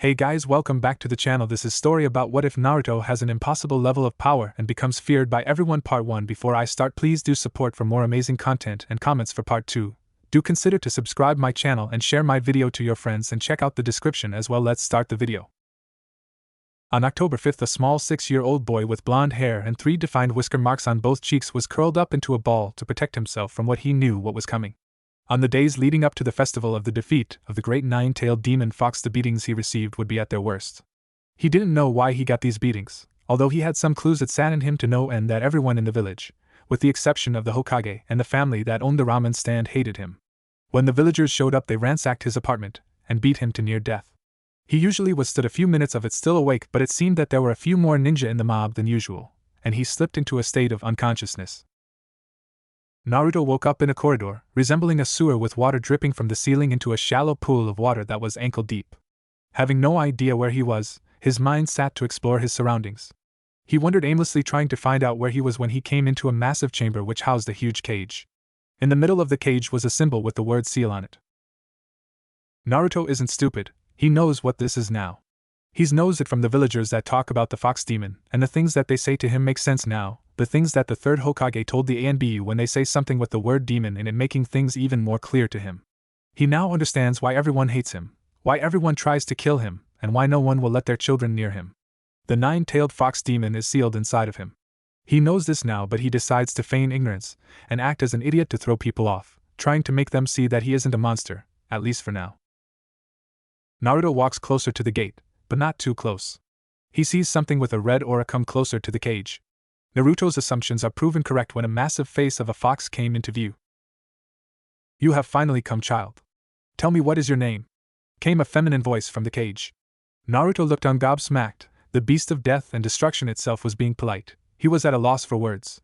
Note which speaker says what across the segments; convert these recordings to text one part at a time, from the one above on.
Speaker 1: Hey guys, welcome back to the channel. This is story about what if Naruto has an impossible level of power and becomes feared by everyone. Part 1. Before I start, please do support for more amazing content and comments for part 2. Do consider to subscribe my channel and share my video to your friends and check out the description as well. Let's start the video. On October 5th, a small 6-year-old boy with blonde hair and 3 defined whisker marks on both cheeks was curled up into a ball to protect himself from what he knew what was coming. On the days leading up to the festival of the defeat of the great nine-tailed demon fox, the beatings he received would be at their worst. He didn't know why he got these beatings, although he had some clues that saddened him to no end that everyone in the village, with the exception of the Hokage and the family that owned the ramen stand, hated him. When the villagers showed up, they ransacked his apartment and beat him to near death. He usually withstood a few minutes of it still awake, but it seemed that there were a few more ninja in the mob than usual, and he slipped into a state of unconsciousness. Naruto woke up in a corridor, resembling a sewer with water dripping from the ceiling into a shallow pool of water that was ankle deep. Having no idea where he was, his mind sat to explore his surroundings. He wandered aimlessly, trying to find out where he was, when he came into a massive chamber which housed a huge cage. In the middle of the cage was a symbol with the word seal on it. Naruto isn't stupid, he knows what this is now. He knows it from the villagers that talk about the fox demon, and the things that they say to him make sense now. The things that the third Hokage told the ANBU when they say something with the word demon in it, making things even more clear to him. He now understands why everyone hates him, why everyone tries to kill him, and why no one will let their children near him. The nine-tailed fox demon is sealed inside of him. He knows this now, but he decides to feign ignorance and act as an idiot to throw people off, trying to make them see that he isn't a monster, at least for now. Naruto walks closer to the gate, but not too close. He sees something with a red aura come closer to the cage. Naruto's assumptions are proven correct when a massive face of a fox came into view. "You have finally come, child. Tell me, what is your name?" came a feminine voice from the cage. Naruto looked on, gobsmacked. The beast of death and destruction itself was being polite. He was at a loss for words.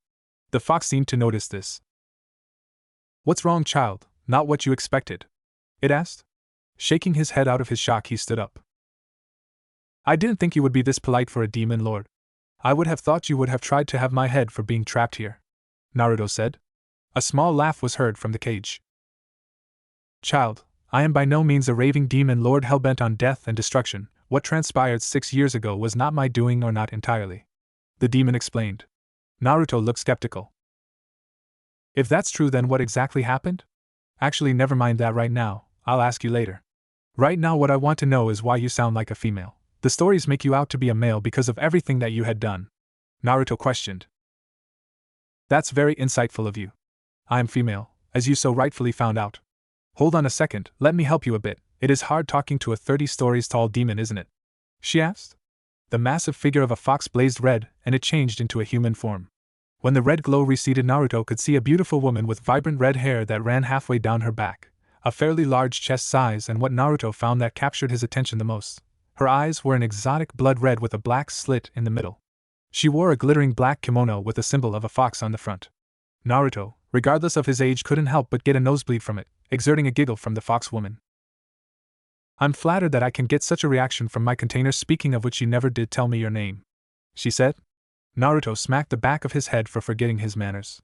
Speaker 1: The fox seemed to notice this. "What's wrong, child? Not what you expected?" it asked. Shaking his head out of his shock, he stood up. "I didn't think you would be this polite for a demon lord. I would have thought you would have tried to have my head for being trapped here," Naruto said. A small laugh was heard from the cage. "Child, I am by no means a raving demon lord hellbent on death and destruction. What transpired 6 years ago was not my doing, or not entirely," the demon explained. Naruto looked skeptical. "If that's true, then what exactly happened?" "Actually, never mind that right now, I'll ask you later. Right now what I want to know is why you sound like a female. The stories make you out to be a male because of everything that you had done," Naruto questioned. "That's very insightful of you. I am female, as you so rightfully found out. Hold on a second, let me help you a bit. It is hard talking to a 30 stories tall demon, isn't it?" she asked. The massive figure of a fox blazed red, and it changed into a human form. When the red glow receded, Naruto could see a beautiful woman with vibrant red hair that ran halfway down her back, a fairly large chest size, and what Naruto found that captured his attention the most. Her eyes were an exotic blood red with a black slit in the middle. She wore a glittering black kimono with a symbol of a fox on the front. Naruto, regardless of his age, couldn't help but get a nosebleed from it, exerting a giggle from the fox woman. "I'm flattered that I can get such a reaction from my container. Speaking of which, you never did tell me your name," she said. Naruto smacked the back of his head for forgetting his manners.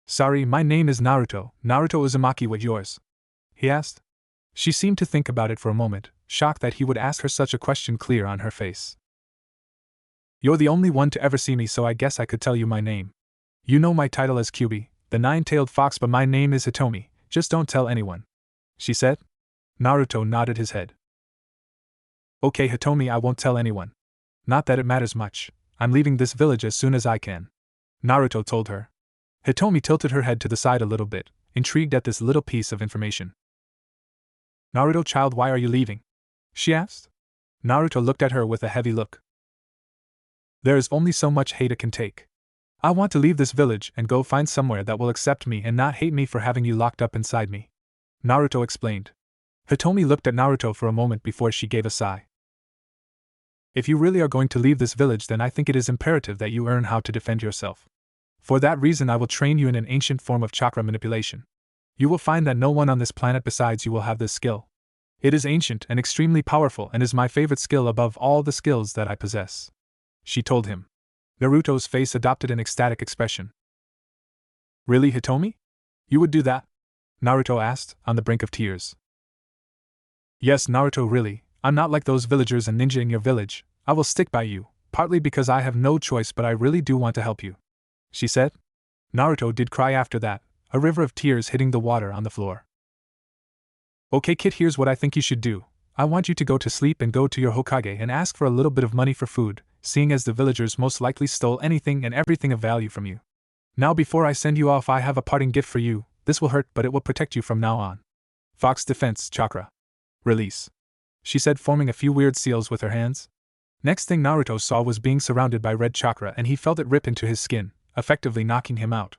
Speaker 1: "Sorry, my name is Naruto. Naruto Uzumaki. What yours?" he asked. She seemed to think about it for a moment, shocked that he would ask her such a question, clear on her face. "You're the only one to ever see me, so I guess I could tell you my name. You know my title as Kyubi, the nine-tailed fox, but my name is Hitomi. Just don't tell anyone," she said. Naruto nodded his head. "Okay, Hitomi, I won't tell anyone. Not that it matters much. I'm leaving this village as soon as I can," Naruto told her. Hitomi tilted her head to the side a little bit, intrigued at this little piece of information. "Naruto, child, why are you leaving?" she asked. Naruto looked at her with a heavy look. "There is only so much hate it can take. I want to leave this village and go find somewhere that will accept me and not hate me for having you locked up inside me," Naruto explained. Hitomi looked at Naruto for a moment before she gave a sigh. "If you really are going to leave this village, then I think it is imperative that you learn how to defend yourself. For that reason, I will train you in an ancient form of chakra manipulation. You will find that no one on this planet besides you will have this skill. It is ancient and extremely powerful and is my favorite skill above all the skills that I possess," she told him. Naruto's face adopted an ecstatic expression. "Really, Hitomi? You would do that?" Naruto asked, on the brink of tears. "Yes, Naruto, really, I'm not like those villagers and ninja in your village. I will stick by you, partly because I have no choice, but I really do want to help you," she said. Naruto did cry after that, a river of tears hitting the water on the floor. "Okay kid, here's what I think you should do. I want you to go to sleep and go to your Hokage and ask for a little bit of money for food, seeing as the villagers most likely stole anything and everything of value from you. Now before I send you off, I have a parting gift for you. This will hurt, but it will protect you from now on. Fox Defense Chakra. Release," she said, forming a few weird seals with her hands. Next thing Naruto saw was being surrounded by red chakra, and he felt it rip into his skin, effectively knocking him out.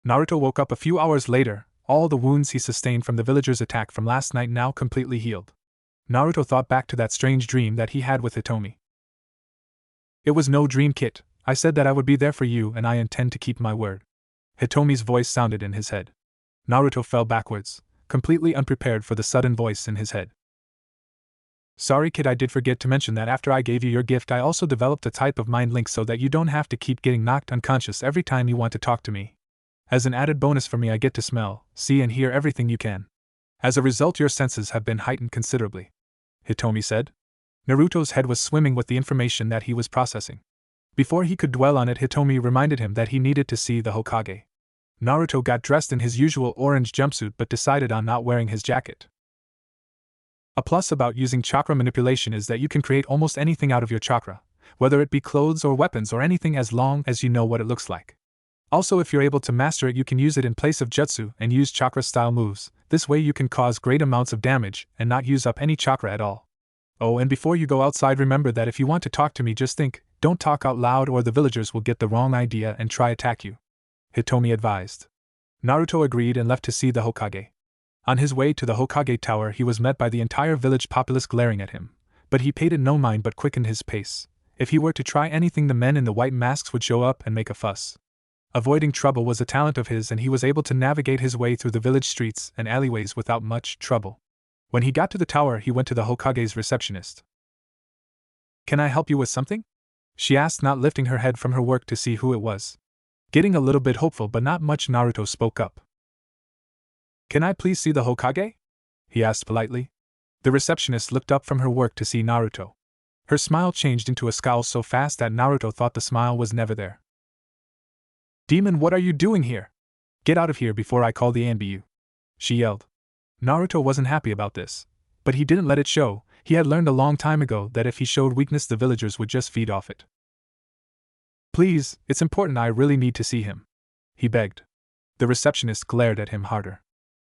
Speaker 1: Naruto woke up a few hours later, all the wounds he sustained from the villagers' attack from last night now completely healed. Naruto thought back to that strange dream that he had with Hitomi. "It was no dream, Kit. I said that I would be there for you, and I intend to keep my word." Hitomi's voice sounded in his head. Naruto fell backwards, completely unprepared for the sudden voice in his head. "Sorry kid, I did forget to mention that after I gave you your gift I also developed a type of mind link so that you don't have to keep getting knocked unconscious every time you want to talk to me. As an added bonus for me, I get to smell, see and hear everything you can. As a result, your senses have been heightened considerably," Hitomi said. Naruto's head was swimming with the information that he was processing. Before he could dwell on it, Hitomi reminded him that he needed to see the Hokage. Naruto got dressed in his usual orange jumpsuit but decided on not wearing his jacket. A plus about using chakra manipulation is that you can create almost anything out of your chakra, whether it be clothes or weapons or anything, as long as you know what it looks like. Also, if you're able to master it, you can use it in place of jutsu and use chakra-style moves. This way you can cause great amounts of damage and not use up any chakra at all. Oh, and before you go outside, remember that if you want to talk to me, just think, don't talk out loud or the villagers will get the wrong idea and try attack you," Hitomi advised. Naruto agreed and left to see the Hokage. On his way to the Hokage tower, he was met by the entire village populace glaring at him, but he paid it no mind but quickened his pace. If he were to try anything, the men in the white masks would show up and make a fuss. Avoiding trouble was a talent of his, and he was able to navigate his way through the village streets and alleyways without much trouble. When he got to the tower, he went to the Hokage's receptionist. "Can I help you with something?" she asked, not lifting her head from her work to see who it was. Getting a little bit hopeful but not much, Naruto spoke up. "Can I please see the Hokage?" he asked politely. The receptionist looked up from her work to see Naruto. Her smile changed into a scowl so fast that Naruto thought the smile was never there. "Demon, what are you doing here? Get out of here before I call the ANBU," she yelled. Naruto wasn't happy about this, but he didn't let it show. He had learned a long time ago that if he showed weakness, the villagers would just feed off it. "Please, it's important, I really need to see him," he begged. The receptionist glared at him harder.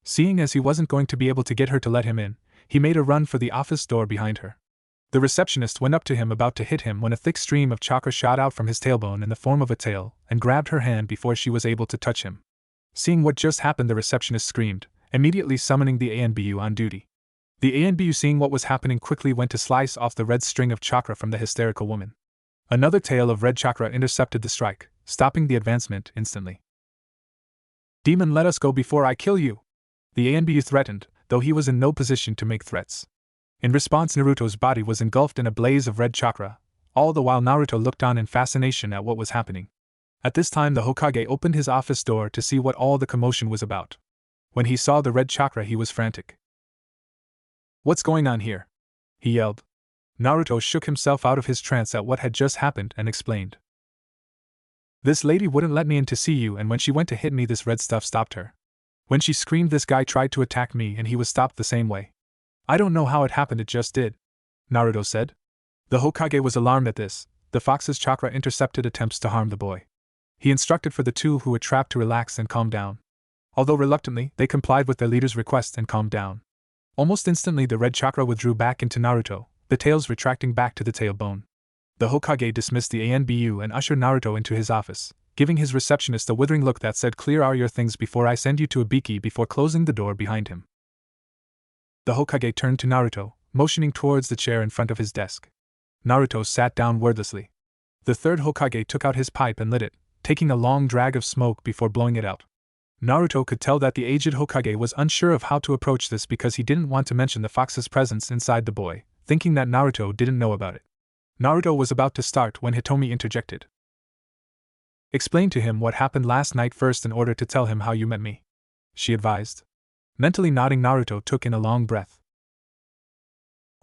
Speaker 1: Seeing as he wasn't going to be able to get her to let him in, he made a run for the office door behind her. The receptionist went up to him, about to hit him, when a thick stream of chakra shot out from his tailbone in the form of a tail and grabbed her hand before she was able to touch him. Seeing what just happened, the receptionist screamed, immediately summoning the ANBU on duty. The ANBU, seeing what was happening, quickly went to slice off the red string of chakra from the hysterical woman. Another tail of red chakra intercepted the strike, stopping the advancement instantly. "Demon, let us go before I kill you," the ANBU threatened, though he was in no position to make threats. In response, Naruto's body was engulfed in a blaze of red chakra, all the while Naruto looked on in fascination at what was happening. At this time, the Hokage opened his office door to see what all the commotion was about. When he saw the red chakra, he was frantic. "What's going on here?" he yelled. Naruto shook himself out of his trance at what had just happened and explained. "This lady wouldn't let me in to see you, and when she went to hit me, this red stuff stopped her. When she screamed, this guy tried to attack me and he was stopped the same way. I don't know how it happened, it just did," Naruto said. The Hokage was alarmed at this. The fox's chakra intercepted attempts to harm the boy. He instructed for the two who were trapped to relax and calm down. Although reluctantly, they complied with their leader's request and calmed down. Almost instantly, the red chakra withdrew back into Naruto, the tails retracting back to the tailbone. The Hokage dismissed the ANBU and ushered Naruto into his office, giving his receptionist a withering look that said, "Clear are your things before I send you to Ibiki," before closing the door behind him. The Hokage turned to Naruto, motioning towards the chair in front of his desk. Naruto sat down wordlessly. The third Hokage took out his pipe and lit it, taking a long drag of smoke before blowing it out. Naruto could tell that the aged Hokage was unsure of how to approach this because he didn't want to mention the fox's presence inside the boy, thinking that Naruto didn't know about it. Naruto was about to start when Hitomi interjected. "Explain to him what happened last night first in order to tell him how you met me," she advised. Mentally nodding, Naruto took in a long breath.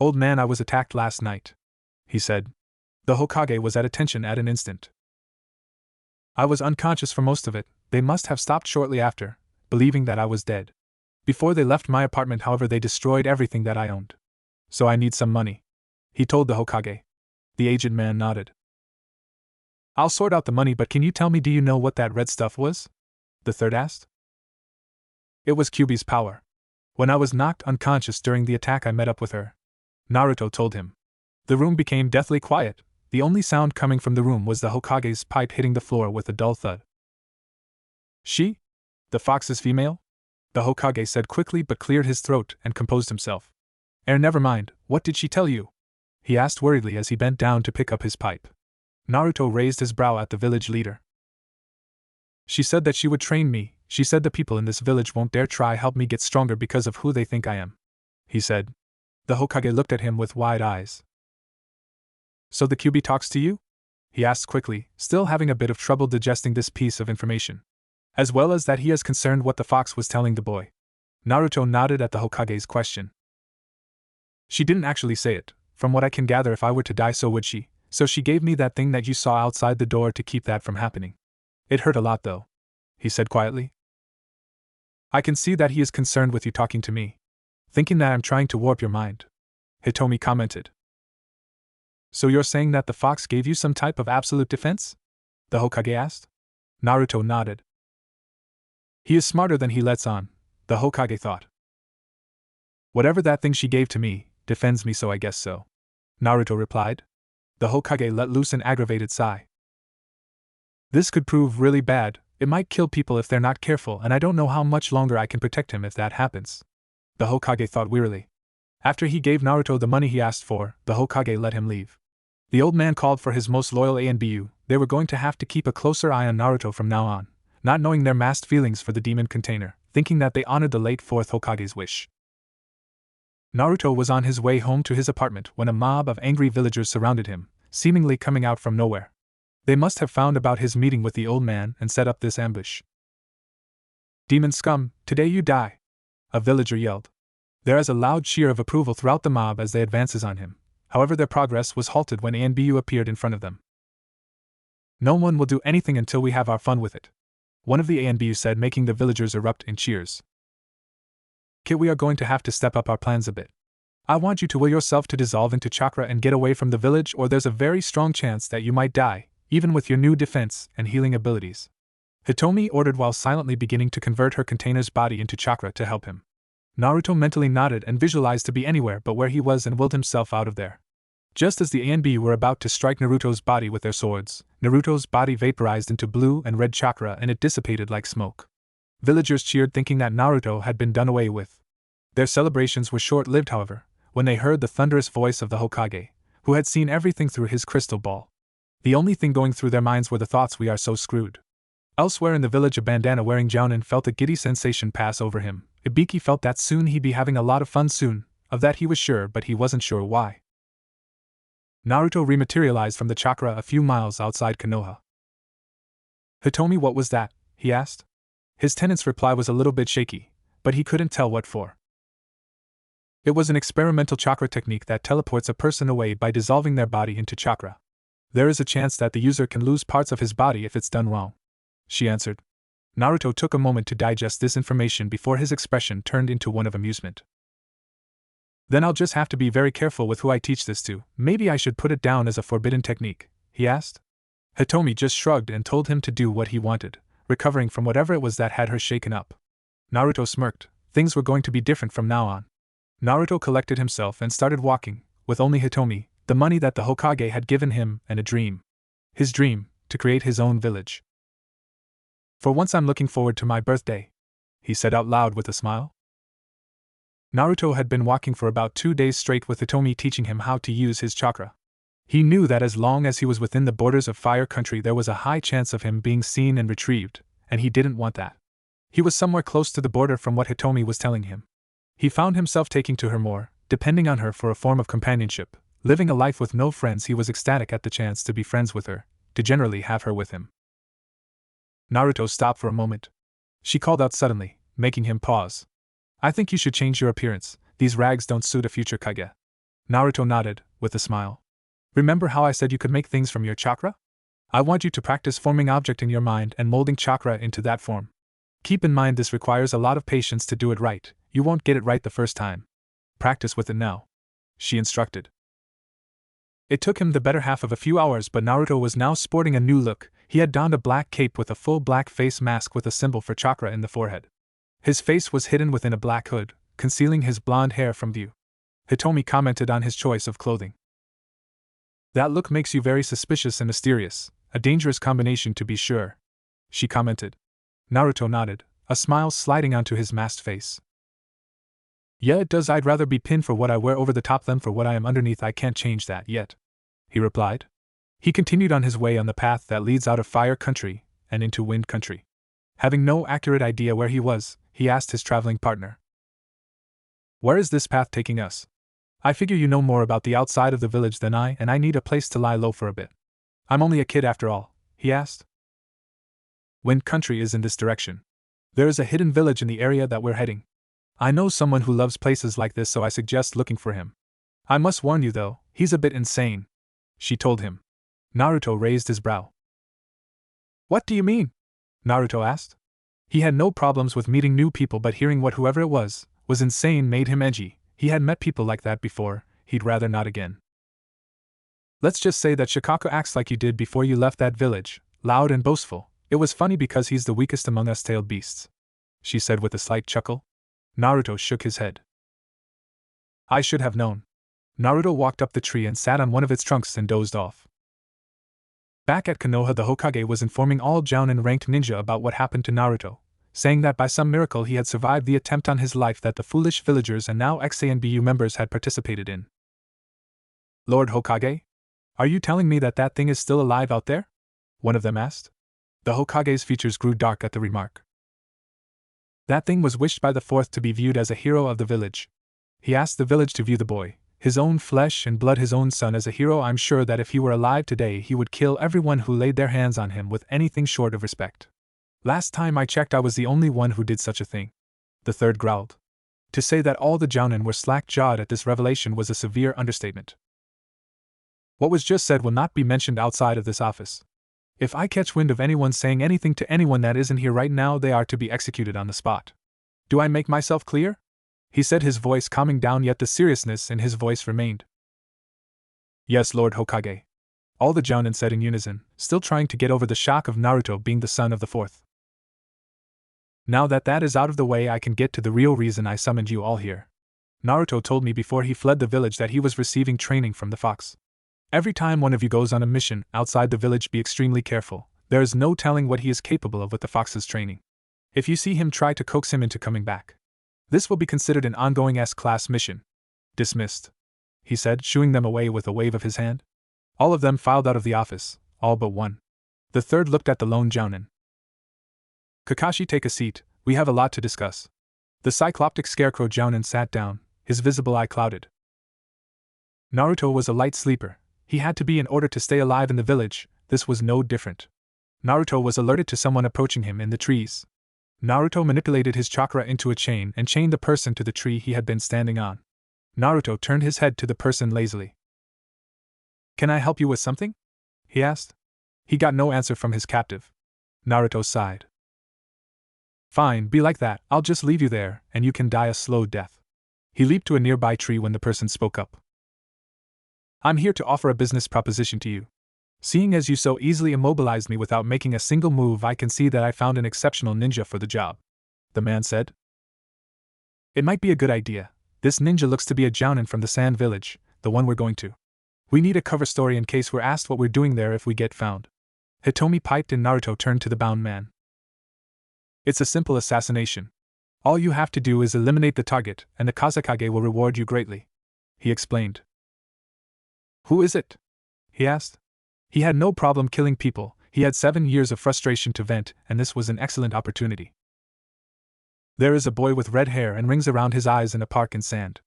Speaker 1: Old man, I was attacked last night, he said. The Hokage was at attention at an instant. I was unconscious for most of it. They must have stopped shortly after, believing that I was dead. Before they left my apartment, however, they destroyed everything that I owned. So I need some money, he told the Hokage. The aged man nodded. I'll sort out the money, but can you tell me, do you know what that red stuff was? The third asked. It was Kyuubi's power. When I was knocked unconscious during the attack, I met up with her, Naruto told him. The room became deathly quiet. The only sound coming from the room was the Hokage's pipe hitting the floor with a dull thud. She? The fox's female? The Hokage said quickly, but cleared his throat and composed himself. Never mind, what did she tell you? He asked worriedly as he bent down to pick up his pipe. Naruto raised his brow at the village leader. She said that she would train me. She said the people in this village won't dare try help me get stronger because of who they think I am, he said. The Hokage looked at him with wide eyes. So the Kyuubi talks to you? He asked quickly, still having a bit of trouble digesting this piece of information. As well as that he is concerned what the fox was telling the boy. Naruto nodded at the Hokage's question. She didn't actually say it. From what I can gather, if I were to die, so would she. So she gave me that thing that you saw outside the door to keep that from happening. It hurt a lot though, he said quietly. I can see that he is concerned with you talking to me. Thinking that I'm trying to warp your mind, Hitomi commented. So you're saying that the fox gave you some type of absolute defense? The Hokage asked. Naruto nodded. He is smarter than he lets on, the Hokage thought. Whatever that thing she gave to me, defends me, so I guess so, Naruto replied. The Hokage let loose an aggravated sigh. This could prove really bad. It might kill people if they're not careful, and I don't know how much longer I can protect him if that happens, the Hokage thought wearily. After he gave Naruto the money he asked for, the Hokage let him leave. The old man called for his most loyal ANBU. They were going to have to keep a closer eye on Naruto from now on, not knowing their masked feelings for the demon container, thinking that they honored the late fourth Hokage's wish. Naruto was on his way home to his apartment when a mob of angry villagers surrounded him, seemingly coming out from nowhere. They must have found about his meeting with the old man and set up this ambush. Demon scum, today you die, a villager yelled. There is a loud cheer of approval throughout the mob as they advances on him. However, their progress was halted when ANBU appeared in front of them. No one will do anything until we have our fun with it, one of the ANBU said, making the villagers erupt in cheers. Kid, we are going to have to step up our plans a bit. I want you to will yourself to dissolve into chakra and get away from the village, or there's a very strong chance that you might die, even with your new defense and healing abilities, Hitomi ordered while silently beginning to convert her container's body into chakra to help him. Naruto mentally nodded and visualized to be anywhere but where he was and willed himself out of there. Just as the ANB were about to strike Naruto's body with their swords, Naruto's body vaporized into blue and red chakra and it dissipated like smoke. Villagers cheered, thinking that Naruto had been done away with. Their celebrations were short-lived, however, when they heard the thunderous voice of the Hokage, who had seen everything through his crystal ball. The only thing going through their minds were the thoughts, we are so screwed. Elsewhere in the village, a bandana-wearing Jounin felt a giddy sensation pass over him. Ibiki felt that soon he'd be having a lot of fun soon, of that he was sure, but he wasn't sure why. Naruto rematerialized from the chakra a few miles outside Konoha. Hitomi, what was that? He asked. His tenant's reply was a little bit shaky, but he couldn't tell what for. It was an experimental chakra technique that teleports a person away by dissolving their body into chakra. There is a chance that the user can lose parts of his body if it's done wrong, she answered. Naruto took a moment to digest this information before his expression turned into one of amusement. Then I'll just have to be very careful with who I teach this to. Maybe I should put it down as a forbidden technique, he asked. Hitomi just shrugged and told him to do what he wanted, recovering from whatever it was that had her shaken up. Naruto smirked. Things were going to be different from now on. Naruto collected himself and started walking, with only Hitomi, the money that the Hokage had given him, and a dream. His dream, to create his own village. For once I'm looking forward to my birthday, he said out loud with a smile. Naruto had been walking for about 2 days straight with Hitomi teaching him how to use his chakra. He knew that as long as he was within the borders of Fire Country there was a high chance of him being seen and retrieved, and he didn't want that. He was somewhere close to the border from what Hitomi was telling him. He found himself taking to her more, depending on her for a form of companionship, living a life with no friends. He was ecstatic at the chance to be friends with her, to generally have her with him. Naruto stopped for a moment. She called out suddenly, making him pause. I think you should change your appearance. These rags don't suit a future Kage. Naruto nodded, with a smile. Remember how I said you could make things from your chakra? I want you to practice forming object in your mind and molding chakra into that form. Keep in mind this requires a lot of patience to do it right, you won't get it right the first time. Practice with it now, she instructed. It took him the better half of a few hours, but Naruto was now sporting a new look. He had donned a black cape with a full black face mask with a symbol for chakra in the forehead. His face was hidden within a black hood, concealing his blonde hair from view. Hitomi commented on his choice of clothing. That look makes you very suspicious and mysterious, a dangerous combination to be sure, she commented. Naruto nodded, a smile sliding onto his masked face. Yeah, it does. I'd rather be pinned for what I wear over the top than for what I am underneath. I can't change that yet, he replied. He continued on his way on the path that leads out of Fire Country and into Wind Country. Having no accurate idea where he was, he asked his traveling partner, "Where is this path taking us? I figure you know more about the outside of the village than I, and I need a place to lie low for a bit. I'm only a kid after all," he asked. Wind Country is in this direction. There is a hidden village in the area that we're heading. I know someone who loves places like this, so I suggest looking for him. I must warn you though, he's a bit insane, she told him. Naruto raised his brow. What do you mean? Naruto asked. He had no problems with meeting new people, but hearing what whoever it was insane made him edgy. He had met people like that before, he'd rather not again. Let's just say that Shikako acts like you did before you left that village, loud and boastful. It was funny because he's the weakest among us tailed beasts, she said with a slight chuckle. Naruto shook his head. I should have known. Naruto walked up the tree and sat on one of its trunks and dozed off. Back at Konoha, the Hokage was informing all Jounin-ranked ninja about what happened to Naruto, saying that by some miracle he had survived the attempt on his life that the foolish villagers and now ex-ANBU members had participated in. Lord Hokage? Are you telling me that that thing is still alive out there? One of them asked. The Hokage's features grew dark at the remark. That thing was wished by the fourth to be viewed as a hero of the village. He asked the village to view the boy, his own flesh and blood, his own son, as a hero. I'm sure that if he were alive today he would kill everyone who laid their hands on him with anything short of respect. Last time I checked I was the only one who did such a thing, the third growled. To say that all the Jounin were slack-jawed at this revelation was a severe understatement. What was just said will not be mentioned outside of this office. If I catch wind of anyone saying anything to anyone that isn't here right now, they are to be executed on the spot. Do I make myself clear? He said, his voice calming down, yet the seriousness in his voice remained. Yes, Lord Hokage. All the Jounin said in unison, still trying to get over the shock of Naruto being the son of the fourth. Now that that is out of the way, I can get to the real reason I summoned you all here. Naruto told me before he fled the village that he was receiving training from the fox. Every time one of you goes on a mission outside the village, be extremely careful. There is no telling what he is capable of with the fox's training. If you see him, try to coax him into coming back. This will be considered an ongoing S-class mission. Dismissed, he said, shooing them away with a wave of his hand. All of them filed out of the office, all but one. The third looked at the lone Jounin. Kakashi, take a seat, we have a lot to discuss. The cycloptic scarecrow Jounin sat down, his visible eye clouded. Naruto was a light sleeper. He had to be in order to stay alive in the village. This was no different. Naruto was alerted to someone approaching him in the trees. Naruto manipulated his chakra into a chain and chained the person to the tree he had been standing on. Naruto turned his head to the person lazily. Can I help you with something? He asked. He got no answer from his captive. Naruto sighed. Fine, be like that, I'll just leave you there, and you can die a slow death. He leaped to a nearby tree when the person spoke up. I'm here to offer a business proposition to you. Seeing as you so easily immobilized me without making a single move, I can see that I found an exceptional ninja for the job, the man said. It might be a good idea. This ninja looks to be a Jounin from the Sand Village, the one we're going to. We need a cover story in case we're asked what we're doing there if we get found. Hitomi piped, and Naruto turned to the bound man. It's a simple assassination. All you have to do is eliminate the target, and the Kazekage will reward you greatly, he explained. Who is it? He asked. He had no problem killing people. He had 7 years of frustration to vent, and this was an excellent opportunity. There is a boy with red hair and rings around his eyes in a park in Sand.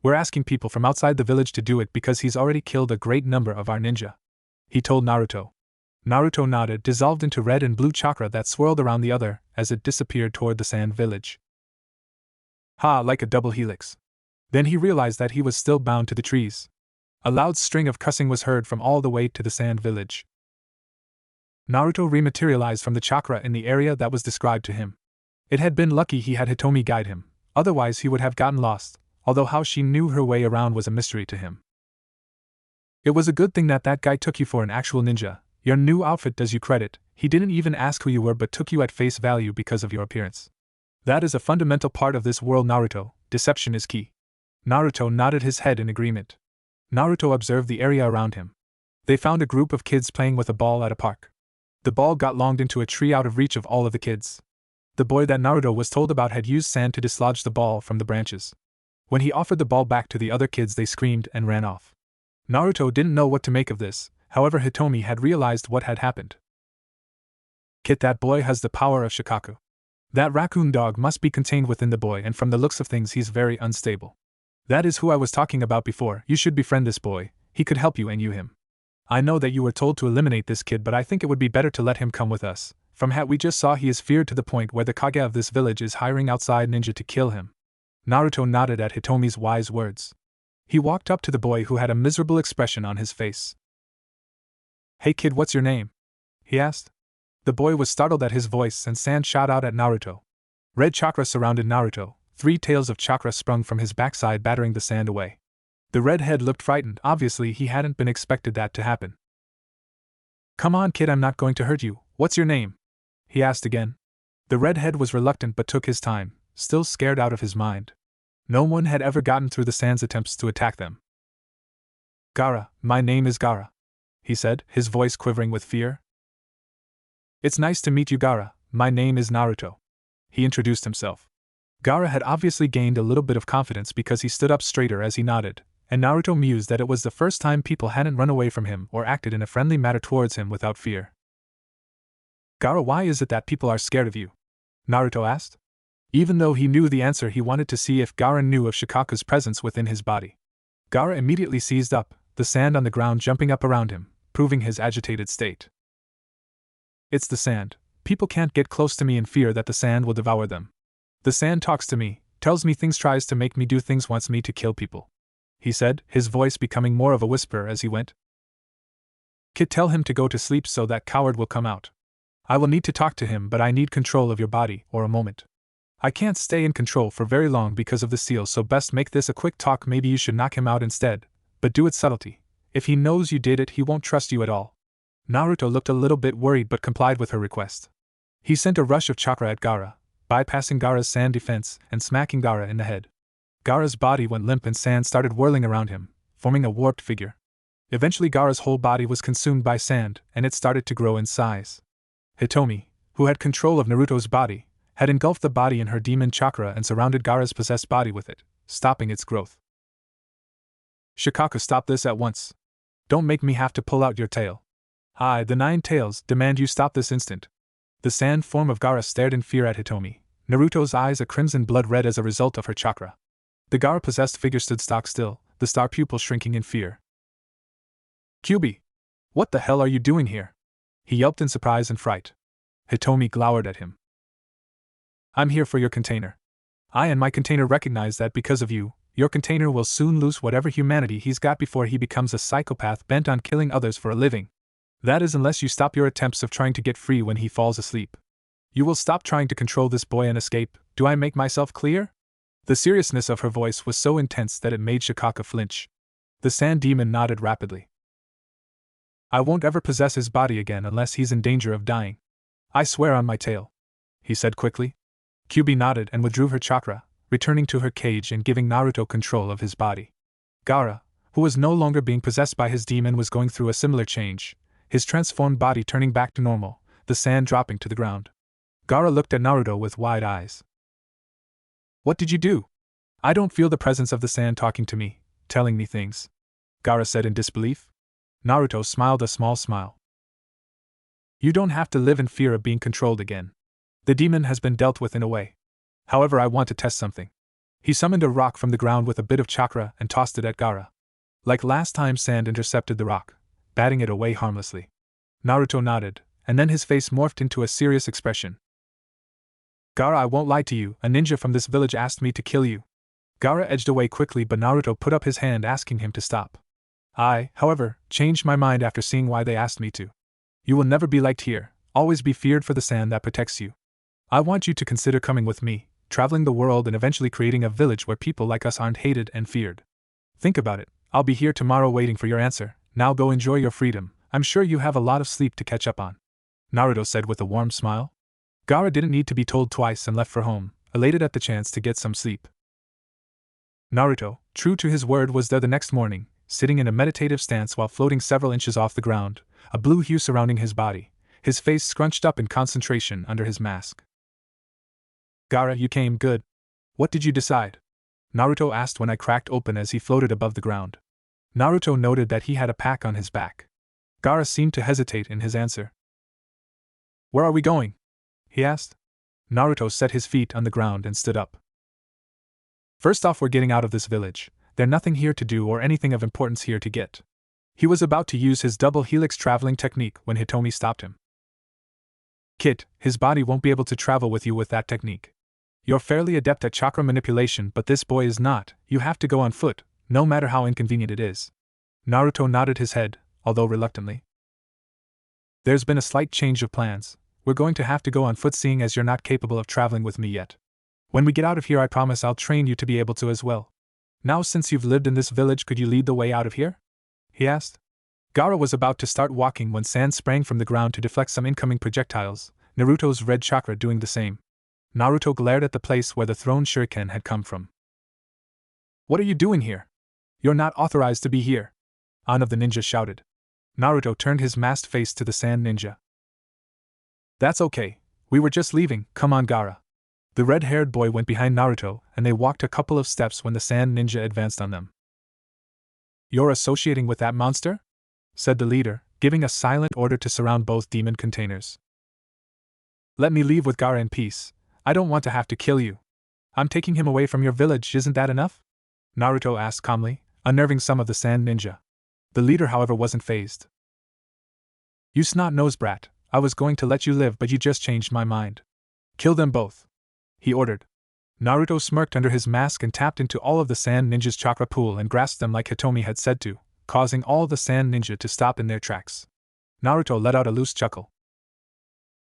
Speaker 1: We're asking people from outside the village to do it because he's already killed a great number of our ninja, he told Naruto. Naruto nodded, dissolved into red and blue chakra that swirled around the other as it disappeared toward the Sand Village. Ha, like a double helix. Then he realized that he was still bound to the trees. A loud string of cussing was heard from all the way to the sand village. Naruto rematerialized from the chakra in the area that was described to him. It had been lucky he had Hitomi guide him, otherwise he would have gotten lost, although how she knew her way around was a mystery to him. It was a good thing that guy took you for an actual ninja. Your new outfit does you credit. He didn't even ask who you were but took you at face value because of your appearance. That is a fundamental part of this world, Naruto. Deception is key. Naruto nodded his head in agreement. Naruto observed the area around him. They found a group of kids playing with a ball at a park. The ball got launched into a tree out of reach of all of the kids. The boy that Naruto was told about had used sand to dislodge the ball from the branches. When he offered the ball back to the other kids, they screamed and ran off. Naruto didn't know what to make of this, however Hitomi had realized what had happened. Kid, that boy has the power of Shikaku. That raccoon dog must be contained within the boy, and from the looks of things he's very unstable. That is who I was talking about before. You should befriend this boy, he could help you and you him. I know that you were told to eliminate this kid, but I think it would be better to let him come with us. From what we just saw, he is feared to the point where the Kage of this village is hiring outside ninja to kill him. Naruto nodded at Hitomi's wise words. He walked up to the boy who had a miserable expression on his face. Hey kid, what's your name? He asked. The boy was startled at his voice and sand shot out at Naruto. Red chakra surrounded Naruto, 3 tails of chakra sprung from his backside battering the sand away. The redhead looked frightened, obviously he hadn't been expected that to happen. Come on kid, I'm not going to hurt you, what's your name? He asked again. The redhead was reluctant but took his time, still scared out of his mind. No one had ever gotten through the sand's attempts to attack them. Gaara, my name is Gaara, he said, his voice quivering with fear. It's nice to meet you, Gaara. My name is Naruto. He introduced himself. Gaara had obviously gained a little bit of confidence because he stood up straighter as he nodded, and Naruto mused that it was the first time people hadn't run away from him or acted in a friendly manner towards him without fear. Gaara, why is it that people are scared of you? Naruto asked. Even though he knew the answer, he wanted to see if Gaara knew of Shikaku's presence within his body. Gaara immediately seized up, the sand on the ground jumping up around him, proving his agitated state. It's the sand. People can't get close to me in fear that the sand will devour them. The sand talks to me, tells me things, tries to make me do things, wants me to kill people, he said, his voice becoming more of a whisper as he went. Kid, tell him to go to sleep so that coward will come out. I will need to talk to him, but I need control of your body, or a moment. I can't stay in control for very long because of the seal, so best make this a quick talk. Maybe you should knock him out instead, but do it subtlety. If he knows you did it, he won't trust you at all. Naruto looked a little bit worried but complied with her request. He sent a rush of chakra at Gaara, bypassing Gaara's sand defense and smacking Gaara in the head. Gaara's body went limp and sand started whirling around him, forming a warped figure. Eventually Gaara's whole body was consumed by sand and it started to grow in size. Hitomi, who had control of Naruto's body, had engulfed the body in her demon chakra and surrounded Gaara's possessed body with it, stopping its growth. Shikaku, stop this at once. Don't make me have to pull out your tail. I, the 9 tails, demand you stop this instant. The sand form of Gaara stared in fear at Hitomi, Naruto's eyes a crimson blood red as a result of her chakra. The Gaara-possessed figure stood stock still, the star pupil shrinking in fear. Kyubi! What the hell are you doing here? He yelped in surprise and fright. Hitomi glowered at him. I'm here for your container. I and my container recognize that because of you, your container will soon lose whatever humanity he's got before he becomes a psychopath bent on killing others for a living. That is, unless you stop your attempts of trying to get free when he falls asleep. You will stop trying to control this boy and escape. Do I make myself clear? The seriousness of her voice was so intense that it made Shikaku flinch. The sand demon nodded rapidly. I won't ever possess his body again unless he's in danger of dying. I swear on my tail, he said quickly. Kyubi nodded and withdrew her chakra, returning to her cage and giving Naruto control of his body. Gaara, who was no longer being possessed by his demon, was going through a similar change, his transformed body turning back to normal, the sand dropping to the ground. Gaara looked at Naruto with wide eyes. What did you do? I don't feel the presence of the sand talking to me, telling me things, Gaara said in disbelief. Naruto smiled a small smile. You don't have to live in fear of being controlled again. The demon has been dealt with in a way. However, I want to test something. He summoned a rock from the ground with a bit of chakra and tossed it at Gaara. Like last time, sand intercepted the rock, batting it away harmlessly. Naruto nodded, and then his face morphed into a serious expression. Gaara, I won't lie to you, a ninja from this village asked me to kill you. Gaara edged away quickly, but Naruto put up his hand asking him to stop. I, however, changed my mind after seeing why they asked me to. You will never be liked here, always be feared for the sand that protects you. I want you to consider coming with me, traveling the world and eventually creating a village where people like us aren't hated and feared. Think about it, I'll be here tomorrow waiting for your answer. Now go enjoy your freedom, I'm sure you have a lot of sleep to catch up on. Naruto said with a warm smile. Gaara didn't need to be told twice and left for home, elated at the chance to get some sleep. Naruto, true to his word, was there the next morning, sitting in a meditative stance while floating several inches off the ground, a blue hue surrounding his body, his face scrunched up in concentration under his mask. Gaara, you came, good. What did you decide? Naruto asked when I cracked open as he floated above the ground. Naruto noted that he had a pack on his back. Gaara seemed to hesitate in his answer. Where are we going? He asked. Naruto set his feet on the ground and stood up. First off, we're getting out of this village. There's nothing here to do or anything of importance here to get. He was about to use his double helix traveling technique when Hitomi stopped him. Kid, his body won't be able to travel with you with that technique. You're fairly adept at chakra manipulation, but this boy is not. You have to go on foot, no matter how inconvenient it is. Naruto nodded his head, although reluctantly. There's been a slight change of plans. We're going to have to go on foot seeing as you're not capable of traveling with me yet. When we get out of here, I promise I'll train you to be able to as well. Now, since you've lived in this village, could you lead the way out of here? He asked. Gaara was about to start walking when sand sprang from the ground to deflect some incoming projectiles, Naruto's red chakra doing the same. Naruto glared at the place where the thrown shuriken had come from. What are you doing here? You're not authorized to be here. An of the ninja shouted. Naruto turned his masked face to the sand ninja. That's okay, we were just leaving, come on Gaara. The red-haired boy went behind Naruto, and they walked a couple of steps when the sand ninja advanced on them. You're associating with that monster? Said the leader, giving a silent order to surround both demon containers. Let me leave with Gaara in peace. I don't want to have to kill you. I'm taking him away from your village, isn't that enough? Naruto asked calmly, unnerving some of the sand ninja. The leader, however, wasn't fazed. You snot-nosed brat, I was going to let you live, but you just changed my mind. Kill them both, he ordered. Naruto smirked under his mask and tapped into all of the sand ninja's chakra pool and grasped them like Hitomi had said to, causing all the sand ninja to stop in their tracks. Naruto let out a loose chuckle.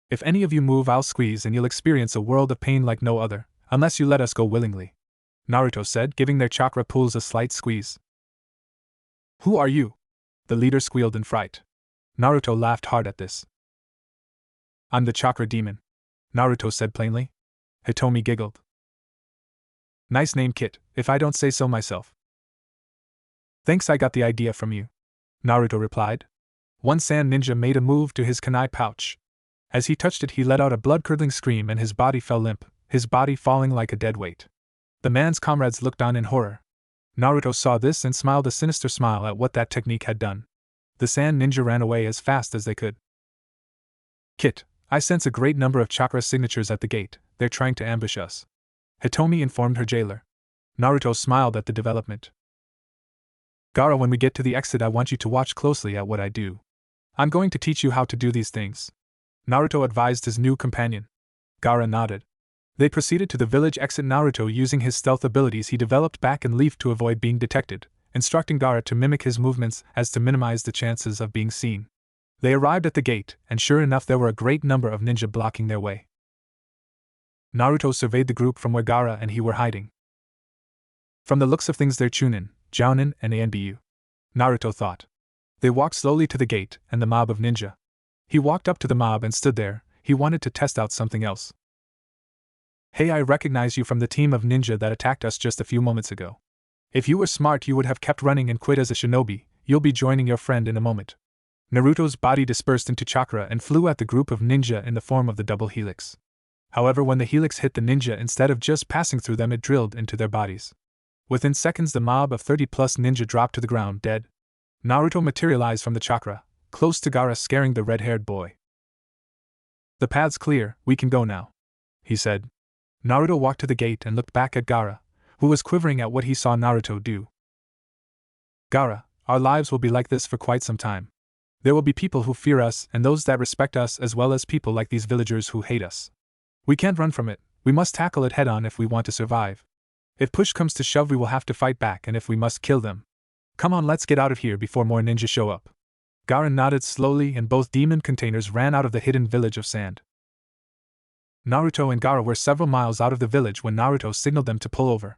Speaker 1: If any of you move, I'll squeeze and you'll experience a world of pain like no other, unless you let us go willingly, Naruto said, giving their chakra pools a slight squeeze. Who are you? The leader squealed in fright. Naruto laughed hard at this. I'm the chakra demon, Naruto said plainly. Hitomi giggled. Nice name, Kit, if I don't say so myself. Thanks, I got the idea from you, Naruto replied. One sand ninja made a move to his kunai pouch. As he touched it, he let out a blood-curdling scream and his body fell limp, his body falling like a dead weight. The man's comrades looked on in horror. Naruto saw this and smiled a sinister smile at what that technique had done. The sand ninja ran away as fast as they could. Kit, I sense a great number of chakra signatures at the gate. They're trying to ambush us, Hitomi informed her jailer. Naruto smiled at the development. Gaara, when we get to the exit, I want you to watch closely at what I do. I'm going to teach you how to do these things, Naruto advised his new companion. Gaara nodded. They proceeded to the village exit. Naruto, using his stealth abilities he developed back and leaped to avoid being detected, instructing Gaara to mimic his movements as to minimize the chances of being seen. They arrived at the gate, and sure enough there were a great number of ninja blocking their way. Naruto surveyed the group from where Gaara and he were hiding. From the looks of things, they're Chunin, Jounin, and Anbu, Naruto thought. They walked slowly to the gate and the mob of ninja. He walked up to the mob and stood there. He wanted to test out something else. Hey, I recognize you from the team of ninja that attacked us just a few moments ago. If you were smart, you would have kept running and quit as a shinobi. You'll be joining your friend in a moment. Naruto's body dispersed into chakra and flew at the group of ninja in the form of the double helix. However, when the helix hit the ninja, instead of just passing through them, it drilled into their bodies. Within seconds, the mob of 30-plus ninja dropped to the ground dead. Naruto materialized from the chakra, close to Gaara, scaring the red-haired boy. The path's clear, we can go now, he said. Naruto walked to the gate and looked back at Gaara, who was quivering at what he saw Naruto do. Gaara, our lives will be like this for quite some time. There will be people who fear us and those that respect us, as well as people like these villagers who hate us. We can't run from it, we must tackle it head-on if we want to survive. If push comes to shove, we will have to fight back, and if we must, kill them. Come on, let's get out of here before more ninjas show up. Gaara nodded slowly and both demon containers ran out of the hidden village of sand. Naruto and Gaara were several miles out of the village when Naruto signaled them to pull over.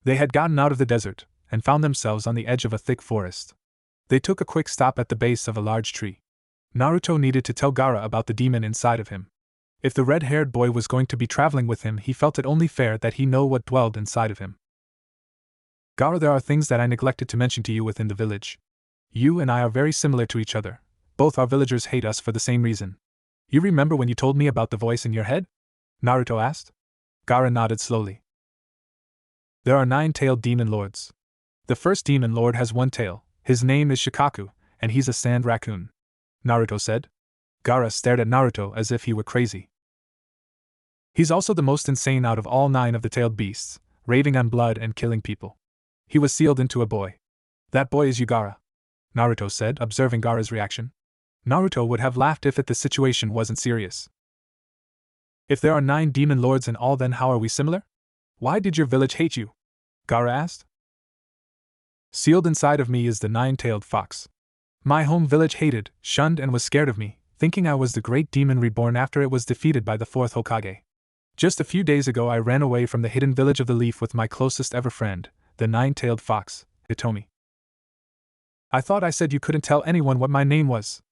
Speaker 1: They had gotten out of the desert and found themselves on the edge of a thick forest. They took a quick stop at the base of a large tree. Naruto needed to tell Gaara about the demon inside of him. If the red-haired boy was going to be traveling with him, he felt it only fair that he know what dwelled inside of him. Gaara, there are things that I neglected to mention to you within the village. You and I are very similar to each other. Both our villagers hate us for the same reason. You remember when you told me about the voice in your head? Naruto asked. Gaara nodded slowly. There are 9-tailed demon lords. The first demon lord has 1 tail. His name is Shikaku, and he's a sand raccoon. Naruto said. Gaara stared at Naruto as if he were crazy. He's also the most insane out of all 9 of the tailed beasts, raving on blood and killing people. He was sealed into a boy. That boy is you, Gaara, Naruto said, observing Gaara's reaction. Naruto would have laughed if the situation wasn't serious. If there are 9 demon lords in all, then how are we similar? Why did your village hate you? Gaara asked. Sealed inside of me is the 9-tailed fox. My home village hated, shunned, and was scared of me, thinking I was the great demon reborn after it was defeated by the 4th Hokage. Just a few days ago I ran away from the hidden village of the leaf with my closest ever friend, the 9-tailed fox, Hitomi. I thought I said you couldn't tell anyone what my name was,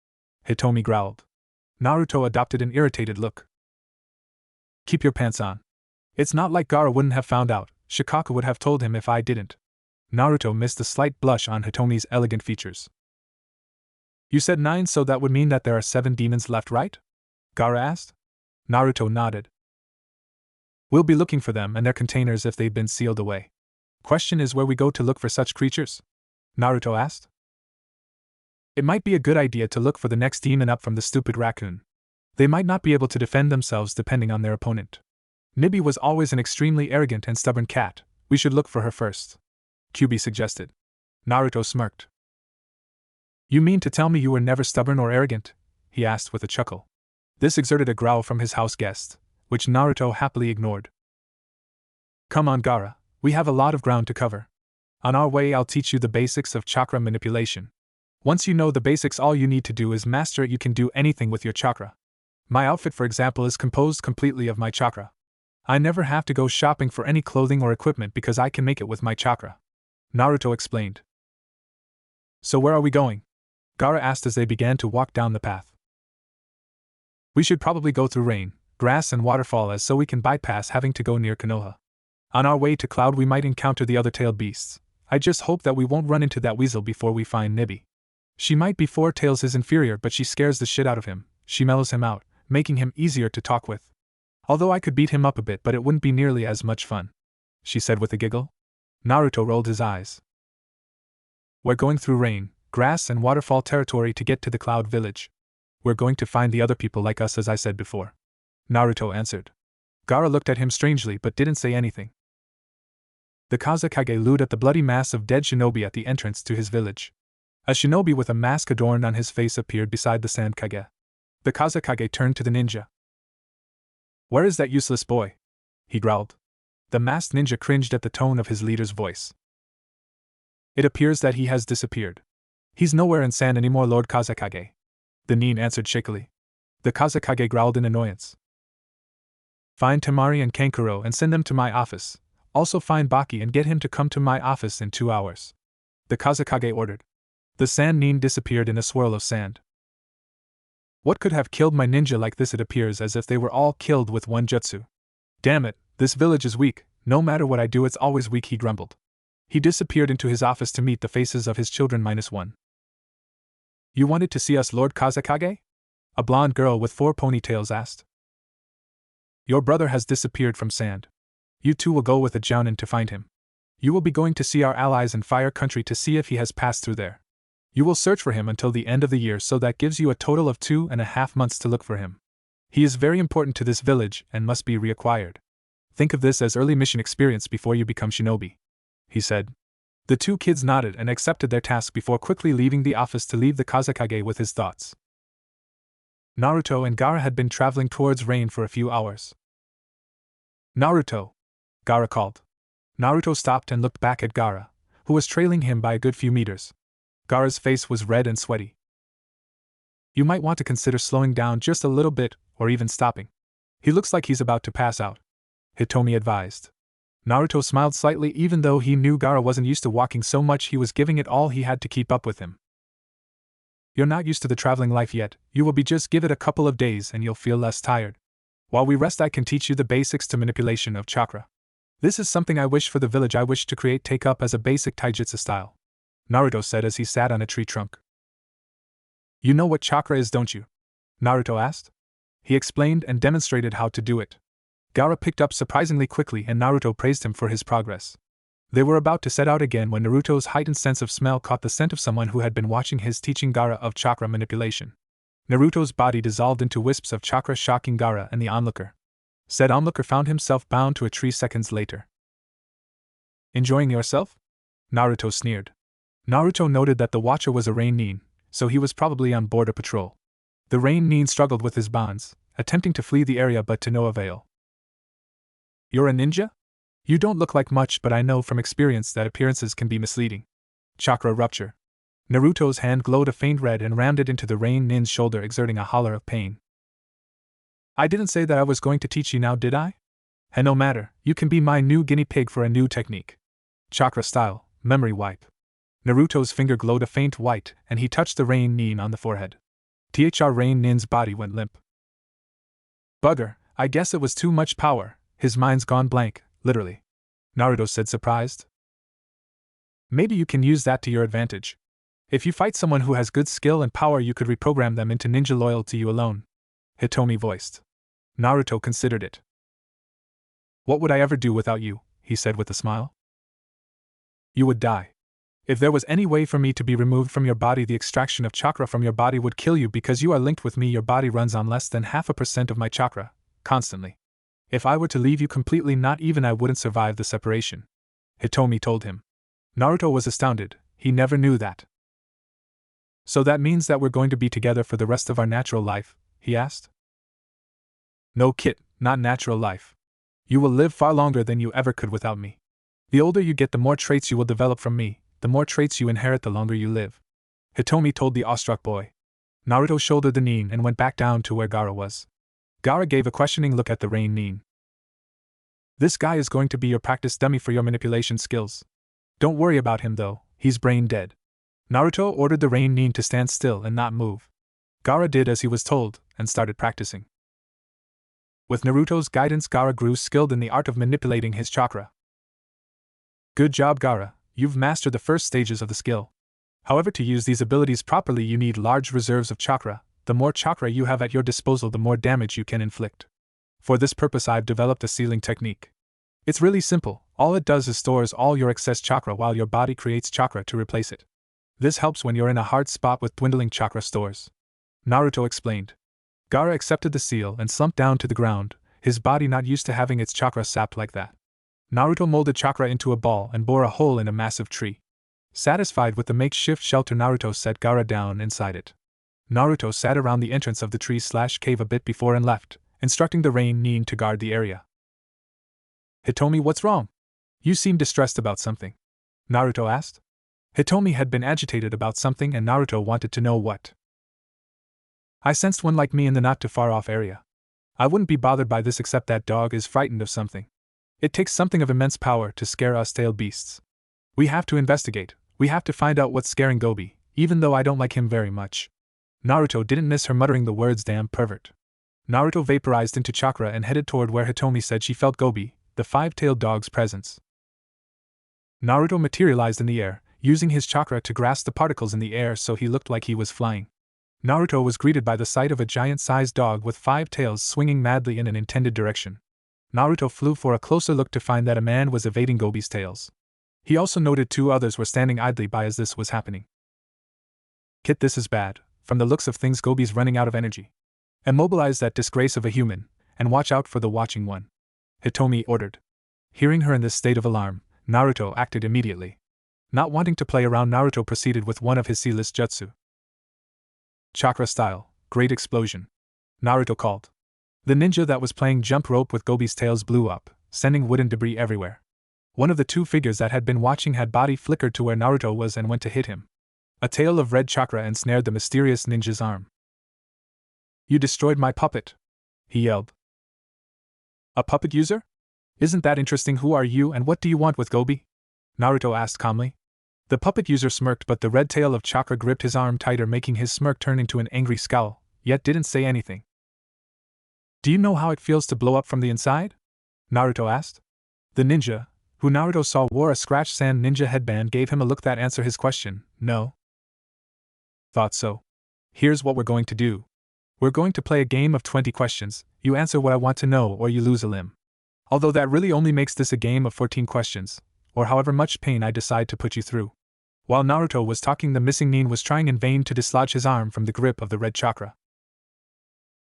Speaker 1: Hitomi growled. Naruto adopted an irritated look. Keep your pants on. It's not like Gaara wouldn't have found out. Shikaku would have told him if I didn't. Naruto missed a slight blush on Hitomi's elegant features. You said 9, so that would mean that there are 7 demons left, right? Gaara asked. Naruto nodded. We'll be looking for them and their containers if they've been sealed away. Question is where we go to look for such creatures? Naruto asked. It might be a good idea to look for the next demon up from the stupid raccoon. They might not be able to defend themselves depending on their opponent. Nibi was always an extremely arrogant and stubborn cat. We should look for her first, Kyuubi suggested. Naruto smirked. You mean to tell me you were never stubborn or arrogant? He asked with a chuckle. This exerted a growl from his house guest, which Naruto happily ignored. Come on, Gaara, we have a lot of ground to cover. On our way I'll teach you the basics of chakra manipulation. Once you know the basics, all you need to do is master it. You can do anything with your chakra. My outfit, for example, is composed completely of my chakra. I never have to go shopping for any clothing or equipment because I can make it with my chakra, Naruto explained. So where are we going? Gaara asked as they began to walk down the path. We should probably go through rain, grass and waterfall so we can bypass having to go near Konoha. On our way to Cloud we might encounter the other tailed beasts. I just hope that we won't run into that weasel before we find Nibi. She might be 4 tails his inferior, but she scares the shit out of him. She mellows him out, making him easier to talk with. Although I could beat him up a bit, but it wouldn't be nearly as much fun, she said with a giggle. Naruto rolled his eyes. We're going through rain, grass and waterfall territory to get to the Cloud Village. We're going to find the other people like us, as I said before, Naruto answered. Gaara looked at him strangely but didn't say anything. The Kazekage loomed at the bloody mass of dead shinobi at the entrance to his village. A shinobi with a mask adorned on his face appeared beside the Sand Kage. The Kazekage turned to the ninja. Where is that useless boy? He growled. The masked ninja cringed at the tone of his leader's voice. It appears that he has disappeared. He's nowhere in sand anymore, Lord Kazekage, the nin answered shakily. The Kazekage growled in annoyance. Find Temari and Kankuro and send them to my office. Also find Baki and get him to come to my office in 2 hours, the Kazekage ordered. The sand nin disappeared in a swirl of sand. What could have killed my ninja like this? It appears as if they were all killed with one jutsu. Damn it, this village is weak. No matter what I do, it's always weak, he grumbled. He disappeared into his office to meet the faces of his children -1. You wanted to see us, Lord Kazekage? A blonde girl with 4 ponytails asked. Your brother has disappeared from sand. You two will go with a jounin to find him. You will be going to see our allies in Fire Country to see if he has passed through there. You will search for him until the end of the year, so that gives you a total of 2.5 months to look for him. He is very important to this village and must be reacquired. Think of this as early mission experience before you become shinobi, he said. The 2 kids nodded and accepted their task before quickly leaving the office to leave the Kazekage with his thoughts. Naruto and Gaara had been traveling towards rain for a few hours. Naruto, Gaara called. Naruto stopped and looked back at Gaara, who was trailing him by a good few meters. Gaara's face was red and sweaty. You might want to consider slowing down just a little bit, or even stopping. He looks like he's about to pass out, Hitomi advised. Naruto smiled slightly even though he knew Gaara wasn't used to walking so much he was giving it all he had to keep up with him. You're not used to the traveling life yet, you will be just give it a couple of days and you'll feel less tired. While we rest I can teach you the basics to manipulation of chakra. This is something I wish for the village I wish to create take up as a basic taijutsu style, Naruto said as he sat on a tree trunk. You know what chakra is, don't you? Naruto asked. He explained and demonstrated how to do it. Gaara picked up surprisingly quickly and Naruto praised him for his progress. They were about to set out again when Naruto's heightened sense of smell caught the scent of someone who had been watching his teaching Gaara of chakra manipulation. Naruto's body dissolved into wisps of chakra, shocking Gaara and the onlooker. Said onlooker found himself bound to a tree seconds later. Enjoying yourself? Naruto sneered. Naruto noted that the watcher was a rain nin, so he was probably on board a patrol. The rain nin struggled with his bonds, attempting to flee the area but to no avail. You're a ninja? You don't look like much, but I know from experience that appearances can be misleading. Chakra rupture. Naruto's hand glowed a faint red and rammed it into the rain nin's shoulder, exerting a holler of pain. I didn't say that I was going to teach you now, did I? And no matter, you can be my new guinea pig for a new technique. Chakra style, memory wipe. Naruto's finger glowed a faint white, and he touched the rain nin on the forehead. Rain nin's body went limp. Bugger, I guess it was too much power, his mind's gone blank, literally. Naruto said, surprised. Maybe you can use that to your advantage. If you fight someone who has good skill and power, you could reprogram them into ninja loyal to you alone, Hitomi voiced. Naruto considered it. What would I ever do without you? He said with a smile. You would die. If there was any way for me to be removed from your body, the extraction of chakra from your body would kill you because you are linked with me. Your body runs on less than 0.5% of my chakra, constantly. If I were to leave you completely, not even I wouldn't survive the separation, Hitomi told him. Naruto was astounded, he never knew that. So that means that we're going to be together for the rest of our natural life? He asked. No, Kit, not natural life. You will live far longer than you ever could without me. The older you get, the more traits you will develop from me, the more traits you inherit the longer you live, Hitomi told the awestruck boy. Naruto shouldered the nin and went back down to where Gaara was. Gaara gave a questioning look at the rain nin. This guy is going to be your practice dummy for your manipulation skills. Don't worry about him though, he's brain dead. Naruto ordered the rain nin to stand still and not move. Gaara did as he was told, and started practicing. With Naruto's guidance, Gaara grew skilled in the art of manipulating his chakra. Good job, Gaara, you've mastered the first stages of the skill. However, to use these abilities properly, you need large reserves of chakra. The more chakra you have at your disposal, the more damage you can inflict. For this purpose, I've developed a sealing technique. It's really simple, all it does is stores all your excess chakra while your body creates chakra to replace it. This helps when you're in a hard spot with dwindling chakra stores. Naruto explained. Gaara accepted the seal and slumped down to the ground, his body not used to having its chakra sapped like that. Naruto molded chakra into a ball and bore a hole in a massive tree. Satisfied with the makeshift shelter, Naruto set Gaara down inside it. Naruto sat around the entrance of the tree/cave a bit before and left, instructing the rain nin to guard the area. Hitomi, what's wrong? You seem distressed about something, Naruto asked. Hitomi had been agitated about something and Naruto wanted to know what. I sensed one like me in the not too far off area. I wouldn't be bothered by this except that dog is frightened of something. It takes something of immense power to scare us tail beasts. We have to investigate, we have to find out what's scaring Gobi, even though I don't like him very much. Naruto didn't miss her muttering the words damn pervert. Naruto vaporized into chakra and headed toward where Hitomi said she felt Gobi, the five-tailed dog's presence. Naruto materialized in the air, using his chakra to grasp the particles in the air so he looked like he was flying. Naruto was greeted by the sight of a giant-sized dog with 5 tails swinging madly in an intended direction. Naruto flew for a closer look to find that a man was evading Gobi's tails. He also noted 2 others were standing idly by as this was happening. Kit, this is bad. From the looks of things, Gobi's running out of energy. Immobilize that disgrace of a human, and watch out for the watching one, Hitomi ordered. Hearing her in this state of alarm, Naruto acted immediately. Not wanting to play around, Naruto proceeded with one of his C-list jutsu. Chakra style, great explosion, Naruto called. The ninja that was playing jump rope with Gobi's tails blew up, sending wooden debris everywhere. One of the two figures that had been watching had body flickered to where Naruto was and went to hit him. A tail of red chakra ensnared the mysterious ninja's arm. "You destroyed my puppet!" he yelled. "A puppet user? Isn't that interesting? Who are you and what do you want with Gobi?" Naruto asked calmly. The puppet user smirked, but the red tail of chakra gripped his arm tighter, making his smirk turn into an angry scowl, yet didn't say anything. "Do you know how it feels to blow up from the inside?" Naruto asked. The ninja, who Naruto saw wore a scratch sand ninja headband, gave him a look that answered his question. "No." "Thought so. Here's what we're going to do. We're going to play a game of 20 questions. You answer what I want to know or you lose a limb. Although that really only makes this a game of 14 questions, or however much pain I decide to put you through." While Naruto was talking, the missing nin was trying in vain to dislodge his arm from the grip of the red chakra.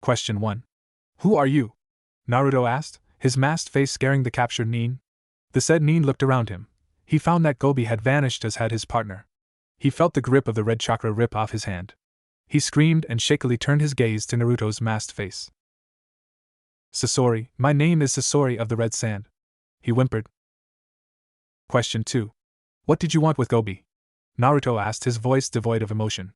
Speaker 1: Question 1. "Who are you?" Naruto asked, his masked face scaring the captured nin. The said nin looked around him. He found that Gobi had vanished, as had his partner. He felt the grip of the red chakra rip off his hand. He screamed and shakily turned his gaze to Naruto's masked face. "Sasori, my name is Sasori of the Red Sand," he whimpered. Question 2. "What did you want with Gobi?" Naruto asked, his voice devoid of emotion.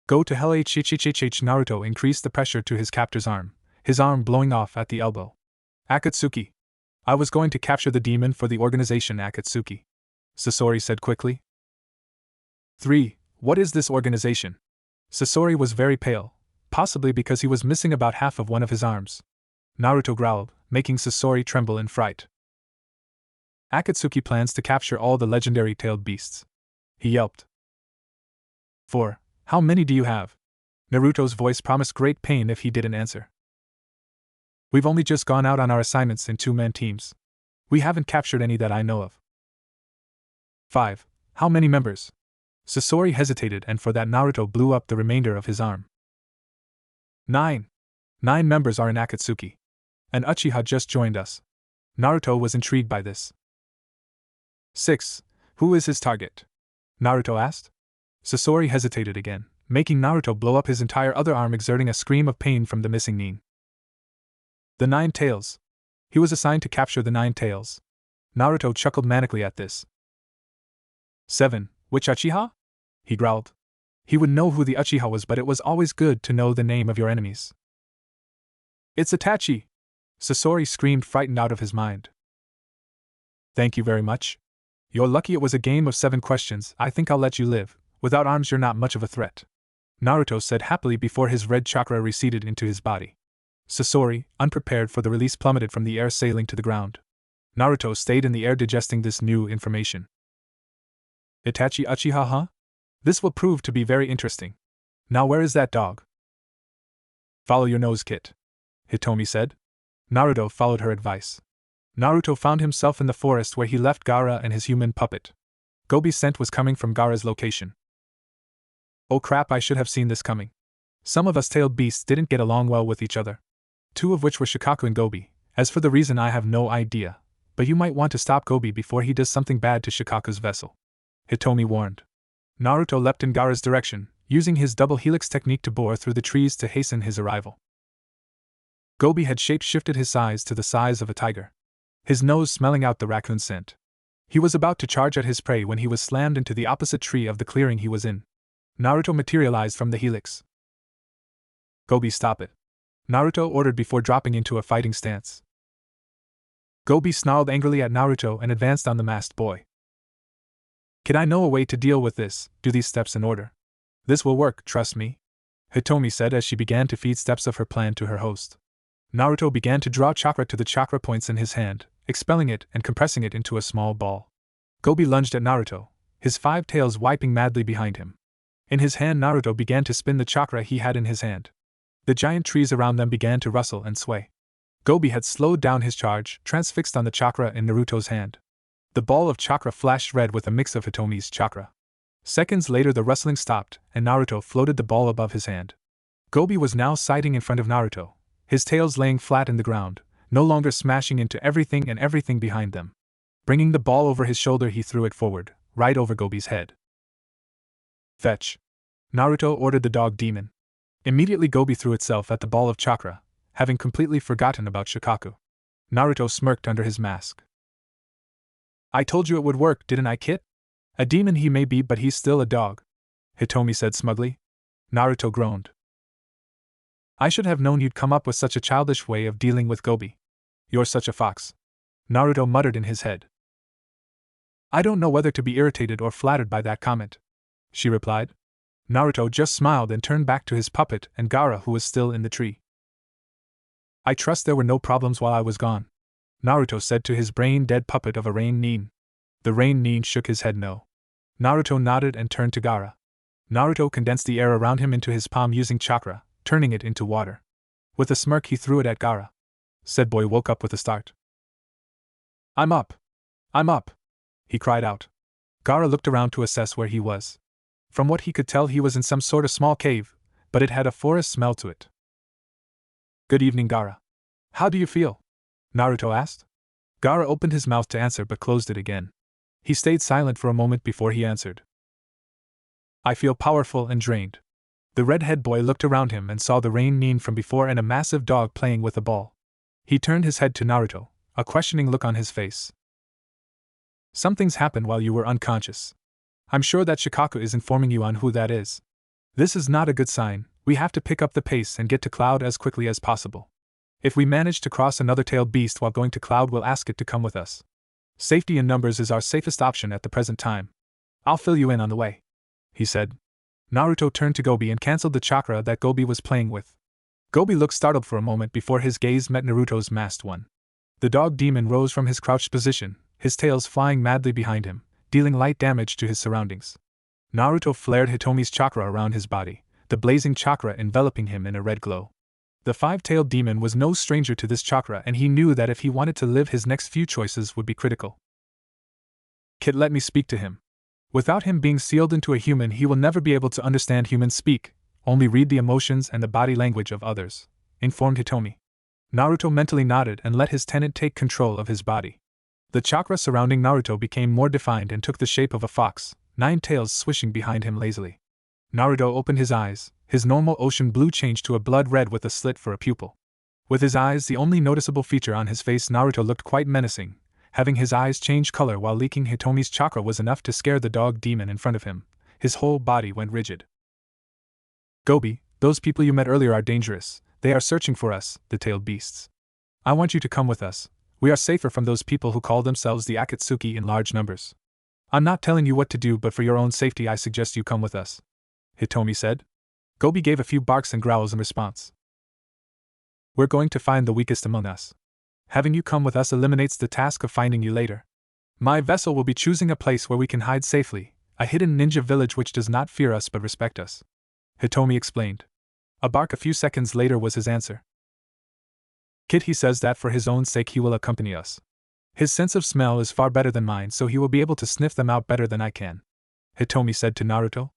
Speaker 1: "Go to hell." Naruto increased the pressure to his captor's arm, his arm blowing off at the elbow. "Akatsuki. I was going to capture the demon for the organization Akatsuki," Sasori said quickly. 3. "What is this organization?" Sasori was very pale, possibly because he was missing about half of one of his arms. Naruto growled, making Sasori tremble in fright. "Akatsuki plans to capture all the legendary tailed beasts," he yelped. 4. "How many do you have?" Naruto's voice promised great pain if he didn't answer. "We've only just gone out on our assignments in two-man teams. We haven't captured any that I know of." 5. "How many members?" Sasori hesitated, and for that Naruto blew up the remainder of his arm. 9. 9 members are in Akatsuki. And Uchiha just joined us. Naruto was intrigued by this. 6. "Who is his target?" Naruto asked. Sasori hesitated again, making Naruto blow up his entire other arm, exerting a scream of pain from the missing nin. "The 9 tails. He was assigned to capture the 9 tails." Naruto chuckled manically at this. 7. "Which Uchiha?" he growled. He would know who the Uchiha was, but it was always good to know the name of your enemies. "It's Itachi!" Sasori screamed, frightened out of his mind. "Thank you very much. You're lucky it was a game of 7 questions. I think I'll let you live. Without arms you're not much of a threat," Naruto said happily before his red chakra receded into his body. Sasori, unprepared for the release, plummeted from the air, sailing to the ground. Naruto stayed in the air, digesting this new information. "Itachi Uchiha, huh? This will prove to be very interesting. Now where is that dog?" "Follow your nose, Kit," Hitomi said. Naruto followed her advice. Naruto found himself in the forest where he left Gaara and his human puppet. Gobi's scent was coming from Gaara's location. "Oh crap, I should have seen this coming. Some of us tailed beasts didn't get along well with each other. 2 of which were Shikaku and Gobi. As for the reason, I have no idea, but you might want to stop Gobi before he does something bad to Shikaku's vessel," Hitomi warned. Naruto leapt in Gaara's direction, using his double helix technique to bore through the trees to hasten his arrival. Gobi had shape-shifted his size to the size of a tiger, his nose smelling out the raccoon scent. He was about to charge at his prey when he was slammed into the opposite tree of the clearing he was in. Naruto materialized from the helix. "Gobi, stop it," Naruto ordered before dropping into a fighting stance. Gobi snarled angrily at Naruto and advanced on the masked boy. "Can I know a way to deal with this? Do these steps in order. This will work, trust me," Hitomi said as she began to feed steps of her plan to her host. Naruto began to draw chakra to the chakra points in his hand, expelling it and compressing it into a small ball. Gobi lunged at Naruto, his 5 tails wiping madly behind him. In his hand, Naruto began to spin the chakra he had in his hand. The giant trees around them began to rustle and sway. Gobi had slowed down his charge, transfixed on the chakra in Naruto's hand. The ball of chakra flashed red with a mix of Hitomi's chakra. Seconds later the rustling stopped, and Naruto floated the ball above his hand. Gobi was now sighting in front of Naruto, his tails laying flat in the ground, no longer smashing into everything and everything behind them. Bringing the ball over his shoulder, he threw it forward, right over Gobi's head. "Fetch!" Naruto ordered the dog demon. Immediately Gobi threw itself at the ball of chakra, having completely forgotten about Shikaku. Naruto smirked under his mask. I told you it would work, didn't I, Kit? A demon he may be, but he's still a dog, Hitomi said smugly. Naruto groaned. I should have known you'd come up with such a childish way of dealing with Gobi. You're such a fox, Naruto muttered in his head. I don't know whether to be irritated or flattered by that comment, she replied. Naruto just smiled and turned back to his puppet and Gaara, who was still in the tree. I trust there were no problems while I was gone, Naruto said to his brain-dead puppet of a Rain Nin. The Rain Nin shook his head no. Naruto nodded and turned to Gaara. Naruto condensed the air around him into his palm using chakra, turning it into water. With a smirk he threw it at Gaara. Said boy woke up with a start. I'm up! I'm up! He cried out. Gaara looked around to assess where he was. From what he could tell he was in some sort of small cave, but it had a forest smell to it. Good evening, Gaara. How do you feel? Naruto asked. Gaara opened his mouth to answer but closed it again. He stayed silent for a moment before he answered. I feel powerful and drained. The red-head boy looked around him and saw the Rain Nin from before and a massive dog playing with a ball. He turned his head to Naruto, a questioning look on his face. Something's happened while you were unconscious. I'm sure that Shikaku is informing you on who that is. This is not a good sign. We have to pick up the pace and get to Cloud as quickly as possible. If we manage to cross another tailed beast while going to Cloud, we'll ask it to come with us. Safety in numbers is our safest option at the present time. I'll fill you in on the way, he said. Naruto turned to Gobi and cancelled the chakra that Gobi was playing with. Gobi looked startled for a moment before his gaze met Naruto's masked one. The dog demon rose from his crouched position, his tails flying madly behind him, dealing light damage to his surroundings. Naruto flared Hitomi's chakra around his body, the blazing chakra enveloping him in a red glow. The five-tailed demon was no stranger to this chakra, and he knew that if he wanted to live, his next few choices would be critical. Kit, let me speak to him. Without him being sealed into a human, he will never be able to understand humans speak, only read the emotions and the body language of others, informed Hitomi. Naruto mentally nodded and let his tenant take control of his body. The chakra surrounding Naruto became more defined and took the shape of a fox, 9 tails swishing behind him lazily. Naruto opened his eyes, his normal ocean blue changed to a blood red with a slit for a pupil. With his eyes the only noticeable feature on his face, Naruto looked quite menacing. Having his eyes change color while leaking Hitomi's chakra was enough to scare the dog demon in front of him. His whole body went rigid. Gobi, those people you met earlier are dangerous. They are searching for us, the tailed beasts. I want you to come with us. We are safer from those people who call themselves the Akatsuki in large numbers. I'm not telling you what to do, but for your own safety I suggest you come with us, Hitomi said. Gobi gave a few barks and growls in response. We're going to find the weakest among us. Having you come with us eliminates the task of finding you later. My vessel will be choosing a place where we can hide safely, a hidden ninja village which does not fear us but respect us, Hitomi explained. A bark a few seconds later was his answer. Kit, he says that for his own sake he will accompany us. His sense of smell is far better than mine, so he will be able to sniff them out better than I can, Hitomi said to Naruto.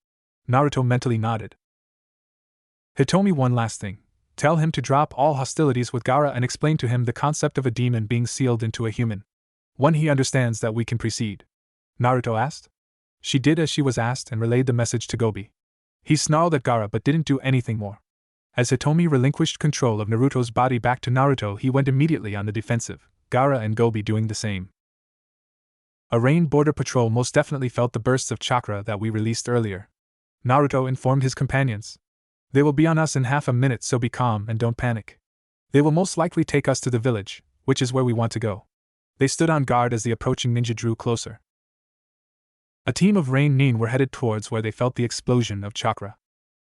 Speaker 1: Naruto mentally nodded. Hitomi, one last thing. Tell him to drop all hostilities with Gaara and explain to him the concept of a demon being sealed into a human. When he understands that, we can proceed, Naruto asked. She did as she was asked and relayed the message to Gobi. He snarled at Gaara but didn't do anything more. As Hitomi relinquished control of Naruto's body back to Naruto, he went immediately on the defensive, Gaara and Gobi doing the same. A Rain Border Patrol most definitely felt the bursts of chakra that we released earlier, Naruto informed his companions. They will be on us in half a minute, so be calm and don't panic. They will most likely take us to the village, which is where we want to go. They stood on guard as the approaching ninja drew closer. A team of Rain Nin were headed towards where they felt the explosion of chakra.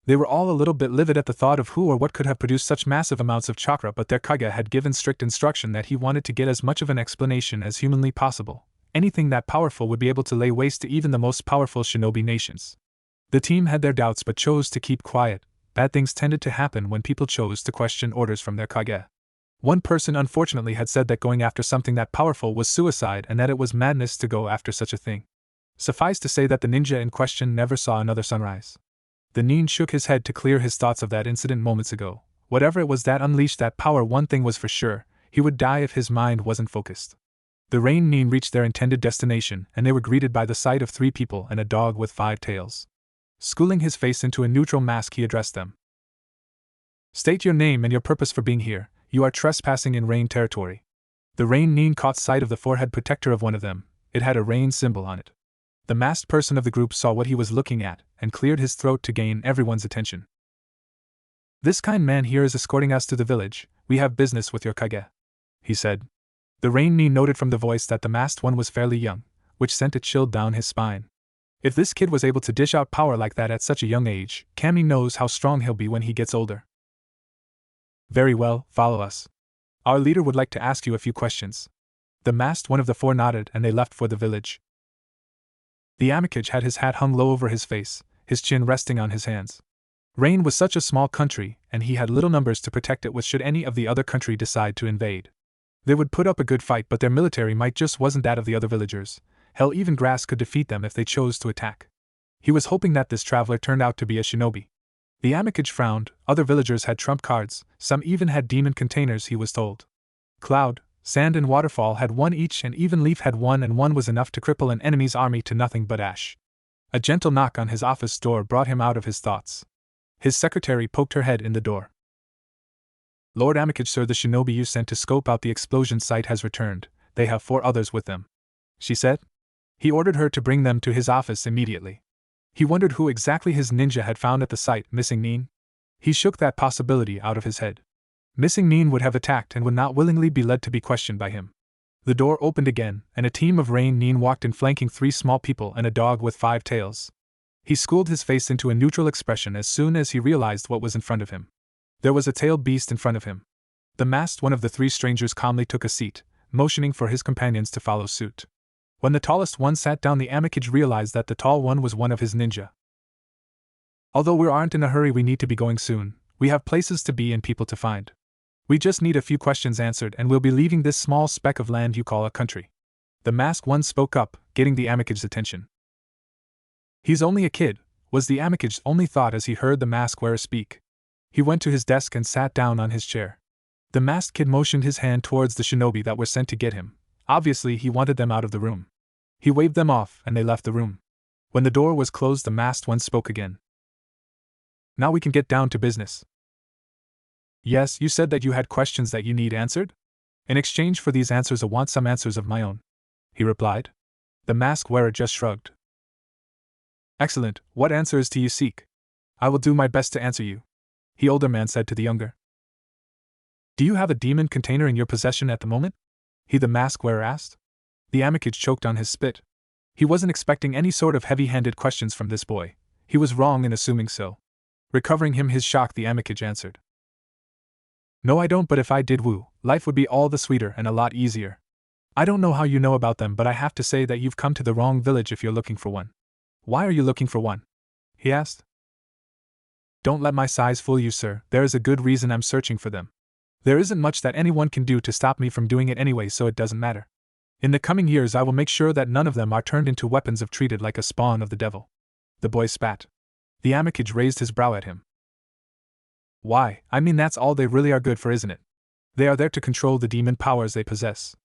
Speaker 1: They were all a little bit livid at the thought of who or what could have produced such massive amounts of chakra, but their Kage had given strict instruction that he wanted to get as much of an explanation as humanly possible. Anything that powerful would be able to lay waste to even the most powerful shinobi nations. The team had their doubts but chose to keep quiet. Bad things tended to happen when people chose to question orders from their Kage. One person unfortunately had said that going after something that powerful was suicide and that it was madness to go after such a thing. Suffice to say that the ninja in question never saw another sunrise. The Nin shook his head to clear his thoughts of that incident moments ago. Whatever it was that unleashed that power, one thing was for sure, he would die if his mind wasn't focused. The Rain Nin reached their intended destination, and they were greeted by the sight of 3 people and a dog with 5 tails. Schooling his face into a neutral mask, he addressed them. State your name and your purpose for being here. You are trespassing in Rain territory. The Rain Nin caught sight of the forehead protector of one of them, It had a rain symbol on it. The masked person of the group saw what he was looking at and cleared his throat to gain everyone's attention. "This kind man here is escorting us to the village. We have business with your Kage," he said. The Rain Nin noted from the voice that the masked one was fairly young, which sent a chill down his spine. If this kid was able to dish out power like that at such a young age, Kami knows how strong he'll be when he gets older. "Very well, follow us. Our leader would like to ask you a few questions." The masked one of the four nodded and they left for the village. The Amikage had his hat hung low over his face, his chin resting on his hands. Rain was such a small country, and he had little numbers to protect it with should any of the other country decide to invade. They would put up a good fight, but their military might just wasn't that of the other villagers. Hell, even grass could defeat them if they chose to attack. He was hoping that this traveler turned out to be a shinobi. The Amikage frowned. Other villagers had trump cards, some even had demon containers, he was told. Cloud, Sand and Waterfall had one each, and even Leaf had one, and one was enough to cripple an enemy's army to nothing but ash. A gentle knock on his office door brought him out of his thoughts. His secretary poked her head in the door. "Lord Amikage, sir, the shinobi you sent to scope out the explosion site has returned. They have 4 others with them," she said. He ordered her to bring them to his office immediately. He wondered who exactly his ninja had found at the site. Missing Nin? He shook that possibility out of his head. Missing Nin would have attacked and would not willingly be led to be questioned by him. The door opened again, and a team of Rain Nin walked in, flanking 3 small people and a dog with 5 tails. He schooled his face into a neutral expression as soon as he realized what was in front of him. There was a tailed beast in front of him. The masked one of the 3 strangers calmly took a seat, motioning for his companions to follow suit. When the tallest one sat down, the Amikage realized that the tall one was one of his ninja. "Although we aren't in a hurry, we need to be going soon. We have places to be and people to find. We just need a few questions answered and we'll be leaving this small speck of land you call a country." The masked one spoke up, getting the Amikage's attention. "He's only a kid," was the Amikage's only thought as he heard the mask wearer speak. He went to his desk and sat down on his chair. The masked kid motioned his hand towards the shinobi that were sent to get him. Obviously, he wanted them out of the room. He waved them off and they left the room. When the door was closed, the masked one spoke again. "Now we can get down to business." "Yes, you said that you had questions that you need answered? In exchange for these answers, I want some answers of my own," he replied. The mask wearer just shrugged. "Excellent, what answers do you seek? I will do my best to answer you," the older man said to the younger. "Do you have a demon container in your possession at the moment?" the mask wearer asked. The Amikage choked on his spit. He wasn't expecting any sort of heavy-handed questions from this boy. He was wrong in assuming so. Recovering his shock, the Amikage answered. "No, I don't, but if I did, life would be all the sweeter and a lot easier. I don't know how you know about them, but I have to say that you've come to the wrong village if you're looking for one." "Why are you looking for one?" he asked. "Don't let my size fool you, sir. There is a good reason I'm searching for them. There isn't much that anyone can do to stop me from doing it anyway, so it doesn't matter. In the coming years, I will make sure that none of them are turned into weapons of treated like a spawn of the devil." The boy spat. The Amikage raised his brow at him. "Why, I mean that's all they really are good for, isn't it? They are there to control the demon powers they possess,"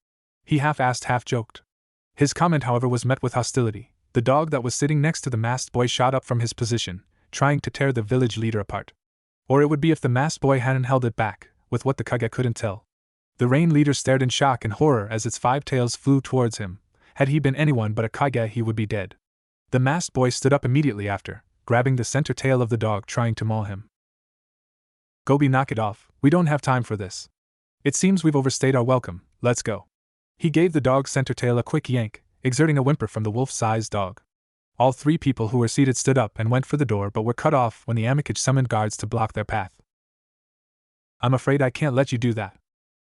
Speaker 1: he half-asked, half-joked. His comment, however, was met with hostility. The dog that was sitting next to the masked boy shot up from his position, trying to tear the village leader apart. Or it would be if the masked boy hadn't held it back. With what the Kage couldn't tell. The rain leader stared in shock and horror as its 5 tails flew towards him. Had he been anyone but a Kage, he would be dead. The masked boy stood up immediately after, grabbing the center tail of the dog, trying to maul him. "Gobi, knock it off, we don't have time for this. It seems we've overstayed our welcome, let's go." He gave the dog's center tail a quick yank, exerting a whimper from the wolf-sized dog. All 3 people who were seated stood up and went for the door, but were cut off when the Amikage summoned guards to block their path. "I'm afraid I can't let you do that.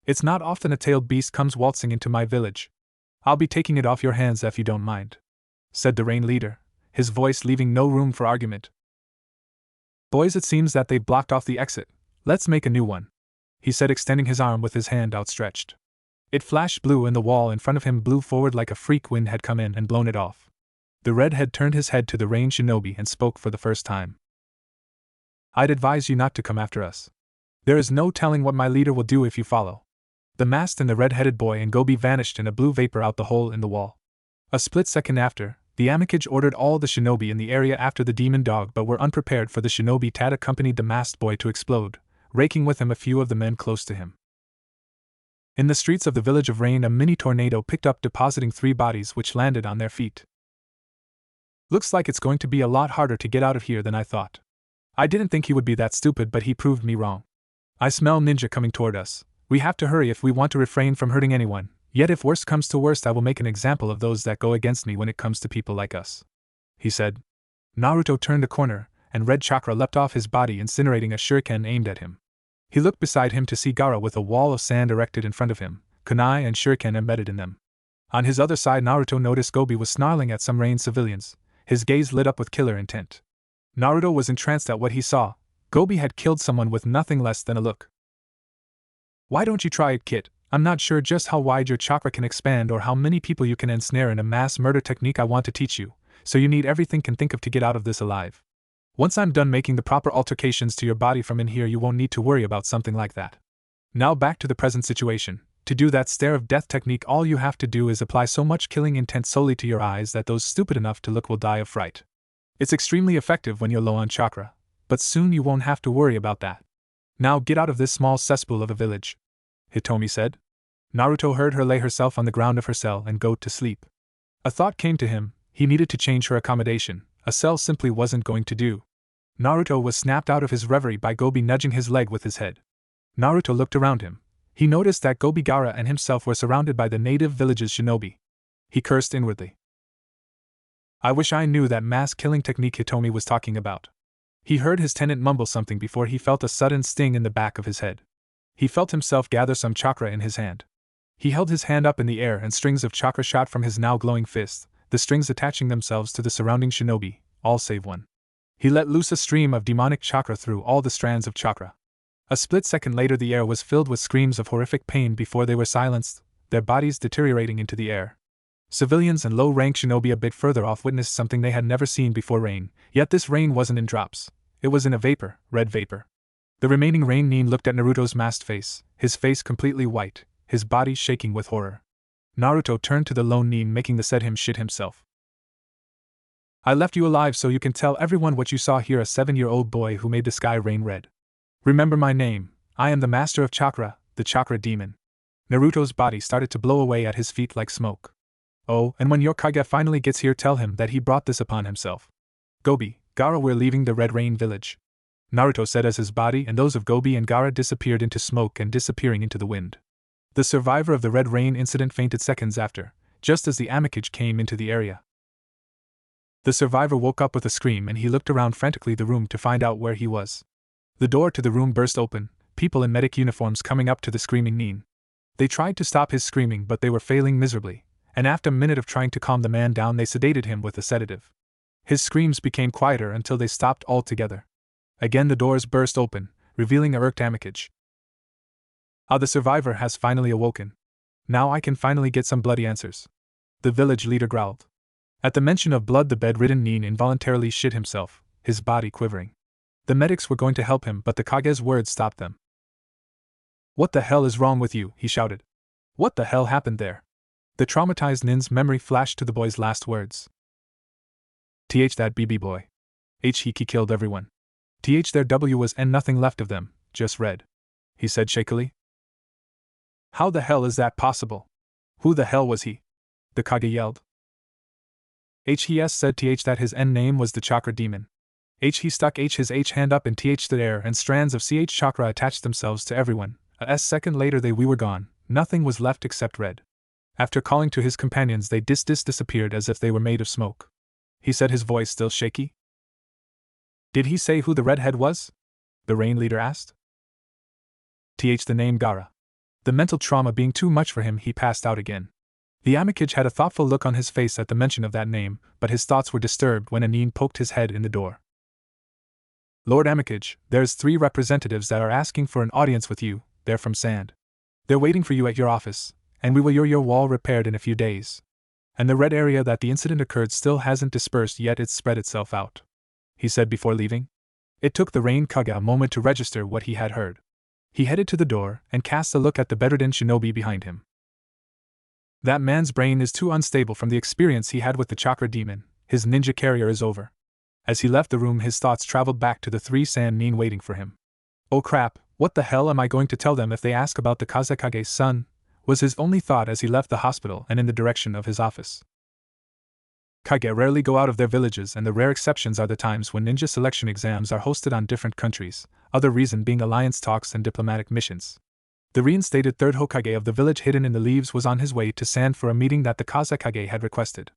Speaker 1: It's not often a tailed beast comes waltzing into my village. I'll be taking it off your hands if you don't mind," said the rain leader, his voice leaving no room for argument. "Boys, it seems that they've blocked off the exit. Let's make a new one," he said, extending his arm with his hand outstretched. It flashed blue and the wall in front of him blew forward like a freak wind had come in and blown it off. The redhead turned his head to the rain shinobi and spoke for the first time. "I'd advise you not to come after us. There is no telling what my leader will do if you follow." The masked and the red-headed boy and Gobi vanished in a blue vapor out the hole in the wall. A split second after, the Amikage ordered all the shinobi in the area after the demon dog, but were unprepared for the shinobi that accompanied the masked boy to explode, raking with him a few of the men close to him. In the streets of the village of Rain, a mini tornado picked up, depositing 3 bodies which landed on their feet. Looks like it's going to be a lot harder to get out of here than I thought. I didn't think he would be that stupid, but he proved me wrong. I smell ninja coming toward us. We have to hurry if we want to refrain from hurting anyone. Yet if worst comes to worst, I will make an example of those that go against me when it comes to people like us," he said. Naruto turned a corner, and red chakra leapt off his body, incinerating a shuriken aimed at him. He looked beside him to see Gaara with a wall of sand erected in front of him, kunai and shuriken embedded in them. On his other side, Naruto noticed Gobi was snarling at some Rain civilians, his gaze lit up with killer intent. Naruto was entranced at what he saw. Gobi had killed someone with nothing less than a look. "Why don't you try it, kid? I'm not sure just how wide your chakra can expand or how many people you can ensnare in a mass murder technique I want to teach you, so you need everything can think of to get out of this alive. Once I'm done making the proper altercations to your body from in here, you won't need to worry about something like that. Now back to the present situation. To do that stare of death technique, all you have to do is apply so much killing intent solely to your eyes that those stupid enough to look will die of fright. It's extremely effective when you're low on chakra, but soon you won't have to worry about that. Now get out of this small cesspool of a village," Hitomi said. Naruto heard her lay herself on the ground of her cell and go to sleep. A thought came to him. He needed to change her accommodation. A cell simply wasn't going to do. Naruto was snapped out of his reverie by Gobi nudging his leg with his head. Naruto looked around him. He noticed that Gobi, Gaara and himself were surrounded by the native village's shinobi. He cursed inwardly. I wish I knew that mass-killing technique Hitomi was talking about. He heard his tenant mumble something before he felt a sudden sting in the back of his head. He felt himself gather some chakra in his hand. He held his hand up in the air and strings of chakra shot from his now glowing fist, the strings attaching themselves to the surrounding shinobi, all save one. He let loose a stream of demonic chakra through all the strands of chakra. A split second later, the air was filled with screams of horrific pain before they were silenced, their bodies deteriorating into the air. Civilians and low-rank shinobi a bit further off witnessed something they had never seen before: rain, yet this rain wasn't in drops. It was in a vapor, red vapor. The remaining Rain Nin looked at Naruto's masked face, his face completely white, his body shaking with horror. Naruto turned to the lone Nin, making the said him shit himself. I left you alive so you can tell everyone what you saw here, a 7-year-old boy who made the sky rain red. Remember my name, I am the master of chakra, the chakra demon. Naruto's body started to blow away at his feet like smoke. Oh, and when your Kage finally gets here, tell him that he brought this upon himself. Gobi, Gaara, we're leaving the Red Rain village, Naruto said as his body and those of Gobi and Gaara disappeared into smoke and disappearing into the wind. The survivor of the Red Rain incident fainted seconds after, just as the Amikage came into the area. The survivor woke up with a scream and he looked around frantically the room to find out where he was. The door to the room burst open, people in medic uniforms coming up to the screaming Nin. They tried to stop his screaming, but they were failing miserably, and after a minute of trying to calm the man down, they sedated him with a sedative. His screams became quieter until they stopped altogether. Again the doors burst open, revealing a irked Amikage. Ah, the survivor has finally awoken. Now I can finally get some bloody answers, the village leader growled. At the mention of blood, the bedridden Nin involuntarily shit himself, his body quivering. The medics were going to help him, but the Kage's words stopped them. What the hell is wrong with you? He shouted. What the hell happened there? The traumatized Nin's memory flashed to the boy's last words. That BB boy. He killed everyone. Their W was and nothing left of them, just red, he said shakily. How the hell is that possible? Who the hell was he? The Kage yelled. Hes said that his end name was the chakra demon. He stuck his hand up in the air and strands of chakra attached themselves to everyone. A second later we were gone, nothing was left except red. After calling to his companions, they disappeared as if they were made of smoke. He said, his voice still shaky. Did he say who the redhead was? The Rain leader asked. The name Gaara. The mental trauma being too much for him, he passed out again. The Amikage had a thoughtful look on his face at the mention of that name, but his thoughts were disturbed when a Nin poked his head in the door. Lord Amikage, there's 3 representatives that are asking for an audience with you. They're from Sand. They're waiting for you at your office, and we will your wall repaired in a few days. And the red area that the incident occurred still hasn't dispersed yet, it's spread itself out, he said before leaving. It took the Rain Kage a moment to register what he had heard. He headed to the door and cast a look at the bedridden shinobi behind him. That man's brain is too unstable from the experience he had with the chakra demon. His ninja career is over. As he left the room, his thoughts traveled back to the 3 Sand Nin waiting for him. Oh crap, what the hell am I going to tell them if they ask about the Kazekage's son? was his only thought as he left the hospital and in the direction of his office. Kage rarely go out of their villages, and the rare exceptions are the times when ninja selection exams are hosted on different countries, other reason being alliance talks and diplomatic missions. The reinstated third Hokage of the village hidden in the leaves was on his way to Sand for a meeting that the Kazekage had requested.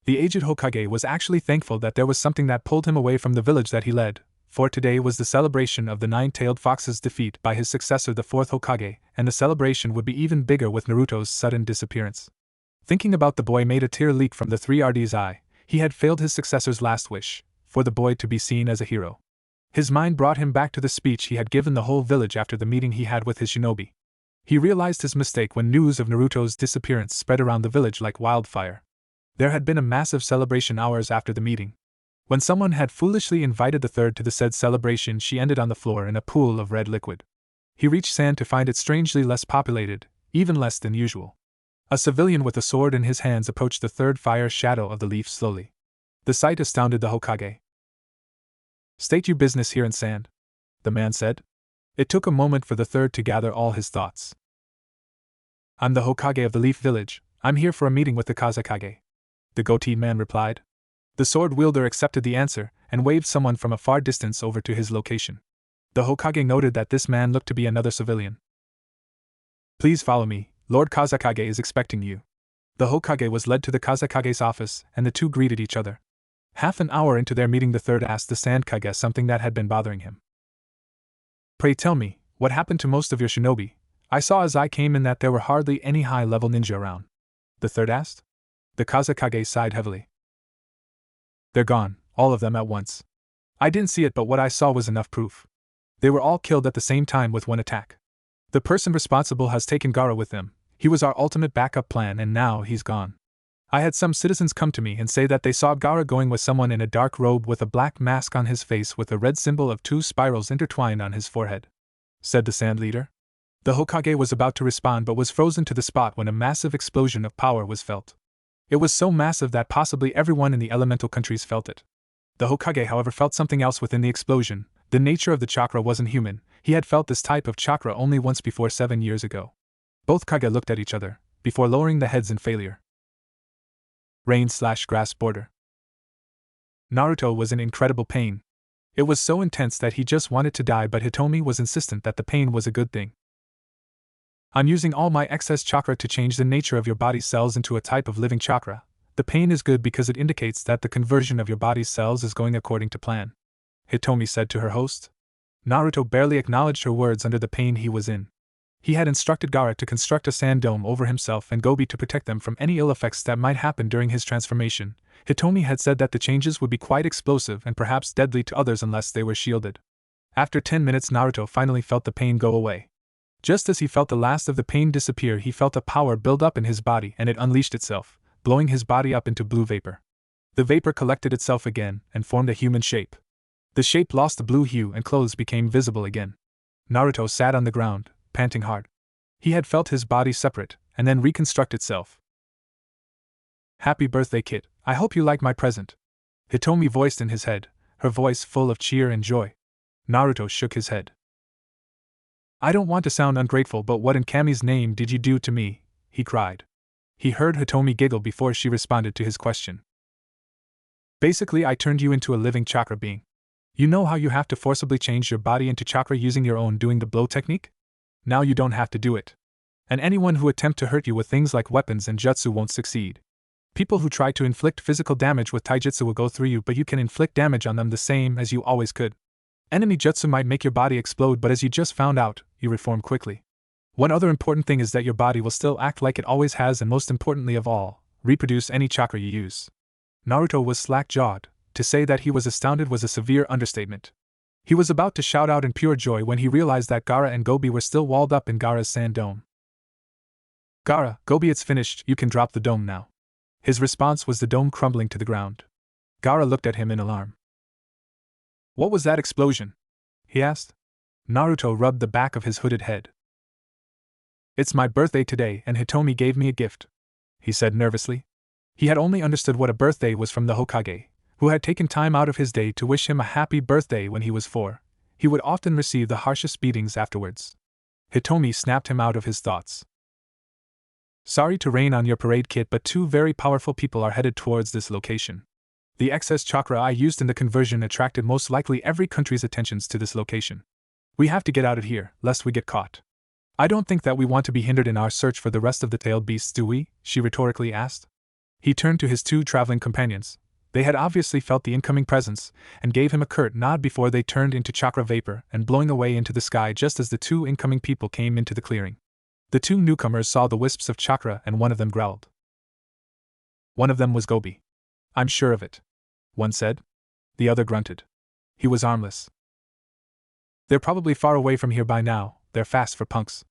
Speaker 1: The aged Hokage was actually thankful that there was something that pulled him away from the village that he led, for today was the celebration of the Nine-Tailed Fox's defeat by his successor the fourth Hokage, and the celebration would be even bigger with Naruto's sudden disappearance. Thinking about the boy made a tear leak from the 3Rd's eye. He had failed his successor's last wish, for the boy to be seen as a hero. His mind brought him back to the speech he had given the whole village after the meeting he had with his shinobi. He realized his mistake when news of Naruto's disappearance spread around the village like wildfire. There had been a massive celebration hours after the meeting. When someone had foolishly invited the third to the said celebration, she ended on the floor in a pool of red liquid. He reached Sand to find it strangely less populated, even less than usual. A civilian with a sword in his hands approached the third fire shadow of the leaf slowly. The sight astounded the Hokage. "State your business here in Sand," the man said. It took a moment for the third to gather all his thoughts. "I'm the Hokage of the Leaf Village. I'm here for a meeting with the Kazekage," the goateed man replied. The sword wielder accepted the answer and waved someone from a far distance over to his location. The Hokage noted that this man looked to be another civilian. "Please follow me, Lord Kazekage is expecting you." The Hokage was led to the Kazekage's office, and the two greeted each other. Half an hour into their meeting, the third asked the Sand Kage something that had been bothering him. "Pray tell me, what happened to most of your shinobi? I saw as I came in that there were hardly any high-level ninja around," the third asked. The Kazekage sighed heavily. "They're gone, all of them at once. I didn't see it, but what I saw was enough proof. They were all killed at the same time with one attack. The person responsible has taken Gaara with him. He was our ultimate backup plan, and now he's gone. I had some citizens come to me and say that they saw Gaara going with someone in a dark robe with a black mask on his face with a red symbol of two spirals intertwined on his forehead," said the Sand leader. The Hokage was about to respond but was frozen to the spot when a massive explosion of power was felt. It was so massive that possibly everyone in the elemental countries felt it. The Hokage, however, felt something else within the explosion. The nature of the chakra wasn't human. He had felt this type of chakra only once before 7 years ago. Both Kage looked at each other, before lowering the heads in failure. Rain/grass border. Naruto was in incredible pain. It was so intense that he just wanted to die, but Hitomi was insistent that the pain was a good thing. "I'm using all my excess chakra to change the nature of your body's cells into a type of living chakra. The pain is good because it indicates that the conversion of your body's cells is going according to plan," Hitomi said to her host. Naruto barely acknowledged her words under the pain he was in. He had instructed Gaara to construct a sand dome over himself and Gobi to protect them from any ill effects that might happen during his transformation. Hitomi had said that the changes would be quite explosive and perhaps deadly to others unless they were shielded. After 10 minutes, Naruto finally felt the pain go away. Just as he felt the last of the pain disappear, he felt a power build up in his body, and it unleashed itself, blowing his body up into blue vapor. The vapor collected itself again and formed a human shape. The shape lost the blue hue and clothes became visible again. Naruto sat on the ground, panting hard. He had felt his body separate, and then reconstruct itself. "Happy birthday, kid. I hope you like my present," Hitomi voiced in his head, her voice full of cheer and joy. Naruto shook his head. "I don't want to sound ungrateful, but what in Kami's name did you do to me?" he cried. He heard Hitomi giggle before she responded to his question. "Basically, I turned you into a living chakra being. You know how you have to forcibly change your body into chakra using your own doing the blow technique? Now you don't have to do it. And anyone who attempt to hurt you with things like weapons and jutsu won't succeed. People who try to inflict physical damage with taijutsu will go through you, but you can inflict damage on them the same as you always could. Enemy jutsu might make your body explode, but as you just found out, you reform quickly. One other important thing is that your body will still act like it always has, and most importantly of all, reproduce any chakra you use." Naruto was slack-jawed. To say that he was astounded was a severe understatement. He was about to shout out in pure joy when he realized that Gaara and Gobi were still walled up in Gaara's sand dome. "Gaara, Gobi, it's finished, you can drop the dome now." His response was the dome crumbling to the ground. Gaara looked at him in alarm. "What was that explosion?" he asked. Naruto rubbed the back of his hooded head. "It's my birthday today and Hitomi gave me a gift," he said nervously. He had only understood what a birthday was from the Hokage, who had taken time out of his day to wish him a happy birthday when he was 4. He would often receive the harshest beatings afterwards. Hitomi snapped him out of his thoughts. Sorry to rain on your parade, kid, but two very powerful people are headed towards this location. The excess chakra I used in the conversion attracted most likely every country's attentions to this location. We have to get out of here, lest we get caught. I don't think that we want to be hindered in our search for the rest of the tailed beasts, do we? She rhetorically asked. He turned to his two traveling companions. They had obviously felt the incoming presence, and gave him a curt nod before they turned into chakra vapor and blowing away into the sky just as the two incoming people came into the clearing. The two newcomers saw the wisps of chakra and one of them growled. One of them was Gobi. I'm sure of it, one said. The other grunted. He was armless. They're probably far away from here by now, they're fast for punks,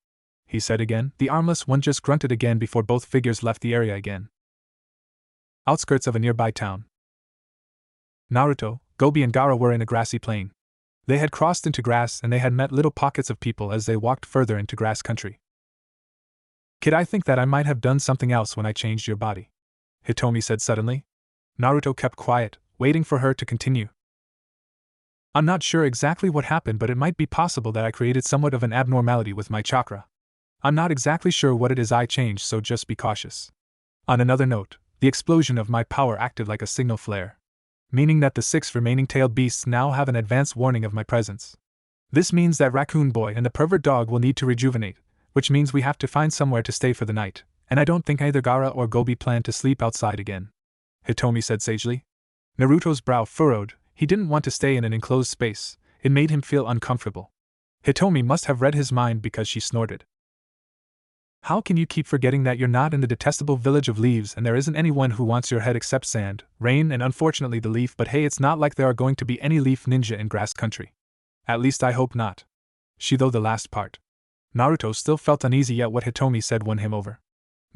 Speaker 1: he said again. The armless one just grunted again before both figures left the area again. Outskirts of a nearby town. Naruto, Gobi and Gaara were in a grassy plain. They had crossed into grass and they had met little pockets of people as they walked further into grass country. Kid, I think that I might have done something else when I changed your body, Hitomi said suddenly. Naruto kept quiet, waiting for her to continue. I'm not sure exactly what happened, but it might be possible that I created somewhat of an abnormality with my chakra. I'm not exactly sure what it is I changed, so just be cautious. On another note, the explosion of my power acted like a signal flare, meaning that the 6 remaining tailed beasts now have an advance warning of my presence. This means that Raccoon Boy and the pervert dog will need to rejuvenate, which means we have to find somewhere to stay for the night, and I don't think either Gaara or Gobi plan to sleep outside again, Hitomi said sagely. Naruto's brow furrowed. He didn't want to stay in an enclosed space. It made him feel uncomfortable. Hitomi must have read his mind because she snorted. How can you keep forgetting that you're not in the detestable village of leaves and there isn't anyone who wants your head except sand, rain, and unfortunately the leaf? But hey, it's not like there are going to be any leaf ninja in grass country. At least I hope not. She, though the last part. Naruto still felt uneasy at what Hitomi said won him over.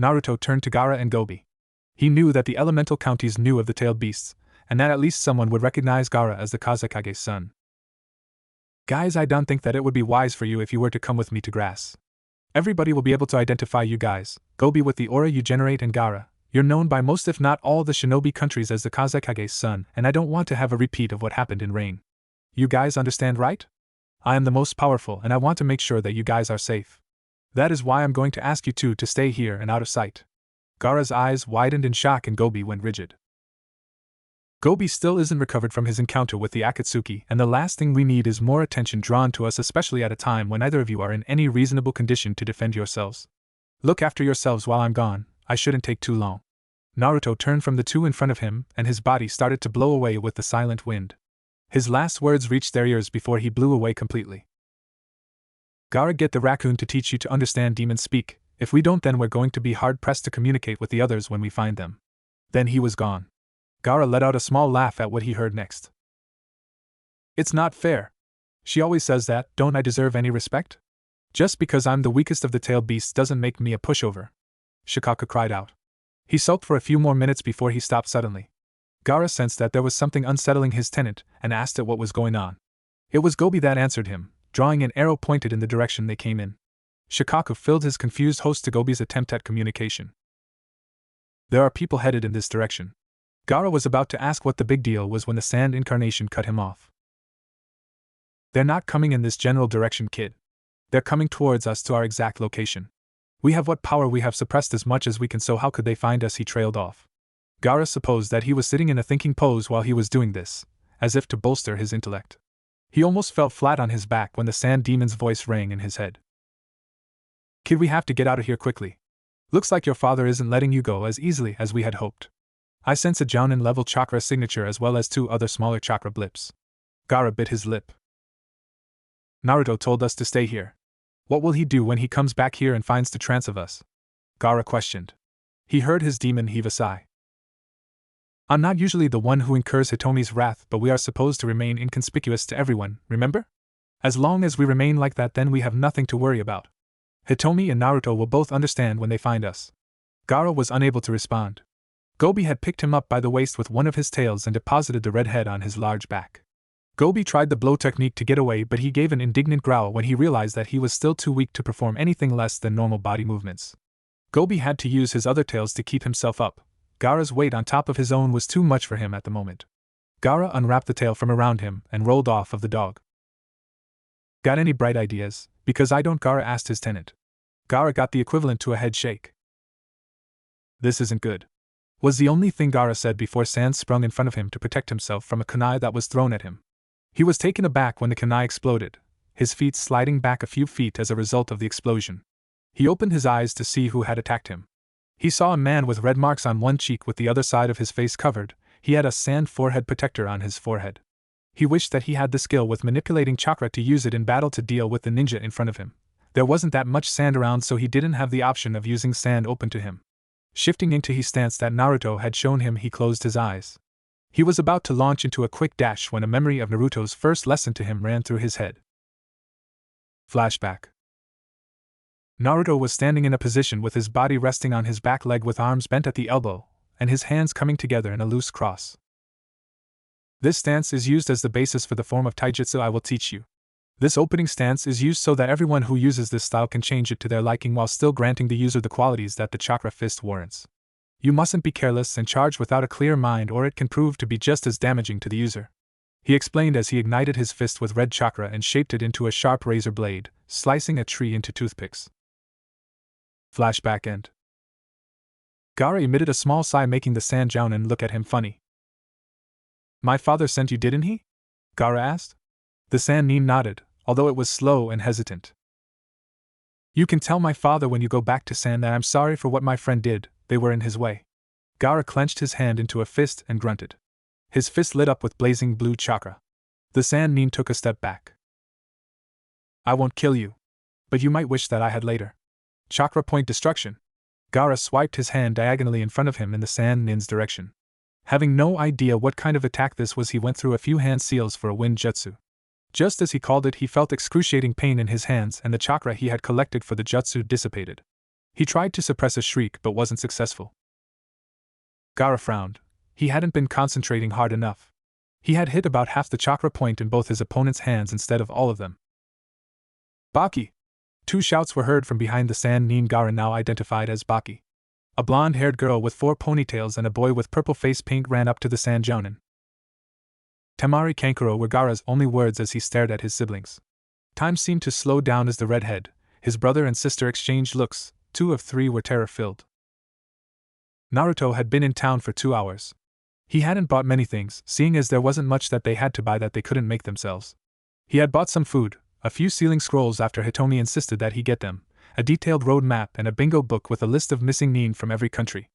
Speaker 1: Naruto turned to Gaara and Gobi. He knew that the elemental counties knew of the tailed beasts, and that at least someone would recognize Gaara as the Kazekage's son. Guys, I don't think that it would be wise for you if you were to come with me to grass. Everybody will be able to identify you guys, Gobi, with the aura you generate, and Gaara, you're known by most if not all the shinobi countries as the Kazekage's son, and I don't want to have a repeat of what happened in Rain. You guys understand, right? I am the most powerful and I want to make sure that you guys are safe. That is why I'm going to ask you two to stay here and out of sight. Gaara's eyes widened in shock and Gobi went rigid. Gobi still isn't recovered from his encounter with the Akatsuki, and the last thing we need is more attention drawn to us, especially at a time when neither of you are in any reasonable condition to defend yourselves. Look after yourselves while I'm gone, I shouldn't take too long. Naruto turned from the two in front of him, and his body started to blow away with the silent wind. His last words reached their ears before he blew away completely. Gaara, get the raccoon to teach you to understand demon speak. If we don't, then we're going to be hard-pressed to communicate with the others when we find them. Then he was gone. Gaara let out a small laugh at what he heard next. It's not fair. She always says that. Don't I deserve any respect? Just because I'm the weakest of the tailed beasts doesn't make me a pushover, Shikaka cried out. He sulked for a few more minutes before he stopped suddenly. Gaara sensed that there was something unsettling his tenant and asked it what was going on. It was Gobi that answered him, drawing an arrow pointed in the direction they came in. Shikaku filled his confused host to Gobi's attempt at communication. There are people headed in this direction. Gaara was about to ask what the big deal was when the sand incarnation cut him off. They're not coming in this general direction, kid. They're coming towards us to our exact location. We have what power we have suppressed as much as we can, so how could they find us? He trailed off. Gaara supposed that he was sitting in a thinking pose while he was doing this, as if to bolster his intellect. He almost fell flat on his back when the sand demon's voice rang in his head. Kid, we have to get out of here quickly. Looks like your father isn't letting you go as easily as we had hoped. I sense a Jounin level chakra signature as well as 2 other smaller chakra blips. Gaara bit his lip. Naruto told us to stay here. What will he do when he comes back here and finds the trance of us? Gaara questioned. He heard his demon heave a sigh. I'm not usually the one who incurs Hitomi's wrath, but we are supposed to remain inconspicuous to everyone, remember? As long as we remain like that, then we have nothing to worry about. Hitomi and Naruto will both understand when they find us. Gaara was unable to respond. Gobi had picked him up by the waist with one of his tails and deposited the red head on his large back. Gobi tried the blow technique to get away, but he gave an indignant growl when he realized that he was still too weak to perform anything less than normal body movements. Gobi had to use his other tails to keep himself up. Gaara's weight on top of his own was too much for him at the moment. Gaara unwrapped the tail from around him and rolled off of the dog. Got any bright ideas? Because I don't, Gaara asked his tenant. Gaara got the equivalent to a head shake. This isn't good, was the only thing Gaara said before sand sprung in front of him to protect himself from a kunai that was thrown at him. He was taken aback when the kunai exploded, his feet sliding back a few feet as a result of the explosion. He opened his eyes to see who had attacked him. He saw a man with red marks on one cheek with the other side of his face covered. He had a sand forehead protector on his forehead. He wished that he had the skill with manipulating chakra to use it in battle to deal with the ninja in front of him. There wasn't that much sand around, so he didn't have the option of using sand open to him. Shifting into his stance that Naruto had shown him, he closed his eyes. He was about to launch into a quick dash when a memory of Naruto's first lesson to him ran through his head. Flashback. Naruto was standing in a position with his body resting on his back leg with arms bent at the elbow, and his hands coming together in a loose cross. This stance is used as the basis for the form of taijutsu I will teach you. This opening stance is used so that everyone who uses this style can change it to their liking while still granting the user the qualities that the chakra fist warrants. You mustn't be careless and charge without a clear mind, or it can prove to be just as damaging to the user. He explained as he ignited his fist with red chakra and shaped it into a sharp razor blade, slicing a tree into toothpicks. Flashback end. Gaara emitted a small sigh, making the sand jounin look at him funny. My father sent you, didn't he? Gaara asked. The sand nin nodded, although it was slow and hesitant. You can tell my father when you go back to Sand that I'm sorry for what my friend did, they were in his way. Gaara clenched his hand into a fist and grunted. His fist lit up with blazing blue chakra. The sand nin took a step back. I won't kill you, but you might wish that I had later. Chakra point destruction. Gaara swiped his hand diagonally in front of him in the sand nin's direction. Having no idea what kind of attack this was, he went through a few hand seals for a wind jutsu. Just as he called it, he felt excruciating pain in his hands, and the chakra he had collected for the jutsu dissipated. He tried to suppress a shriek but wasn't successful. Gaara frowned. He hadn't been concentrating hard enough. He had hit about half the chakra point in both his opponent's hands instead of all of them. Baki! Two shouts were heard from behind the sand nin. Gaara now identified as Baki. A blonde-haired girl with 4 ponytails and a boy with purple face paint ran up to the sand jounin. Temari Kankuro were Gaara's only words as he stared at his siblings. Time seemed to slow down as the redhead, his brother and sister exchanged looks. 2 of 3 were terror-filled. Naruto had been in town for 2 hours. He hadn't bought many things, seeing as there wasn't much that they had to buy that they couldn't make themselves. He had bought some food, a few sealing scrolls after Hitomi insisted that he get them, a detailed road map and a bingo book with a list of missing nin from every country.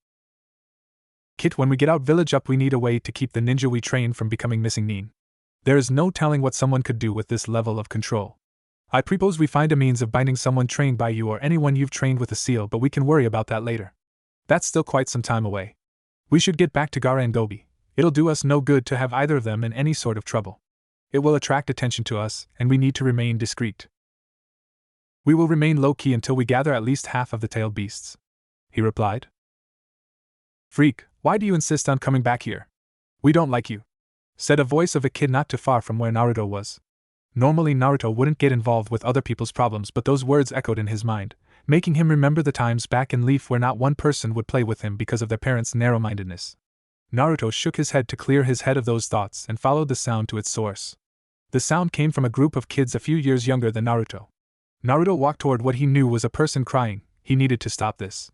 Speaker 1: Kit, when we get out village up, we need a way to keep the ninja we train from becoming missing nin. There is no telling what someone could do with this level of control. I propose we find a means of binding someone trained by you or anyone you've trained with a seal, but we can worry about that later. That's still quite some time away. We should get back to Gaara and Gobi. It'll do us no good to have either of them in any sort of trouble. It will attract attention to us, and we need to remain discreet. We will remain low-key until we gather at least half of the tailed beasts, he replied. Freak, why do you insist on coming back here? We don't like you, said a voice of a kid not too far from where Naruto was. Normally Naruto wouldn't get involved with other people's problems, but those words echoed in his mind, making him remember the times back in Leaf where not one person would play with him because of their parents' narrow-mindedness. Naruto shook his head to clear his head of those thoughts and followed the sound to its source. The sound came from a group of kids a few years younger than Naruto. Naruto walked toward what he knew was a person crying. He needed to stop this.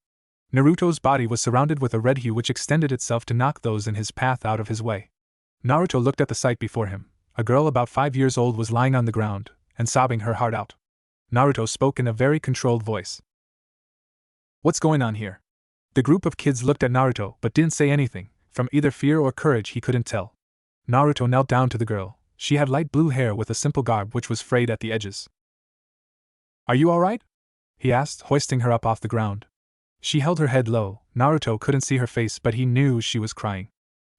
Speaker 1: Naruto's body was surrounded with a red hue which extended itself to knock those in his path out of his way. Naruto looked at the sight before him. A girl about 5 years old was lying on the ground and sobbing her heart out. Naruto spoke in a very controlled voice. What's going on here? The group of kids looked at Naruto but didn't say anything. From either fear or courage he couldn't tell. Naruto knelt down to the girl. She had light blue hair with a simple garb which was frayed at the edges. Are you alright? He asked, hoisting her up off the ground. She held her head low. Naruto couldn't see her face but he knew she was crying.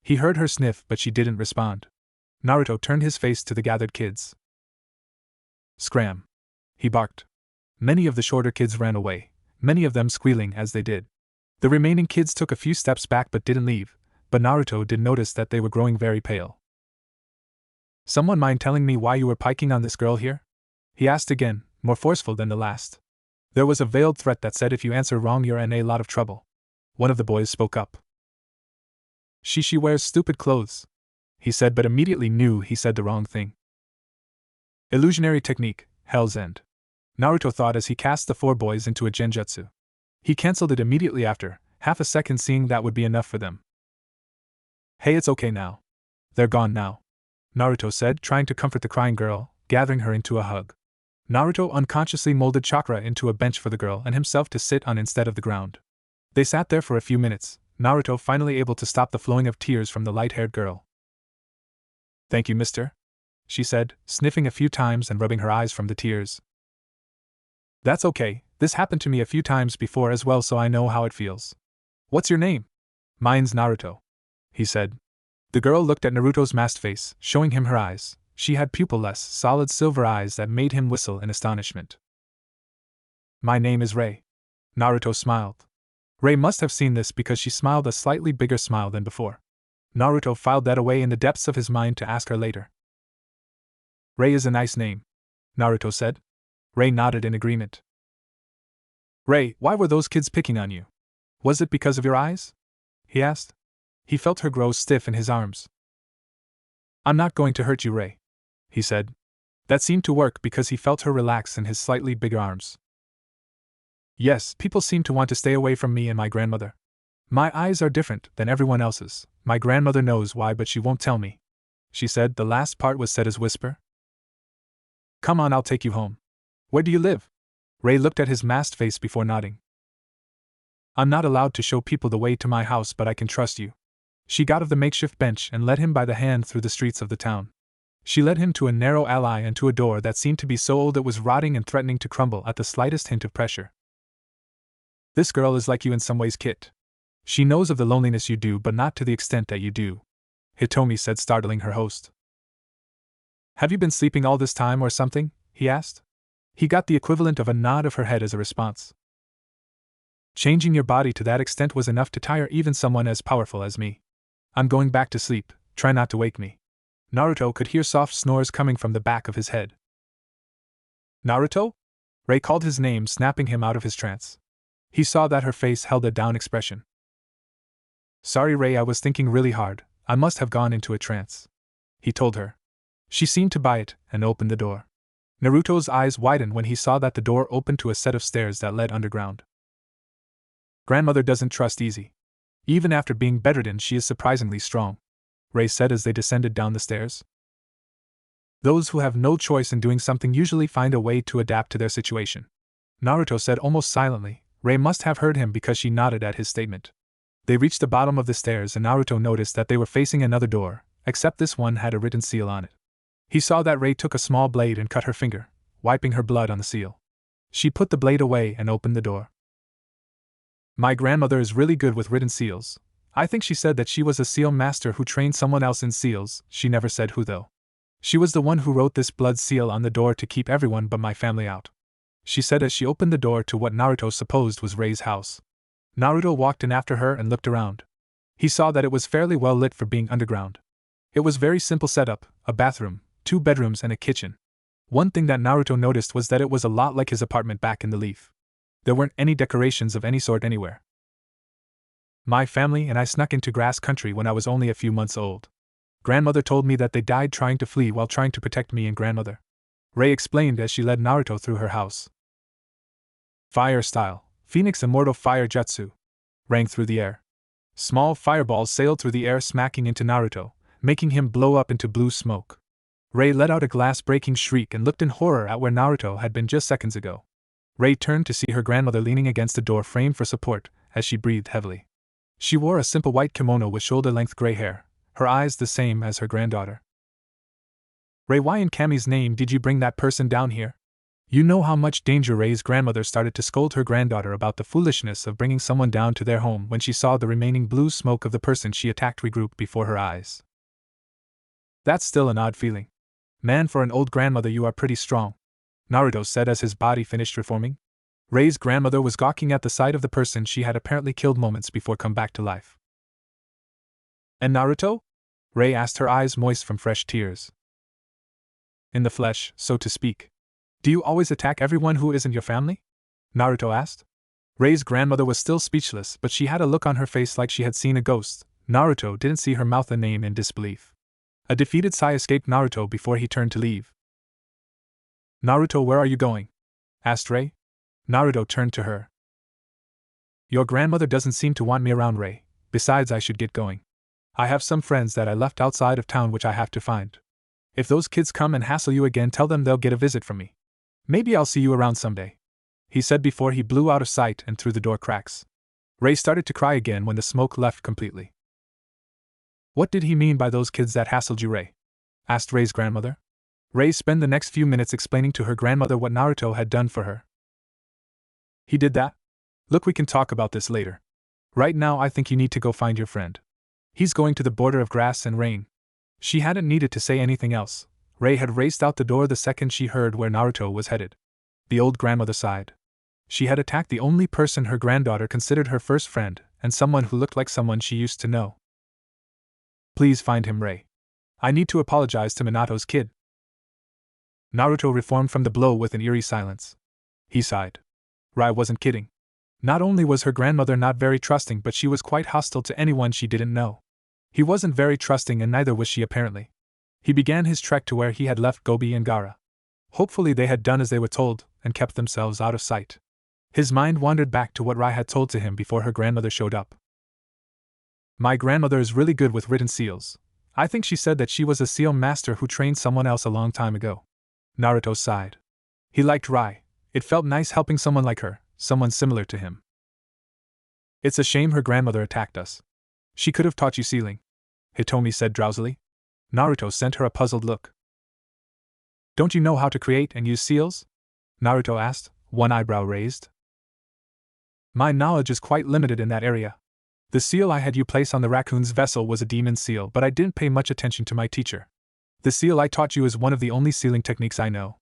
Speaker 1: He heard her sniff but she didn't respond. Naruto turned his face to the gathered kids. Scram! He barked. Many of the shorter kids ran away, many of them squealing as they did. The remaining kids took a few steps back but didn't leave, but Naruto did notice that they were growing very pale. Someone mind telling me why you were piking on this girl here? He asked again, more forceful than the last. There was a veiled threat that said if you answer wrong you're in a lot of trouble. One of the boys spoke up. She wears stupid clothes, he said, but immediately knew he said the wrong thing. Illusionary technique, Hell's End. Naruto thought as he cast the 4 boys into a genjutsu. He cancelled it immediately after, half a second seeing that would be enough for them. Hey, it's okay now. They're gone now, Naruto said, trying to comfort the crying girl, gathering her into a hug. Naruto unconsciously molded chakra into a bench for the girl and himself to sit on instead of the ground. They sat there for a few minutes, Naruto finally able to stop the flowing of tears from the light-haired girl. Thank you, mister, she said, sniffing a few times and rubbing her eyes from the tears. That's okay, this happened to me a few times before as well, so I know how it feels. What's your name? Mine's Naruto, he said. The girl looked at Naruto's masked face, showing him her eyes. She had pupil-less, solid silver eyes that made him whistle in astonishment. My name is Rei. Naruto smiled. Rei must have seen this because she smiled a slightly bigger smile than before. Naruto filed that away in the depths of his mind to ask her later. Rei is a nice name, Naruto said. Rei nodded in agreement. Rei, why were those kids picking on you? Was it because of your eyes? He asked. He felt her grow stiff in his arms. I'm not going to hurt you, Rei, he said. That seemed to work because he felt her relax in his slightly bigger arms. Yes, people seem to want to stay away from me and my grandmother. My eyes are different than everyone else's. My grandmother knows why, but she won't tell me, she said. The last part was said as whisper. Come on, I'll take you home. Where do you live? Rei looked at his masked face before nodding. I'm not allowed to show people the way to my house, but I can trust you. She got off the makeshift bench and led him by the hand through the streets of the town. She led him to a narrow alley and to a door that seemed to be so old it was rotting and threatening to crumble at the slightest hint of pressure. This girl is like you in some ways, Kit. She knows of the loneliness you do, but not to the extent that you do, Hitomi said, startling her host. Have you been sleeping all this time or something? He asked. He got the equivalent of a nod of her head as a response. Changing your body to that extent was enough to tire even someone as powerful as me. I'm going back to sleep, try not to wake me. Naruto could hear soft snores coming from the back of his head. Naruto? Rei called his name, snapping him out of his trance. He saw that her face held a down expression. Sorry, Rei, I was thinking really hard. I must have gone into a trance, he told her. She seemed to buy it and opened the door. Naruto's eyes widened when he saw that the door opened to a set of stairs that led underground. Grandmother doesn't trust easy. Even after being bedridden, she is surprisingly strong, Rei said as they descended down the stairs. Those who have no choice in doing something usually find a way to adapt to their situation, Naruto said almost silently. Rei must have heard him because she nodded at his statement. They reached the bottom of the stairs and Naruto noticed that they were facing another door, except this one had a written seal on it. He saw that Rei took a small blade and cut her finger, wiping her blood on the seal. She put the blade away and opened the door. My grandmother is really good with written seals. I think she said that she was a seal master who trained someone else in seals. She never said who though. She was the one who wrote this blood seal on the door to keep everyone but my family out, she said as she opened the door to what Naruto supposed was Rei's house. Naruto walked in after her and looked around. He saw that it was fairly well lit for being underground. It was very simple setup, a bathroom, 2 bedrooms and a kitchen. One thing that Naruto noticed was that it was a lot like his apartment back in the Leaf. There weren't any decorations of any sort anywhere. My family and I snuck into grass country when I was only a few months old. Grandmother told me that they died trying to flee while trying to protect me and grandmother, Rei explained as she led Naruto through her house. Fire style, Phoenix Immortal Fire Jutsu, rang through the air. Small fireballs sailed through the air, smacking into Naruto, making him blow up into blue smoke. Rei let out a glass-breaking shriek and looked in horror at where Naruto had been just seconds ago. Rei turned to see her grandmother leaning against a door frame for support, as she breathed heavily. She wore a simple white kimono with shoulder-length gray hair, her eyes the same as her granddaughter. Rei, why in Kami's name did you bring that person down here? You know how much danger. Rei's grandmother started to scold her granddaughter about the foolishness of bringing someone down to their home when she saw the remaining blue smoke of the person she attacked regroup before her eyes. That's still an odd feeling. Man, for an old grandmother you are pretty strong, Naruto said as his body finished reforming. Rei's grandmother was gawking at the sight of the person she had apparently killed moments before come back to life. And Naruto? Rei asked, her eyes moist from fresh tears. In the flesh, so to speak. Do you always attack everyone who isn't your family? Naruto asked. Rei's grandmother was still speechless, but she had a look on her face like she had seen a ghost. Naruto didn't see her mouth a name in disbelief. A defeated sigh escaped Naruto before he turned to leave. Naruto, where are you going? Asked Rei. Naruto turned to her. Your grandmother doesn't seem to want me around, Ray. Besides, I should get going. I have some friends that I left outside of town which I have to find. If those kids come and hassle you again, tell them they'll get a visit from me. Maybe I'll see you around someday," he said before he blew out of sight and through the door cracks. Ray started to cry again when the smoke left completely. "What did he mean by those kids that hassled you, Ray?" asked Ray's grandmother. Ray spent the next few minutes explaining to her grandmother what Naruto had done for her. "He did that? Look, we can talk about this later. Right now I think you need to go find your friend. He's going to the border of grass and rain." She hadn't needed to say anything else. Ray had raced out the door the second she heard where Naruto was headed. The old grandmother sighed. She had attacked the only person her granddaughter considered her first friend, and someone who looked like someone she used to know. "Please find him, Ray. I need to apologize to Minato's kid." Naruto reformed from the blow with an eerie silence. He sighed. Rai wasn't kidding. Not only was her grandmother not very trusting, but she was quite hostile to anyone she didn't know. He wasn't very trusting, and neither was she apparently. He began his trek to where he had left Gobi and Gaara. Hopefully they had done as they were told, and kept themselves out of sight. His mind wandered back to what Rai had told to him before her grandmother showed up. "My grandmother is really good with written seals. I think she said that she was a seal master who trained someone else a long time ago." Naruto sighed. He liked Rai. It felt nice helping someone like her, someone similar to him. "It's a shame her grandmother attacked us. She could have taught you sealing," Hitomi said drowsily. Naruto sent her a puzzled look. "Don't you know how to create and use seals?" Naruto asked, one eyebrow raised. "My knowledge is quite limited in that area. The seal I had you place on the raccoon's vessel was a demon seal, but I didn't pay much attention to my teacher. The seal I taught you is one of the only sealing techniques I know,"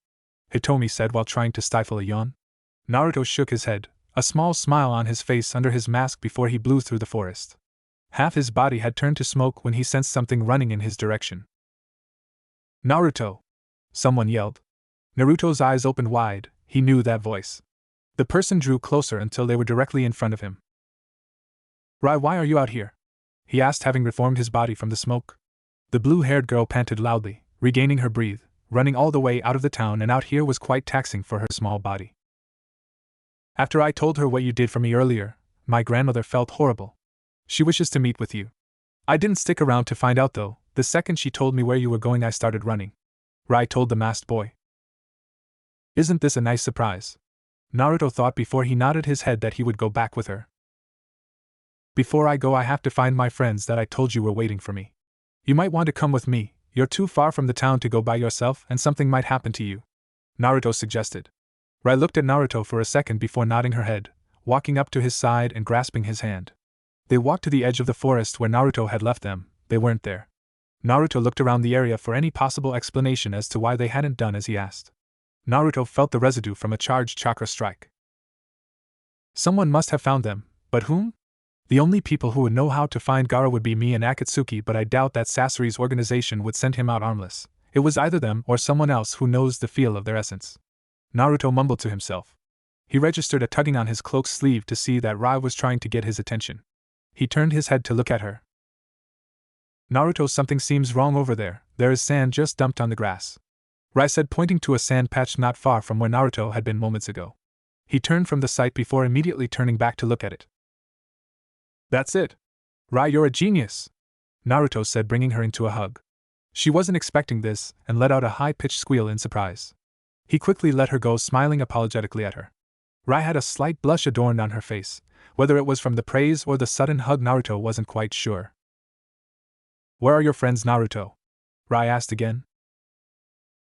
Speaker 1: Hitomi said while trying to stifle a yawn. Naruto shook his head, a small smile on his face under his mask before he blew through the forest. Half his body had turned to smoke when he sensed something running in his direction. "Naruto!" someone yelled. Naruto's eyes opened wide. He knew that voice. The person drew closer until they were directly in front of him. "Rai, why are you out here?" he asked, having reformed his body from the smoke. The blue-haired girl panted loudly, regaining her breath. Running all the way out of the town and out here was quite taxing for her small body. "After I told her what you did for me earlier, my grandmother felt horrible. She wishes to meet with you. I didn't stick around to find out though. The second she told me where you were going, I started running," Rai told the masked boy. "Isn't this a nice surprise?" Naruto thought before he nodded his head that he would go back with her. "Before I go, I have to find my friends that I told you were waiting for me. You might want to come with me. You're too far from the town to go by yourself, and something might happen to you," Naruto suggested. Rai looked at Naruto for a second before nodding her head, walking up to his side and grasping his hand. They walked to the edge of the forest where Naruto had left them. They weren't there. Naruto looked around the area for any possible explanation as to why they hadn't done as he asked. Naruto felt the residue from a charged chakra strike. Someone must have found them, but whom? The only people who would know how to find Gaara would be me and Akatsuki, but I doubt that Sasori's organization would send him out armless. It was either them or someone else who knows the feel of their essence. Naruto mumbled to himself. He registered a tugging on his cloak's sleeve to see that Rai was trying to get his attention. He turned his head to look at her. "Naruto, something seems wrong over there. There is sand just dumped on the grass," Rai said, pointing to a sand patch not far from where Naruto had been moments ago. He turned from the sight before immediately turning back to look at it. "That's it! Rai, you're a genius!" Naruto said, bringing her into a hug. She wasn't expecting this, and let out a high-pitched squeal in surprise. He quickly let her go, smiling apologetically at her. Rai had a slight blush adorned on her face. Whether it was from the praise or the sudden hug, Naruto wasn't quite sure. "Where are your friends, Naruto?" Rai asked again.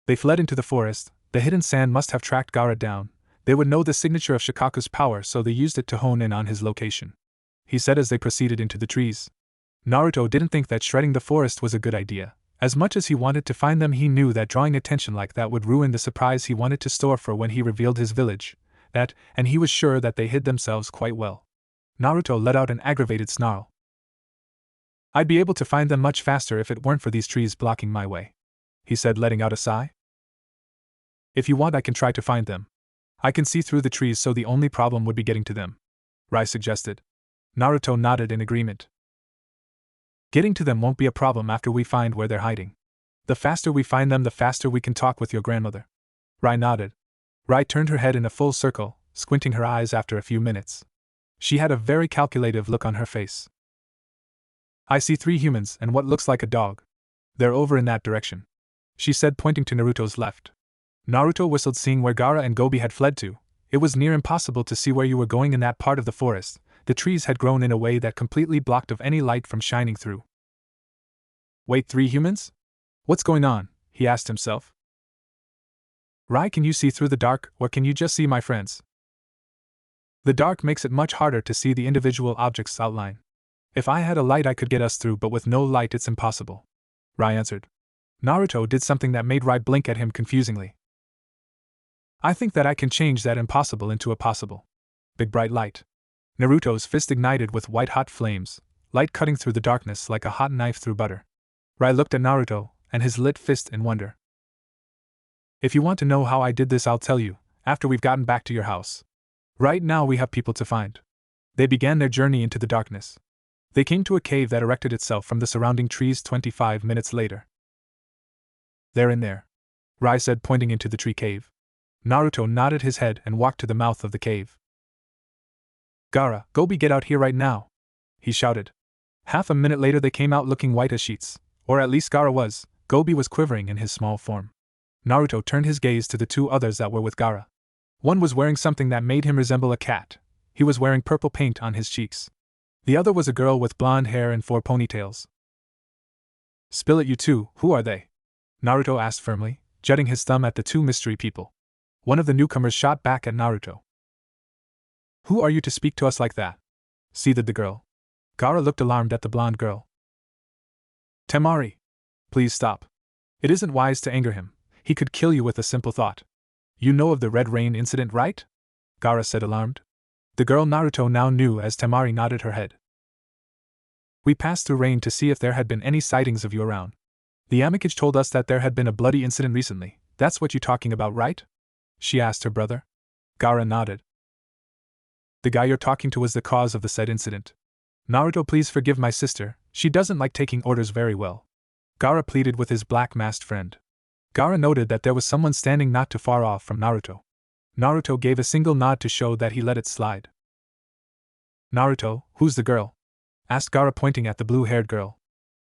Speaker 1: "They fled into the forest. The hidden sand must have tracked Gaara down. They would know the signature of Shikaku's power, so they used it to hone in on his location," he said as they proceeded into the trees. Naruto didn't think that shredding the forest was a good idea. As much as he wanted to find them, he knew that drawing attention like that would ruin the surprise he wanted to store for when he revealed his village. And he was sure that they hid themselves quite well. Naruto let out an aggravated snarl. "I'd be able to find them much faster if it weren't for these trees blocking my way," he said, letting out a sigh. "If you want, I can try to find them. I can see through the trees, so the only problem would be getting to them," Rai suggested. Naruto nodded in agreement. "Getting to them won't be a problem after we find where they're hiding. The faster we find them, the faster we can talk with your grandmother." Rai nodded. Rai turned her head in a full circle, squinting her eyes after a few minutes. She had a very calculative look on her face. I see 3 humans and what looks like a dog. They're over in that direction, she said, pointing to Naruto's left. Naruto whistled, seeing where Gaara and Gobi had fled to. It was near impossible to see where you were going in that part of the forest. The trees had grown in a way that completely blocked off any light from shining through. Wait, 3 humans? What's going on? He asked himself. Rai, can you see through the dark, or can you just see my friends? The dark makes it much harder to see the individual object's outline. If I had a light I could get us through, but with no light it's impossible, Rai answered. Naruto did something that made Rai blink at him confusingly. I think that I can change that impossible into a possible. Big bright light. Naruto's fist ignited with white-hot flames, light cutting through the darkness like a hot knife through butter. Rai looked at Naruto and his lit fist in wonder. If you want to know how I did this, I'll tell you, after we've gotten back to your house. Right now we have people to find. They began their journey into the darkness. They came to a cave that erected itself from the surrounding trees 25 minutes later. They're in there, Rai said, pointing into the tree cave. Naruto nodded his head and walked to the mouth of the cave. Gaara, Gobi, get out here right now, he shouted. Half a minute later they came out looking white as sheets, or at least Gaara was. Gobi was quivering in his small form. Naruto turned his gaze to the 2 others that were with Gaara. One was wearing something that made him resemble a cat. He was wearing purple paint on his cheeks. The other was a girl with blonde hair and 4 ponytails. Spill it, you 2, who are they? Naruto asked firmly, jutting his thumb at the 2 mystery people. One of the newcomers shot back at Naruto. Who are you to speak to us like that? Seethed the girl. Gaara looked alarmed at the blonde girl. Temari. Please stop. It isn't wise to anger him. He could kill you with a simple thought. You know of the Red Rain incident, right? Gaara said, alarmed. The girl Naruto now knew as Temari nodded her head. We passed through rain to see if there had been any sightings of you around. The Amikage told us that there had been a bloody incident recently. That's what you're talking about, right? She asked her brother. Gaara nodded. The guy you're talking to was the cause of the said incident. Naruto, please forgive my sister, she doesn't like taking orders very well. Gaara pleaded with his black-masked friend. Gaara noted that there was someone standing not too far off from Naruto. Naruto gave a single nod to show that he let it slide. Naruto, who's the girl? Asked Gaara, pointing at the blue-haired girl.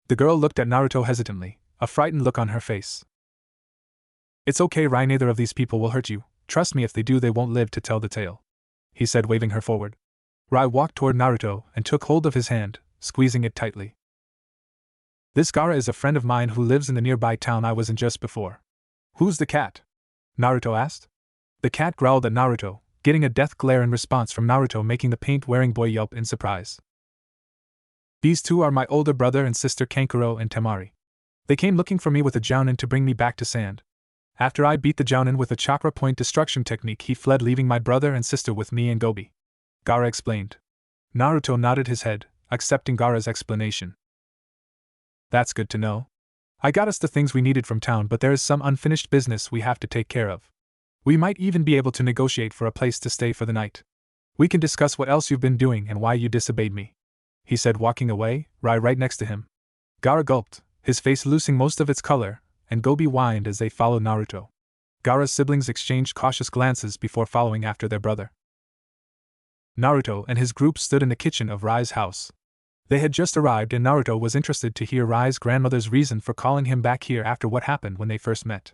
Speaker 1: The girl looked at Naruto hesitantly, a frightened look on her face. It's okay, Rai, neither of these people will hurt you. Trust me, if they do they won't live to tell the tale, he said, waving her forward. Rai walked toward Naruto and took hold of his hand, squeezing it tightly. This Gaara is a friend of mine who lives in the nearby town I was in just before. Who's the cat? Naruto asked. The cat growled at Naruto, getting a death glare in response from Naruto, making the paint-wearing boy yelp in surprise. These 2 are my older brother and sister Kankuro and Temari. They came looking for me with a jounin to bring me back to sand. After I beat the jounin with a chakra point destruction technique, he fled, leaving my brother and sister with me and Gobi. Gaara explained. Naruto nodded his head, accepting Gaara's explanation. That's good to know. I got us the things we needed from town, but there is some unfinished business we have to take care of. We might even be able to negotiate for a place to stay for the night. We can discuss what else you've been doing and why you disobeyed me, he said, walking away, Rai right next to him. Gaara gulped, his face losing most of its color, and Gobi whined as they followed Naruto. Gaara's siblings exchanged cautious glances before following after their brother. Naruto and his group stood in the kitchen of Rai's house. They had just arrived and Naruto was interested to hear Rai's grandmother's reason for calling him back here after what happened when they first met.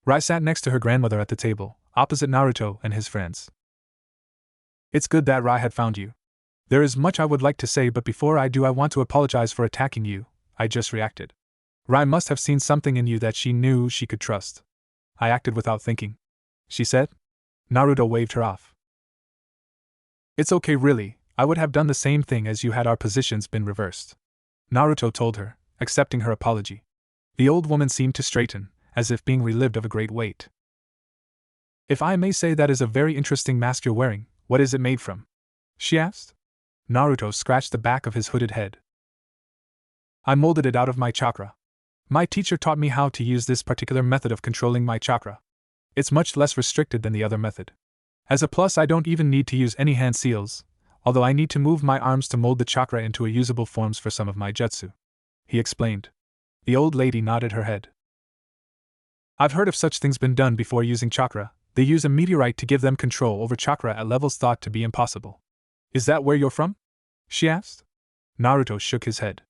Speaker 1: Rai sat next to her grandmother at the table, opposite Naruto and his friends. It's good that Rai had found you. There is much I would like to say, but before I do I want to apologize for attacking you. I just reacted. Rai must have seen something in you that she knew she could trust. I acted without thinking, she said. Naruto waved her off. It's okay, really. I would have done the same thing as you had our positions been reversed, Naruto told her, accepting her apology. The old woman seemed to straighten, as if being relieved of a great weight. If I may say, that is a very interesting mask you're wearing. What is it made from? She asked. Naruto scratched the back of his hooded head. I molded it out of my chakra. My teacher taught me how to use this particular method of controlling my chakra. It's much less restricted than the other method. As a plus, I don't even need to use any hand seals, although I need to move my arms to mold the chakra into a usable forms for some of my jutsu, he explained. The old lady nodded her head. I've heard of such things been done before using chakra. They use a meteorite to give them control over chakra at levels thought to be impossible. Is that where you're from? She asked. Naruto shook his head.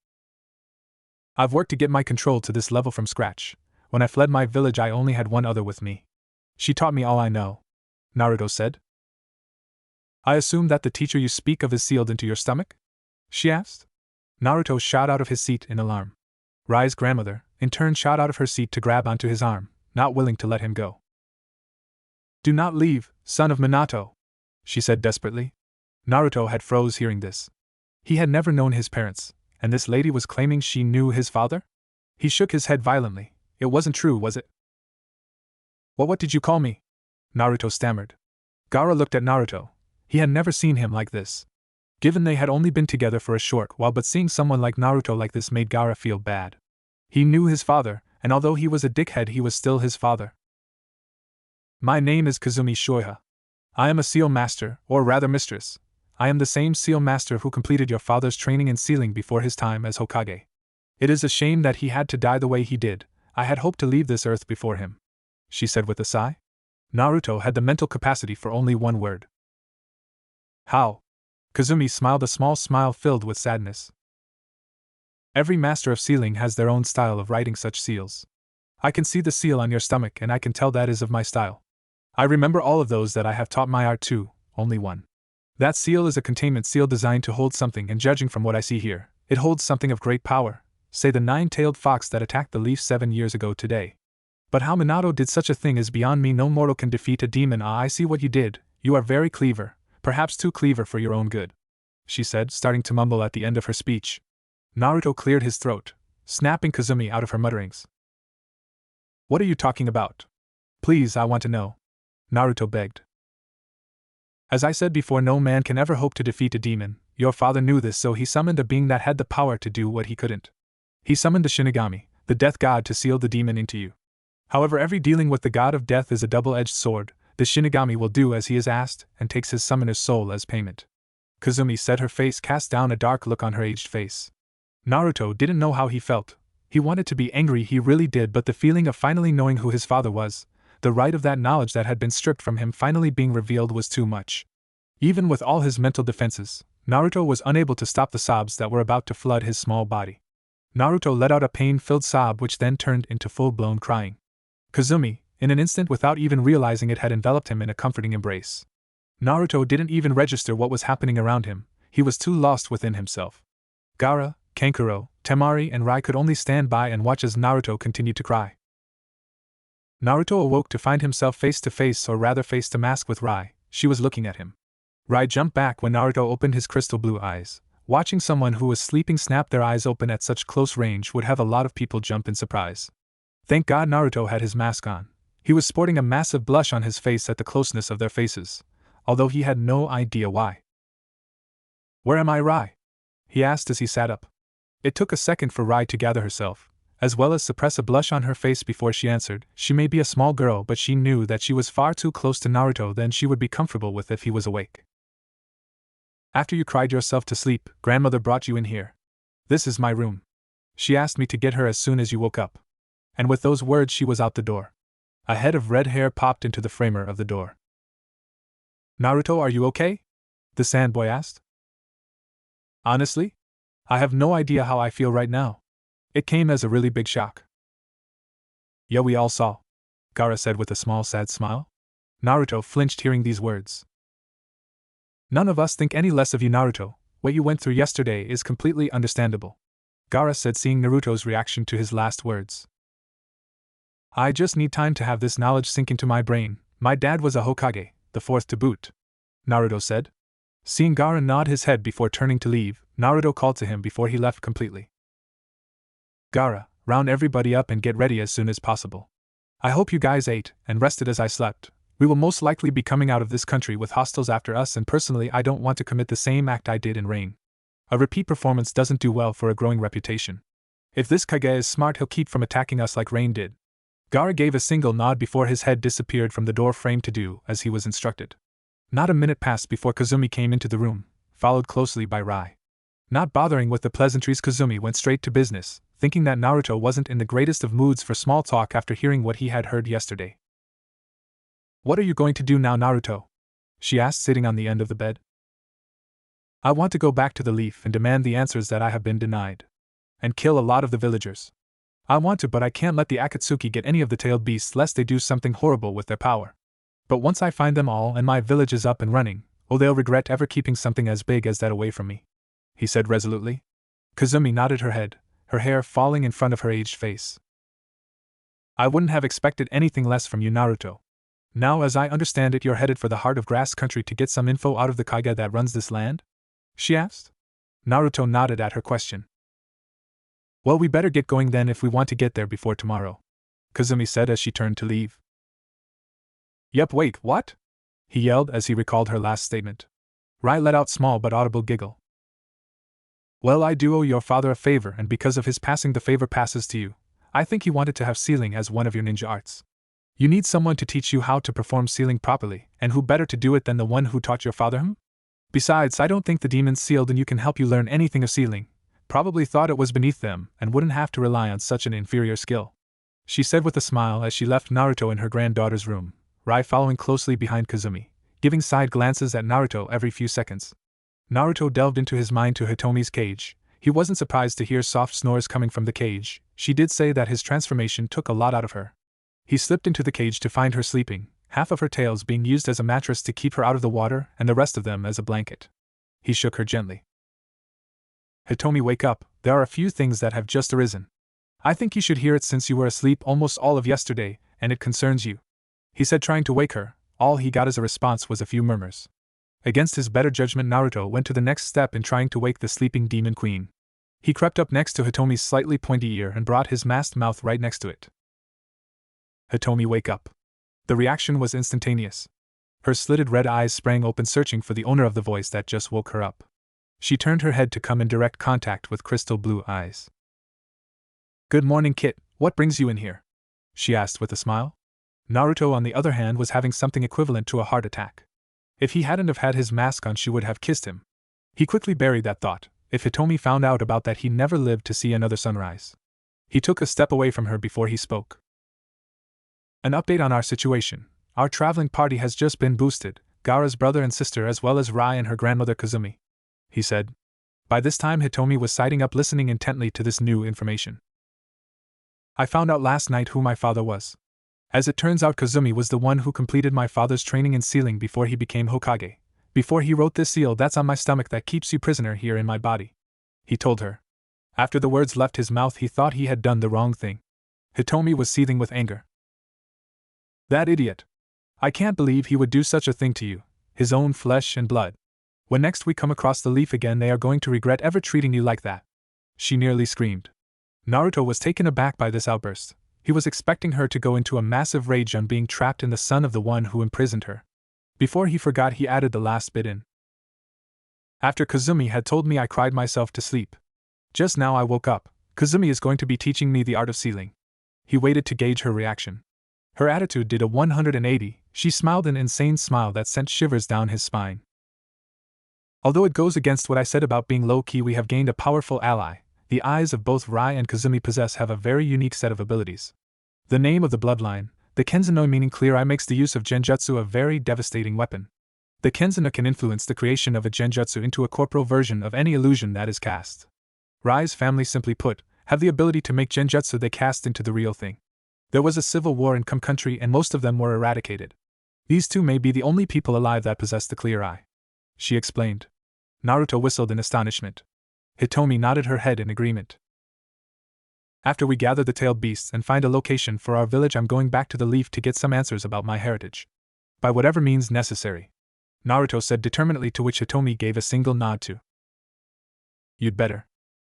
Speaker 1: I've worked to get my control to this level from scratch. When I fled my village, I only had one other with me. She taught me all I know, Naruto said. I assume that the teacher you speak of is sealed into your stomach? She asked. Naruto shot out of his seat in alarm. Rai's grandmother, in turn, shot out of her seat to grab onto his arm, not willing to let him go. Do not leave, son of Minato, she said desperately. Naruto had froze hearing this. He had never known his parents, and this lady was claiming she knew his father? He shook his head violently. It wasn't true, was it? What did you call me? Naruto stammered. Gaara looked at Naruto. He had never seen him like this. Given they had only been together for a short while, but seeing someone like Naruto like this made Gaara feel bad. He knew his father, and although he was a dickhead, he was still his father. My name is Kazumi Shoiha. I am a seal master, or rather mistress. I am the same seal master who completed your father's training in sealing before his time as Hokage. It is a shame that he had to die the way he did. I had hoped to leave this earth before him, she said with a sigh. Naruto had the mental capacity for only one word. How? Kazumi smiled, a small smile filled with sadness. Every master of sealing has their own style of writing such seals. I can see the seal on your stomach, and I can tell that is of my style. I remember all of those that I have taught my art to, only one. That seal is a containment seal designed to hold something, and judging from what I see here, it holds something of great power, say the nine-tailed fox that attacked the leaf 7 years ago today. But how Minato did such a thing is beyond me. No mortal can defeat a demon. Ah, I see what you did. You are very clever, perhaps too clever for your own good, she said, starting to mumble at the end of her speech. Naruto cleared his throat, snapping Kazumi out of her mutterings. What are you talking about? Please, I want to know, Naruto begged. As I said before, no man can ever hope to defeat a demon. Your father knew this, so he summoned a being that had the power to do what he couldn't. He summoned the Shinigami, the death god, to seal the demon into you. However, every dealing with the god of death is a double-edged sword. The Shinigami will do as he is asked, and takes his summoner's soul as payment. Kazumi said, her face cast down a dark look on her aged face. Naruto didn't know how he felt. He wanted to be angry, he really did, but the feeling of finally knowing who his father was, the right of that knowledge that had been stripped from him finally being revealed, was too much. Even with all his mental defenses, Naruto was unable to stop the sobs that were about to flood his small body. Naruto let out a pain-filled sob which then turned into full-blown crying. Kazumi, in an instant, without even realizing it, had enveloped him in a comforting embrace. Naruto didn't even register what was happening around him. He was too lost within himself. Gaara, Kankuro, Temari, and Rai could only stand by and watch as Naruto continued to cry. Naruto awoke to find himself face to face, or rather face to mask, with Rai. She was looking at him. Rai jumped back when Naruto opened his crystal blue eyes. Watching someone who was sleeping snap their eyes open at such close range would have a lot of people jump in surprise. Thank God Naruto had his mask on. He was sporting a massive blush on his face at the closeness of their faces, although he had no idea why. Where am I, Rai? He asked as he sat up. It took a second for Rai to gather herself, as well as suppress a blush on her face before she answered. She may be a small girl, but she knew that she was far too close to Naruto than she would be comfortable with if he was awake. After you cried yourself to sleep, grandmother brought you in here. This is my room. She asked me to get her as soon as you woke up. And with those words she was out the door. A head of red hair popped into the framer of the door. Naruto, are you okay? The sandboy asked. Honestly? I have no idea how I feel right now. It came as a really big shock. Yeah, we all saw, Gaara said with a small sad smile. Naruto flinched hearing these words. None of us think any less of you, Naruto. What you went through yesterday is completely understandable, Gaara said, seeing Naruto's reaction to his last words. I just need time to have this knowledge sink into my brain. My dad was a Hokage, the fourth to boot, Naruto said. Seeing Gaara nod his head before turning to leave, Naruto called to him before he left completely. Gaara, round everybody up and get ready as soon as possible. I hope you guys ate and rested as I slept. We will most likely be coming out of this country with hostiles after us, and personally I don't want to commit the same act I did in Rain. A repeat performance doesn't do well for a growing reputation. If this Kage is smart, he'll keep from attacking us like Rain did. Gaara gave a single nod before his head disappeared from the door frame to do as he was instructed. Not a minute passed before Kazumi came into the room, followed closely by Rai. Not bothering with the pleasantries, Kazumi went straight to business, thinking that Naruto wasn't in the greatest of moods for small talk after hearing what he had heard yesterday. What are you going to do now, Naruto? She asked, sitting on the end of the bed. I want to go back to the Leaf and demand the answers that I have been denied. And kill a lot of the villagers. I want to, but I can't let the Akatsuki get any of the tailed beasts lest they do something horrible with their power. But once I find them all and my village is up and running, oh, they'll regret ever keeping something as big as that away from me," he said resolutely. Kazumi nodded her head, her hair falling in front of her aged face. "I wouldn't have expected anything less from you, Naruto. Now, as I understand it, you're headed for the heart of Grass Country to get some info out of the Kage that runs this land?" she asked. Naruto nodded at her question. "Well, we better get going then if we want to get there before tomorrow," Kazumi said as she turned to leave. "Yep, wait, what?" he yelled as he recalled her last statement. Rai let out small but audible giggle. "Well, I do owe your father a favor, and because of his passing, the favor passes to you. I think he wanted to have sealing as one of your ninja arts. You need someone to teach you how to perform sealing properly, and who better to do it than the one who taught your father him? Besides, I don't think the demons sealed and you can help you learn anything of sealing. Probably thought it was beneath them and wouldn't have to rely on such an inferior skill," she said with a smile as she left Naruto in her granddaughter's room, Rai following closely behind Kazumi, giving side glances at Naruto every few seconds. Naruto delved into his mind to Hitomi's cage. He wasn't surprised to hear soft snores coming from the cage. She did say that his transformation took a lot out of her. He slipped into the cage to find her sleeping, half of her tails being used as a mattress to keep her out of the water and the rest of them as a blanket. He shook her gently. "Hitomi, wake up, there are a few things that have just arisen. I think you should hear it since you were asleep almost all of yesterday, and it concerns you," he said, trying to wake her. All he got as a response was a few murmurs. Against his better judgment, Naruto went to the next step in trying to wake the sleeping demon queen. He crept up next to Hitomi's slightly pointy ear and brought his masked mouth right next to it. "Hitomi, wake up." The reaction was instantaneous. Her slitted red eyes sprang open, searching for the owner of the voice that just woke her up. She turned her head to come in direct contact with crystal blue eyes. "Good morning, Kit, what brings you in here?" she asked with a smile. Naruto, on the other hand, was having something equivalent to a heart attack. If he hadn't have had his mask on, she would have kissed him. He quickly buried that thought. If Hitomi found out about that, he never lived to see another sunrise. He took a step away from her before he spoke. "An update on our situation. Our traveling party has just been boosted, Gaara's brother and sister as well as Rai and her grandmother Kazumi," he said. By this time Hitomi was sitting up, listening intently to this new information. "I found out last night who my father was. As it turns out, Kazumi was the one who completed my father's training in sealing before he became Hokage. Before he wrote this seal that's on my stomach that keeps you prisoner here in my body," he told her. After the words left his mouth, he thought he had done the wrong thing. Hitomi was seething with anger. "That idiot! I can't believe he would do such a thing to you, his own flesh and blood. When next we come across the Leaf again, they are going to regret ever treating you like that," she nearly screamed. Naruto was taken aback by this outburst. He was expecting her to go into a massive rage on being trapped in the son of the one who imprisoned her. Before he forgot, he added the last bit in. "After Kazumi had told me, I cried myself to sleep. Just now I woke up. Kazumi is going to be teaching me the art of sealing." He waited to gauge her reaction. Her attitude did a 180, she smiled an insane smile that sent shivers down his spine. "Although it goes against what I said about being low-key, we have gained a powerful ally. The eyes of both Rai and Kazumi have a very unique set of abilities. The name of the bloodline, the Kenzano, meaning clear eye, makes the use of genjutsu a very devastating weapon. The Kenzano can influence the creation of a genjutsu into a corporeal version of any illusion that is cast. Rai's family, simply put, have the ability to make genjutsu they cast into the real thing. There was a civil war in Country and most of them were eradicated. These two may be the only people alive that possess the clear eye," she explained. Naruto whistled in astonishment. Hitomi nodded her head in agreement. "After we gather the tailed beasts and find a location for our village, I'm going back to the Leaf to get some answers about my heritage. By whatever means necessary," Naruto said determinedly, to which Hitomi gave a single nod to. "You'd better.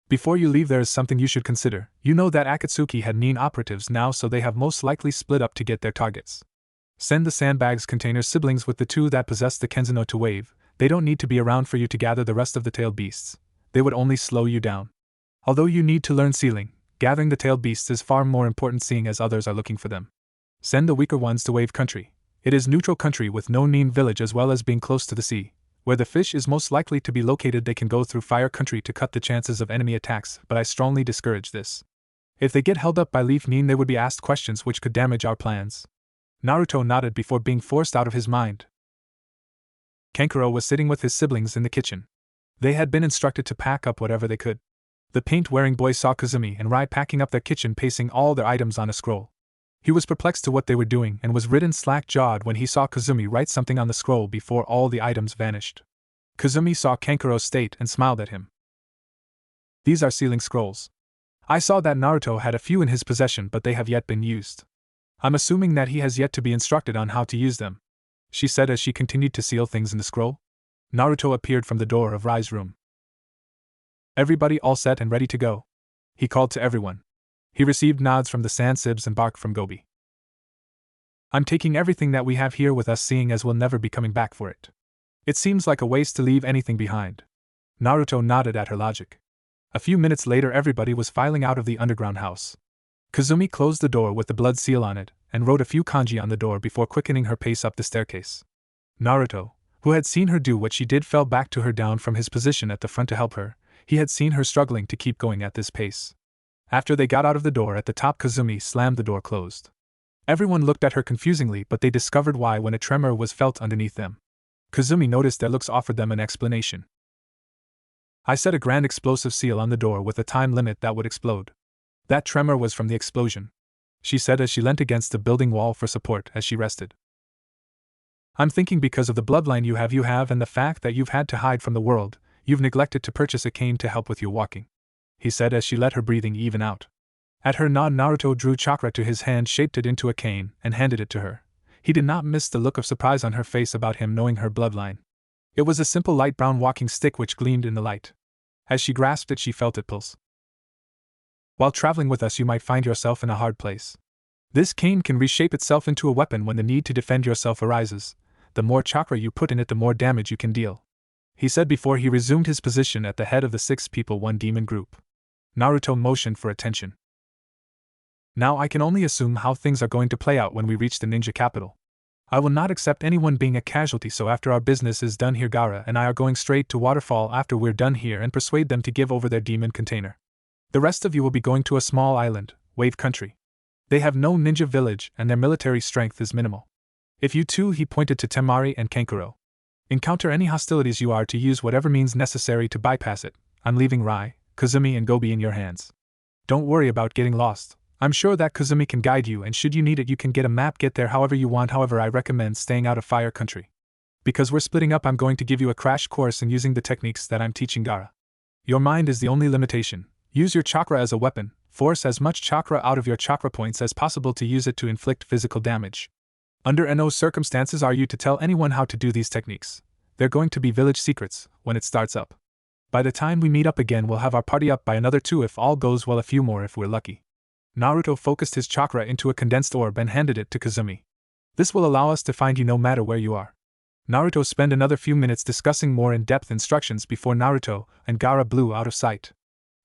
Speaker 1: Before you leave, there is something you should consider. You know that Akatsuki had Nin operatives now, so they have most likely split up to get their targets. Send the sandbags container siblings with the two that possess the Kenzano to wave. They don't need to be around for you to gather the rest of the tailed beasts. They would only slow you down. Although you need to learn sealing, gathering the tailed beasts is far more important, seeing as others are looking for them. Send the weaker ones to Wave Country. It is neutral country with no Nin village, as well as being close to the sea. Where the fish is most likely to be located, they can go through Fire Country to cut the chances of enemy attacks, but I strongly discourage this. If they get held up by Leaf Nin, they would be asked questions which could damage our plans." Naruto nodded before being forced out of his mind. Kankuro was sitting with his siblings in the kitchen. They had been instructed to pack up whatever they could. The paint-wearing boys saw Kazumi and Rai packing up their kitchen, pasting all their items on a scroll. He was perplexed to what they were doing and was ridden slack-jawed when he saw Kazumi write something on the scroll before all the items vanished. Kazumi saw Kankuro's state and smiled at him. "These are sealing scrolls. I saw that Naruto had a few in his possession, but they have yet been used. I'm assuming that he has yet to be instructed on how to use them," she said as she continued to seal things in the scroll. Naruto appeared from the door of Rai's room. "Everybody all set and ready to go?" he called to everyone. He received nods from the Sansibs and bark from Gobi. "I'm taking everything that we have here with us, seeing as we'll never be coming back for it. It seems like a waste to leave anything behind." Naruto nodded at her logic. A few minutes later, everybody was filing out of the underground house. Kazumi closed the door with the blood seal on it and wrote a few kanji on the door before quickening her pace up the staircase. Naruto, who had seen her do what she did, fell back to her down from his position at the front to help her. He had seen her struggling to keep going at this pace. After they got out of the door at the top, Kazumi slammed the door closed. Everyone looked at her confusingly, but they discovered why when a tremor was felt underneath them. Kazumi noticed their looks, offered them an explanation. "I set a grand explosive seal on the door with a time limit that would explode. That tremor was from the explosion," she said as she leant against the building wall for support as she rested. "I'm thinking because of the bloodline you have and the fact that you've had to hide from the world, you've neglected to purchase a cane to help with your walking," he said as she let her breathing even out. At her nod, Naruto drew chakra to his hand, shaped it into a cane, and handed it to her. He did not miss the look of surprise on her face about him knowing her bloodline. It was a simple light brown walking stick which gleamed in the light. As she grasped it, she felt it pulse. "While traveling with us, you might find yourself in a hard place. This cane can reshape itself into a weapon when the need to defend yourself arises. The more chakra you put in it, the more damage you can deal," he said before he resumed his position at the head of the 6-people 1 demon group. Naruto motioned for attention. "Now I can only assume how things are going to play out when we reach the ninja capital. I will not accept anyone being a casualty, so after our business is done here, Gaara and I are going straight to Waterfall after we're done here and persuade them to give over their demon container. The rest of you will be going to a small island, Wave Country. They have no ninja village and their military strength is minimal. If you two," he pointed to Temari and Kankuro, "encounter any hostilities, you are to use whatever means necessary to bypass it. I'm leaving Rai, Kazumi and Gobi in your hands. Don't worry about getting lost. I'm sure that Kazumi can guide you, and should you need it you can get a map, get there however you want. However, I recommend staying out of Fire Country. Because we're splitting up, I'm going to give you a crash course in using the techniques that I'm teaching Gaara. Your mind is the only limitation. Use your chakra as a weapon, force as much chakra out of your chakra points as possible to use it to inflict physical damage. Under no circumstances are you to tell anyone how to do these techniques. They're going to be village secrets when it starts up. By the time we meet up again, we'll have our party up by another 2 if all goes well, a few more if we're lucky." Naruto focused his chakra into a condensed orb and handed it to Kazumi. "This will allow us to find you no matter where you are." Naruto spent another few minutes discussing more in-depth instructions before Naruto and Gaara blew out of sight.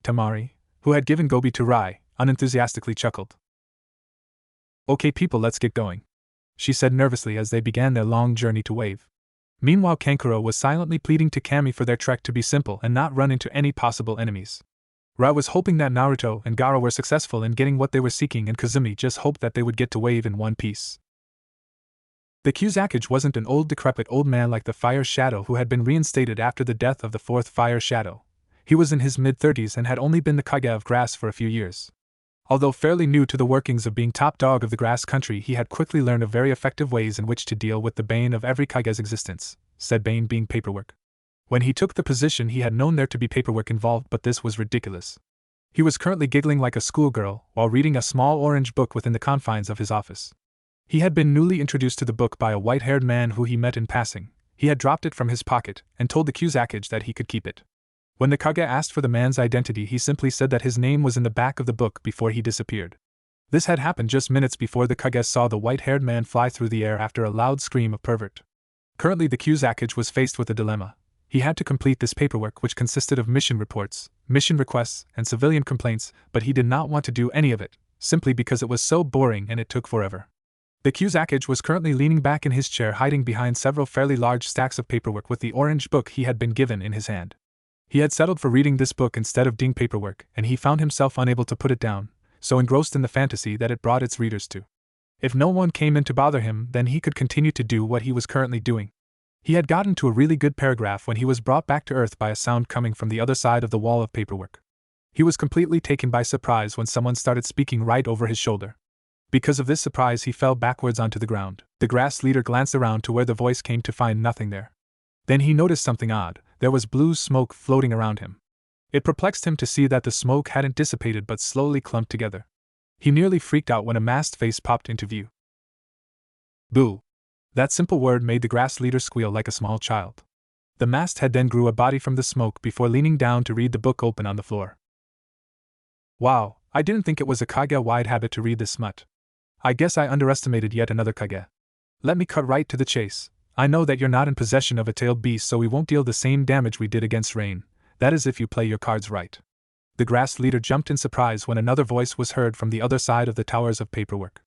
Speaker 1: Temari, who had given Gobi to Rai, unenthusiastically chuckled. "Okay people, let's get going," she said nervously as they began their long journey to Wave. Meanwhile, Kankuro was silently pleading to Kami for their trek to be simple and not run into any possible enemies. Rai was hoping that Naruto and Gaara were successful in getting what they were seeking, and Kazumi just hoped that they would get to Wave in one piece. The Kyusakage wasn't an old decrepit old man like the Fire Shadow who had been reinstated after the death of the 4th Fire Shadow. He was in his mid-30s and had only been the Kage of Grass for a few years. Although fairly new to the workings of being top dog of the Grass Country, he had quickly learned of very effective ways in which to deal with the bane of every Kage's existence, said bane being paperwork. When he took the position, he had known there to be paperwork involved, but this was ridiculous. He was currently giggling like a schoolgirl while reading a small orange book within the confines of his office. He had been newly introduced to the book by a white-haired man who he met in passing. He had dropped it from his pocket and told the Kyusakage that he could keep it. When the Kage asked for the man's identity, he simply said that his name was in the back of the book before he disappeared. This had happened just minutes before the Kage saw the white-haired man fly through the air after a loud scream of pervert. Currently the Kyusakage was faced with a dilemma. He had to complete this paperwork, which consisted of mission reports, mission requests, and civilian complaints, but he did not want to do any of it, simply because it was so boring and it took forever. The Kyusakage was currently leaning back in his chair, hiding behind several fairly large stacks of paperwork with the orange book he had been given in his hand. He had settled for reading this book instead of doing paperwork, and he found himself unable to put it down, so engrossed in the fantasy that it brought its readers to. If no one came in to bother him, then he could continue to do what he was currently doing. He had gotten to a really good paragraph when he was brought back to Earth by a sound coming from the other side of the wall of paperwork. He was completely taken by surprise when someone started speaking right over his shoulder. Because of this surprise, he fell backwards onto the ground. The grass leader glanced around to where the voice came to find nothing there. Then he noticed something odd. There was blue smoke floating around him. It perplexed him to see that the smoke hadn't dissipated but slowly clumped together. He nearly freaked out when a masked face popped into view. Boo! That simple word made the grass leader squeal like a small child. The masked head then grew a body from the smoke before leaning down to read the book open on the floor. Wow, I didn't think it was a Kage-wide habit to read this smut. I guess I underestimated yet another Kage. Let me cut right to the chase. I know that you're not in possession of a tailed beast, so we won't deal the same damage we did against Rain. That is if you play your cards right. The grass leader jumped in surprise when another voice was heard from the other side of the towers of paperwork.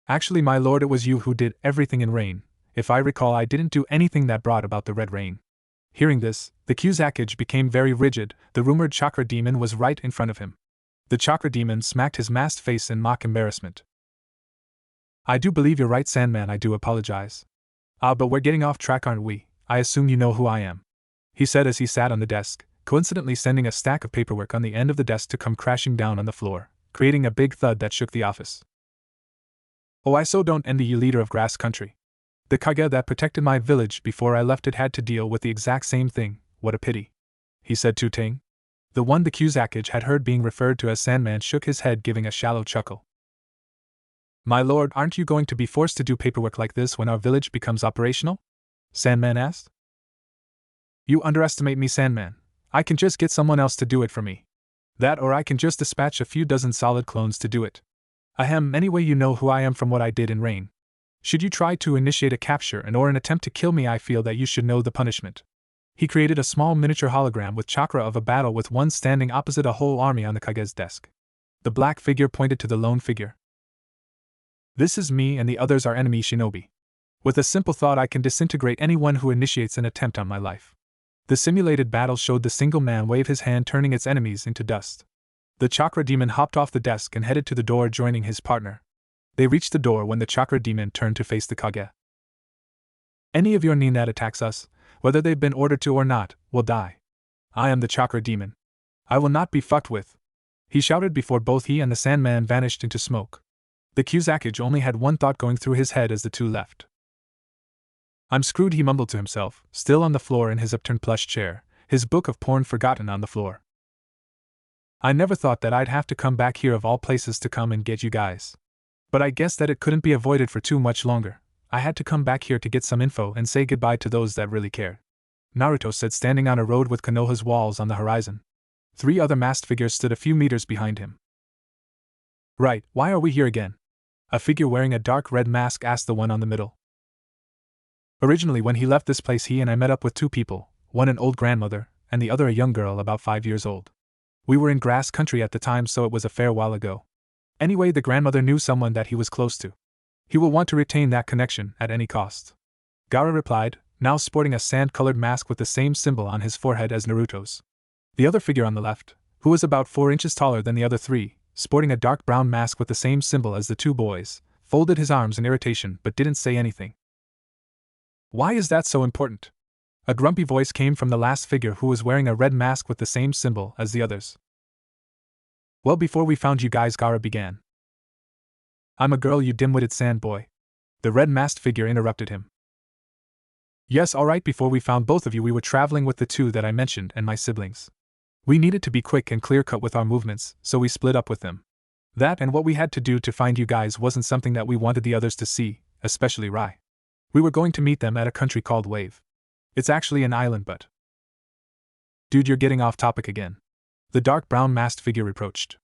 Speaker 1: Actually, my lord, it was you who did everything in Rain. If I recall, I didn't do anything that brought about the red rain. Hearing this, the Kuzakage became very rigid. The rumored chakra demon was right in front of him. The chakra demon smacked his masked face in mock embarrassment. I do believe you're right, Sandman, I do apologize. But we're getting off track, aren't we? I assume you know who I am, he said as he sat on the desk, coincidentally sending a stack of paperwork on the end of the desk to come crashing down on the floor, creating a big thud that shook the office. Oh, I so don't envy you, leader of Grass Country. The Kage that protected my village before I left it had to deal with the exact same thing. What a pity, he said to Ting. The one the Kuzakage had heard being referred to as Sandman shook his head, giving a shallow chuckle. My lord, aren't you going to be forced to do paperwork like this when our village becomes operational? Sandman asked. You underestimate me, Sandman. I can just get someone else to do it for me. That, or I can just dispatch a few dozen solid clones to do it. Ahem, anyway, you know who I am from what I did in Rain. Should you try to initiate a capture and or an attempt to kill me, I feel that you should know the punishment. He created a small miniature hologram with chakra of a battle with one standing opposite a whole army on the Kage's desk. The black figure pointed to the lone figure. This is me and the others are enemy shinobi. With a simple thought, I can disintegrate anyone who initiates an attempt on my life. The simulated battle showed the single man wave his hand, turning its enemies into dust. The chakra demon hopped off the desk and headed to the door, joining his partner. They reached the door when the chakra demon turned to face the Kage. Any of your nin that attacks us, whether they've been ordered to or not, will die. I am the chakra demon. I will not be fucked with, he shouted before both he and the Sandman vanished into smoke. The Kuzakage only had one thought going through his head as the two left. I'm screwed, he mumbled to himself, still on the floor in his upturned plush chair, his book of porn forgotten on the floor. I never thought that I'd have to come back here of all places to come and get you guys. But I guess that it couldn't be avoided for too much longer. I had to come back here to get some info and say goodbye to those that really cared. Naruto said, standing on a road with Konoha's walls on the horizon. 3 other masked figures stood a few meters behind him. Right, why are we here again? A figure wearing a dark red mask asked the one on the middle. Originally, when he left this place, he and I met up with 2 people, one an old grandmother, and the other a young girl about 5 years old. We were in Grass Country at the time, so it was a fair while ago. Anyway, the grandmother knew someone that he was close to. He will want to retain that connection at any cost. Gaara replied, now sporting a sand-colored mask with the same symbol on his forehead as Naruto's. The other figure on the left, who was about 4 inches taller than the other 3, sporting a dark brown mask with the same symbol as the 2 boys, folded his arms in irritation but didn't say anything. Why is that so important? A grumpy voice came from the last figure, who was wearing a red mask with the same symbol as the others. Well, before we found you guys, Gaara began. I'm a girl, you dim-witted sand boy. The red-masked figure interrupted him. Yes, alright, before we found both of you, we were traveling with the 2 that I mentioned and my siblings. We needed to be quick and clear-cut with our movements, so we split up with them. That and what we had to do to find you guys wasn't something that we wanted the others to see, especially Rai. We were going to meet them at a country called Wave. It's actually an island, but... Dude, you're getting off topic again. The dark brown masked figure reproached.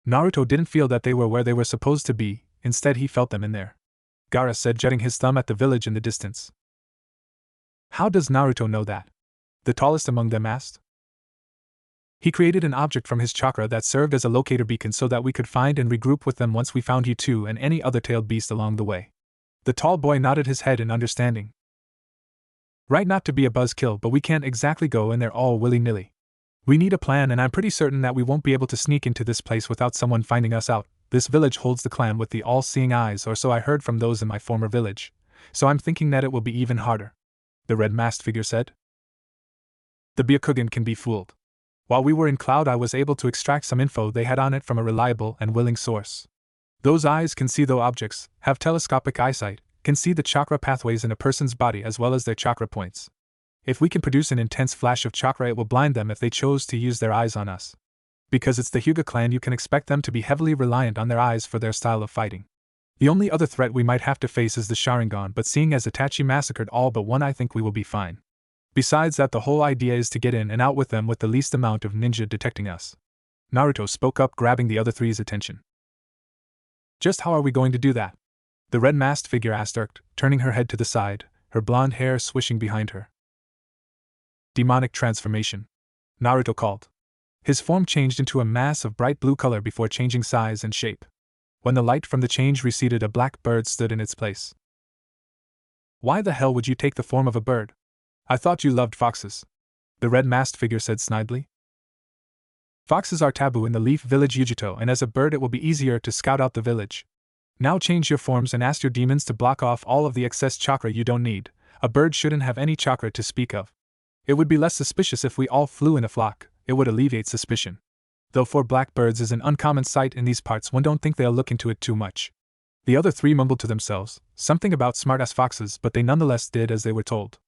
Speaker 1: Naruto didn't feel that they were where they were supposed to be, instead he felt them in there. Gaara said, jutting his thumb at the village in the distance. How does Naruto know that? The tallest among them asked. He created an object from his chakra that served as a locator beacon so that we could find and regroup with them once we found you 2 and any other tailed beast along the way. The tall boy nodded his head in understanding. Right, not to be a buzzkill, but we can't exactly go in there all willy-nilly. We need a plan, and I'm pretty certain that we won't be able to sneak into this place without someone finding us out. This village holds the clan with the all-seeing eyes, or so I heard from those in my former village. so I'm thinking that it will be even harder," the red-masked figure said. "The Byakugan can be fooled. While we were in Cloud, I was able to extract some info they had on it from a reliable and willing source. Those eyes can see those objects, have telescopic eyesight, can see the chakra pathways in a person's body as well as their chakra points. If we can produce an intense flash of chakra, it will blind them if they chose to use their eyes on us. Because it's the Hyuga clan, you can expect them to be heavily reliant on their eyes for their style of fighting. The only other threat we might have to face is the Sharingan, but seeing as Itachi massacred all but one, I think we will be fine. Besides that, the whole idea is to get in and out with them with the least amount of ninja detecting us." Naruto spoke up, grabbing the other three's attention. "Just how are we going to do that?" the red-masked figure asked, irked, turning her head to the side, her blonde hair swishing behind her. "Demonic transformation," Naruto called. His form changed into a mass of bright blue color before changing size and shape. When the light from the change receded, a black bird stood in its place. "Why the hell would you take the form of a bird? I thought you loved foxes," the red-masked figure said snidely. "Foxes are taboo in the Leaf Village Yujito, and as a bird it will be easier to scout out the village. Now change your forms and ask your demons to block off all of the excess chakra you don't need. A bird shouldn't have any chakra to speak of. It would be less suspicious if we all flew in a flock, it would alleviate suspicion. Though 4 black birds is an uncommon sight in these parts, one don't think they'll look into it too much." The other three mumbled to themselves, something about smart-ass foxes, but they nonetheless did as they were told.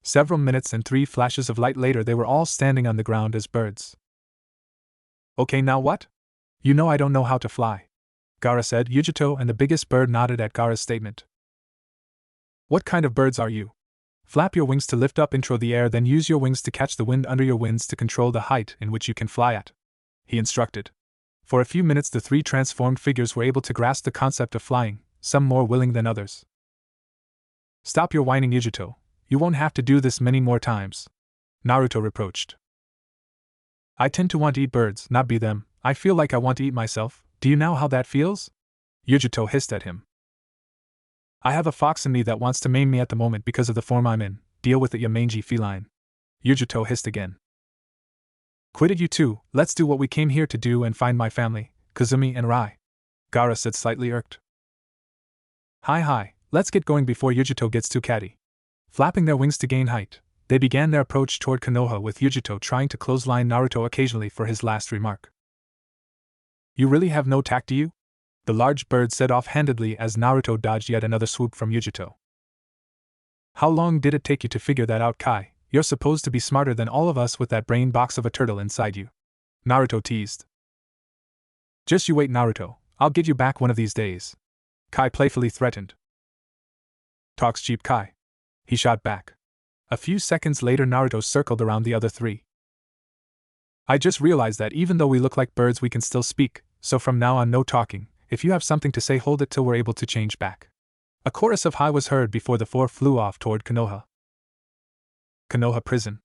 Speaker 1: Several minutes and 3 flashes of light later, they were all standing on the ground as birds. "Okay, now what?" "You know I don't know how to fly," Gaara said. Yujito and the biggest bird nodded at Gaara's statement. "What kind of birds are you? Flap your wings to lift up into the air, then use your wings to catch the wind under your wings to control the height in which you can fly at," he instructed. For a few minutes the 3 transformed figures were able to grasp the concept of flying, some more willing than others. "Stop your whining, Yujito. You won't have to do this many more times," Naruto reproached. "I tend to want to eat birds, not be them. I feel like I want to eat myself. Do you know how that feels?" Yujito hissed at him. "I have a fox in me that wants to maim me at the moment because of the form I'm in. Deal with it, you mangy feline," Yujito hissed again. "Quit it, you two. Let's do what we came here to do and find my family, Kazumi and Rai," Gaara said, slightly irked. Hi, let's get going before Yujito gets too catty." Flapping their wings to gain height, they began their approach toward Konoha, with Yujito trying to clothesline Naruto occasionally for his last remark. "You really have no tact, do you?" the large bird said offhandedly as Naruto dodged yet another swoop from Yujito. "How long did it take you to figure that out, Kai? You're supposed to be smarter than all of us with that brain box of a turtle inside you," Naruto teased. "Just you wait, Naruto, I'll get you back one of these days," Kai playfully threatened. "Talks cheap, Kai," he shot back. A few seconds later Naruto circled around the other 3. "I just realized that even though we look like birds we can still speak, so from now on no talking. If you have something to say, hold it till we're able to change back." A chorus of "hi" was heard before the 4 flew off toward Konoha. Konoha Prison.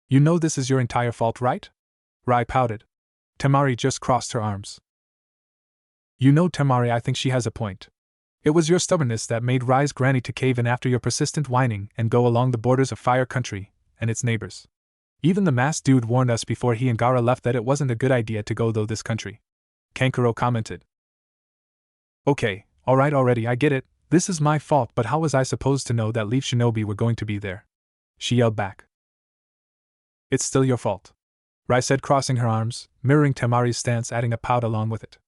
Speaker 1: "You know this is your entire fault, right?" Rai pouted. Temari just crossed her arms. "You know, Temari, I think she has a point. It was your stubbornness that made Rai's granny to cave in after your persistent whining and go along the borders of Fire Country and its neighbors. Even the masked dude warned us before he and Gaara left that it wasn't a good idea to go through this country," Kankuro commented. "Okay, alright already, I get it. This is my fault, but how was I supposed to know that Leaf Shinobi were going to be there?" she yelled back. "It's still your fault," Rai said, crossing her arms, mirroring Temari's stance, adding a pout along with it.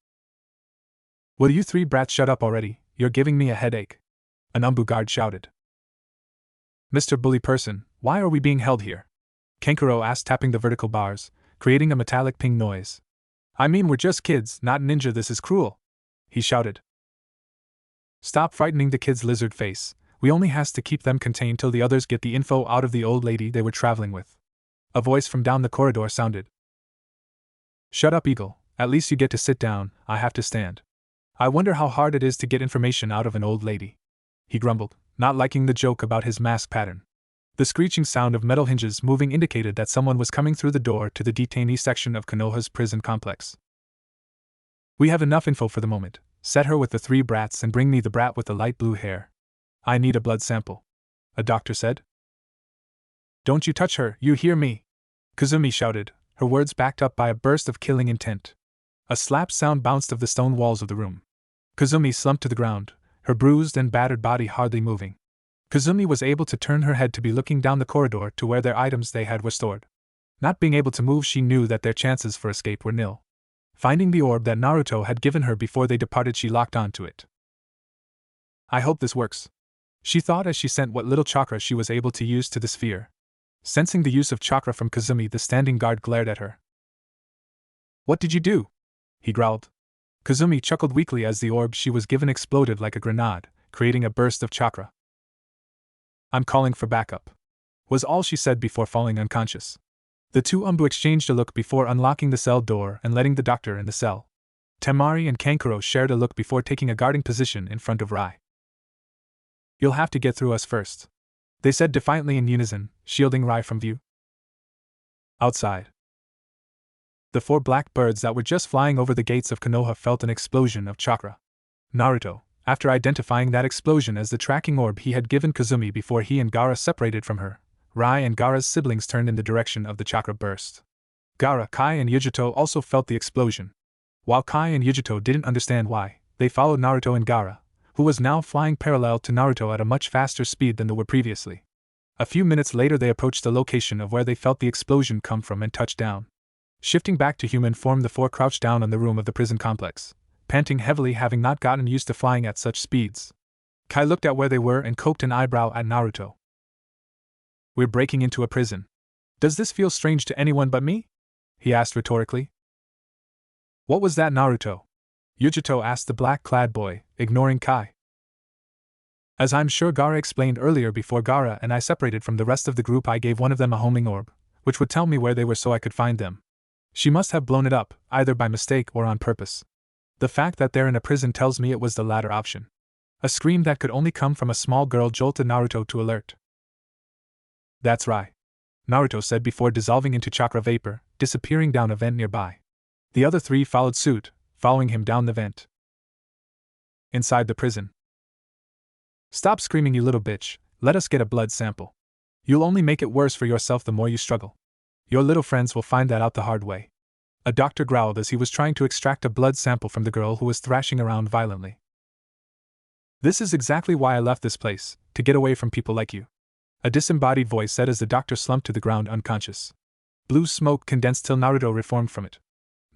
Speaker 1: "Will you 3 brats shut up already? You're giving me a headache," an Umbu guard shouted. "Mr. Bully Person, why are we being held here?" Kankuro asked, tapping the vertical bars, creating a metallic ping noise. "I mean, we're just kids, not ninja, this is cruel," he shouted. "Stop frightening the kids, lizard face. We only has to keep them contained till the others get the info out of the old lady they were traveling with," a voice from down the corridor sounded. "Shut up, Eagle, at least you get to sit down, I have to stand. I wonder how hard it is to get information out of an old lady," he grumbled, not liking the joke about his mask pattern. The screeching sound of metal hinges moving indicated that someone was coming through the door to the detainee section of Konoha's prison complex. "We have enough info for the moment. Set her with the 3 brats and bring me the brat with the light blue hair. I need a blood sample," a doctor said. "Don't you touch her, you hear me?" Kazumi shouted, her words backed up by a burst of killing intent. A slap sound bounced off the stone walls of the room. Kazumi slumped to the ground, her bruised and battered body hardly moving. Kazumi was able to turn her head to be looking down the corridor to where their items they had were stored. Not being able to move, she knew that their chances for escape were nil. Finding the orb that Naruto had given her before they departed, she locked onto it. I hope this works, she thought as she sent what little chakra she was able to use to the sphere. Sensing the use of chakra from Kazumi, the standing guard glared at her. What did you do? He growled. Kazumi chuckled weakly as the orb she was given exploded like a grenade, creating a burst of chakra. I'm calling for backup, was all she said before falling unconscious. The two Umbu exchanged a look before unlocking the cell door and letting the doctor in the cell. Temari and Kankuro shared a look before taking a guarding position in front of Rai. You'll have to get through us first, they said defiantly in unison, shielding Rai from view. Outside, the 4 black birds that were just flying over the gates of Konoha felt an explosion of chakra. Naruto, after identifying that explosion as the tracking orb he had given Kazumi before he and Gaara separated from her, Rai and Gaara's siblings turned in the direction of the chakra burst. Gaara, Kai, and Yujito also felt the explosion. While Kai and Yujito didn't understand why, they followed Naruto and Gaara, who was now flying parallel to Naruto at a much faster speed than they were previously. A few minutes later, they approached the location of where they felt the explosion come from and touched down. Shifting back to human form, the 4 crouched down on the room of the prison complex, panting heavily, having not gotten used to flying at such speeds. Kai looked at where they were and cocked an eyebrow at Naruto. We're breaking into a prison. Does this feel strange to anyone but me? He asked rhetorically. What was that, Naruto? Yujito asked the black-clad boy, ignoring Kai. As I'm sure Gaara explained earlier, before Gaara and I separated from the rest of the group, I gave one of them a homing orb, which would tell me where they were so I could find them. She must have blown it up, either by mistake or on purpose. The fact that they're in a prison tells me it was the latter option. A scream that could only come from a small girl jolted Naruto to alert. That's right, Naruto said before dissolving into chakra vapor, disappearing down a vent nearby. The other 3 followed suit, following him down the vent. Inside the prison. Stop screaming, you little bitch, let us get a blood sample. You'll only make it worse for yourself the more you struggle. Your little friends will find that out the hard way. A doctor growled as he was trying to extract a blood sample from the girl who was thrashing around violently. This is exactly why I left this place, to get away from people like you, a disembodied voice said as the doctor slumped to the ground unconscious. Blue smoke condensed till Naruto reformed from it.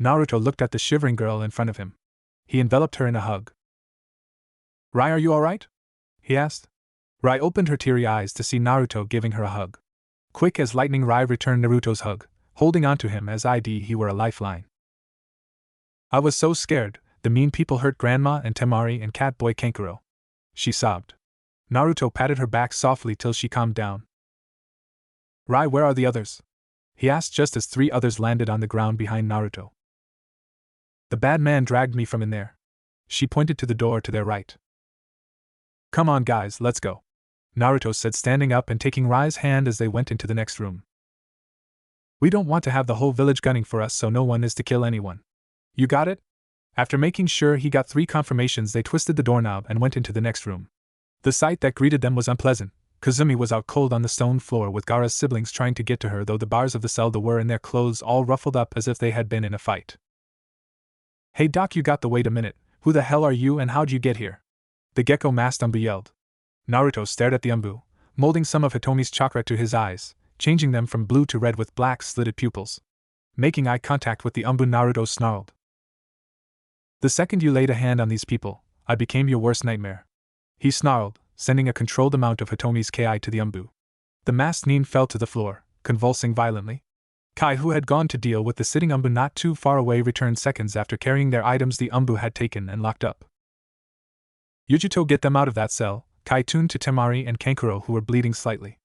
Speaker 1: Naruto looked at the shivering girl in front of him. He enveloped her in a hug. Rai, are you alright? He asked. Rai opened her teary eyes to see Naruto giving her a hug. Quick as lightning, Rai returned Naruto's hug, holding onto him as he were a lifeline. I was so scared, the mean people hurt Grandma and Temari and Catboy Kankuro, she sobbed. Naruto patted her back softly till she calmed down. Rai, where are the others? He asked just as 3 others landed on the ground behind Naruto. The bad man dragged me from in there. She pointed to the door to their right. Come on guys, let's go, Naruto said, standing up and taking Rai's hand as they went into the next room. We don't want to have the whole village gunning for us, so no one is to kill anyone. You got it? After making sure he got 3 confirmations, they twisted the doorknob and went into the next room. The sight that greeted them was unpleasant. Kazumi was out cold on the stone floor with Gaara's siblings trying to get to her, though the bars of the cell were in their clothes, all ruffled up as if they had been in a fight. Hey Doc, you got the wait a minute, who the hell are you and how'd you get here? The gecko-masked Umbu yelled. Naruto stared at the Umbu, molding some of Hitomi's chakra to his eyes, changing them from blue to red with black slitted pupils. Making eye contact with the Umbu, Naruto snarled. The second you laid a hand on these people, I became your worst nightmare. He snarled, sending a controlled amount of Hitomi's Ki to the Umbu. The masked Nin fell to the floor, convulsing violently. Kai, who had gone to deal with the sitting Umbu not too far away, returned seconds after carrying their items the Umbu had taken and locked up. Yujito, get them out of that cell, Kai tuned to Temari and Kankuro, who were bleeding slightly.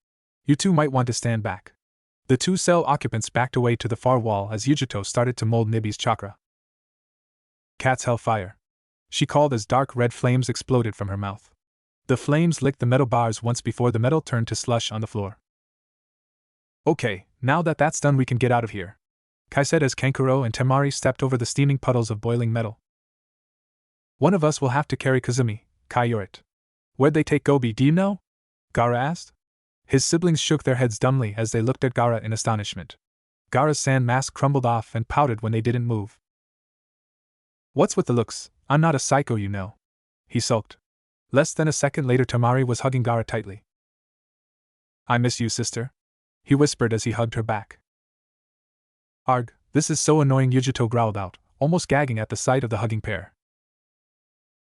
Speaker 1: You two might want to stand back. The 2 cell occupants backed away to the far wall as Yujito started to mold Nibi's chakra. Cat's hellfire, she called as dark red flames exploded from her mouth. The flames licked the metal bars once before the metal turned to slush on the floor. Okay, now that that's done, we can get out of here, Kai said as Kankuro and Temari stepped over the steaming puddles of boiling metal. One of us will have to carry Kazumi, Kai, you're it. Where'd they take Gobi, do you know? Gaara asked. His siblings shook their heads dumbly as they looked at Gaara in astonishment. Gaara's sand mask crumbled off and pouted when they didn't move. What's with the looks? I'm not a psycho, you know, he sulked. Less than a second later, Temari was hugging Gaara tightly. I miss you, sister, he whispered as he hugged her back. Arg, this is so annoying, Yujito growled out, almost gagging at the sight of the hugging pair.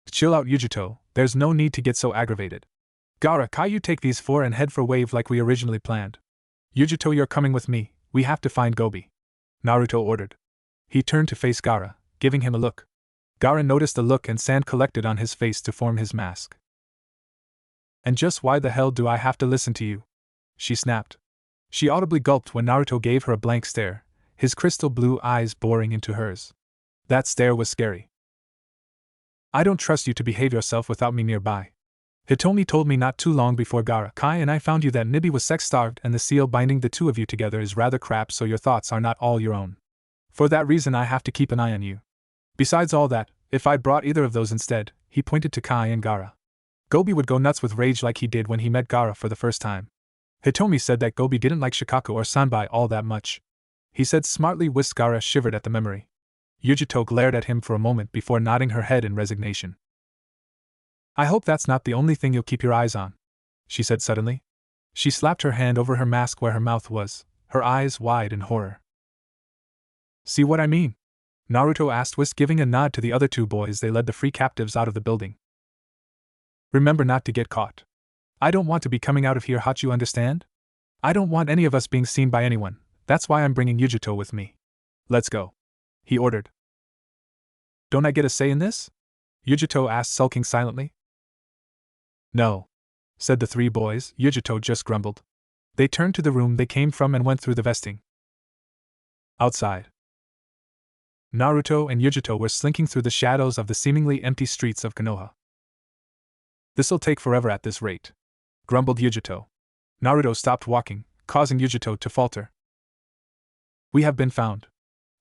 Speaker 1: Chill out, Yujito, there's no need to get so aggravated. Gaara, Kai, you take these four and head for Wave like we originally planned. Yujito, you're coming with me, we have to find Gobi, Naruto ordered. He turned to face Gaara, giving him a look. Gaara noticed the look and sand collected on his face to form his mask. And just why the hell do I have to listen to you? She snapped. She audibly gulped when Naruto gave her a blank stare, his crystal blue eyes boring into hers. That stare was scary. I don't trust you to behave yourself without me nearby. Hitomi told me not too long before Gaara, Kai and I found you that Nibi was sex-starved and the seal binding the two of you together is rather crap, so your thoughts are not all your own. For that reason I have to keep an eye on you. Besides all that, if I'd brought either of those instead, he pointed to Kai and Gaara. Gobi would go nuts with rage like he did when he met Gaara for the first time. Hitomi said that Gobi didn't like Shikaku or Sanbai all that much. He said smartly. Gaara shivered at the memory. Yujito glared at him for a moment before nodding her head in resignation. I hope that's not the only thing you'll keep your eyes on, she said suddenly. She slapped her hand over her mask where her mouth was, her eyes wide in horror. See what I mean? Naruto asked, giving a nod to the other two boys. They led the free captives out of the building. Remember not to get caught. I don't want to be coming out of here hot, you understand? I don't want any of us being seen by anyone, that's why I'm bringing Yujito with me. Let's go, he ordered. Don't I get a say in this? Yujito asked, sulking silently. No, said the three boys. Yujito just grumbled. They turned to the room they came from and went through the vesting. Outside, Naruto and Yujito were slinking through the shadows of the seemingly empty streets of Konoha. This'll take forever at this rate, grumbled Yujito. Naruto stopped walking, causing Yujito to falter. We have been found,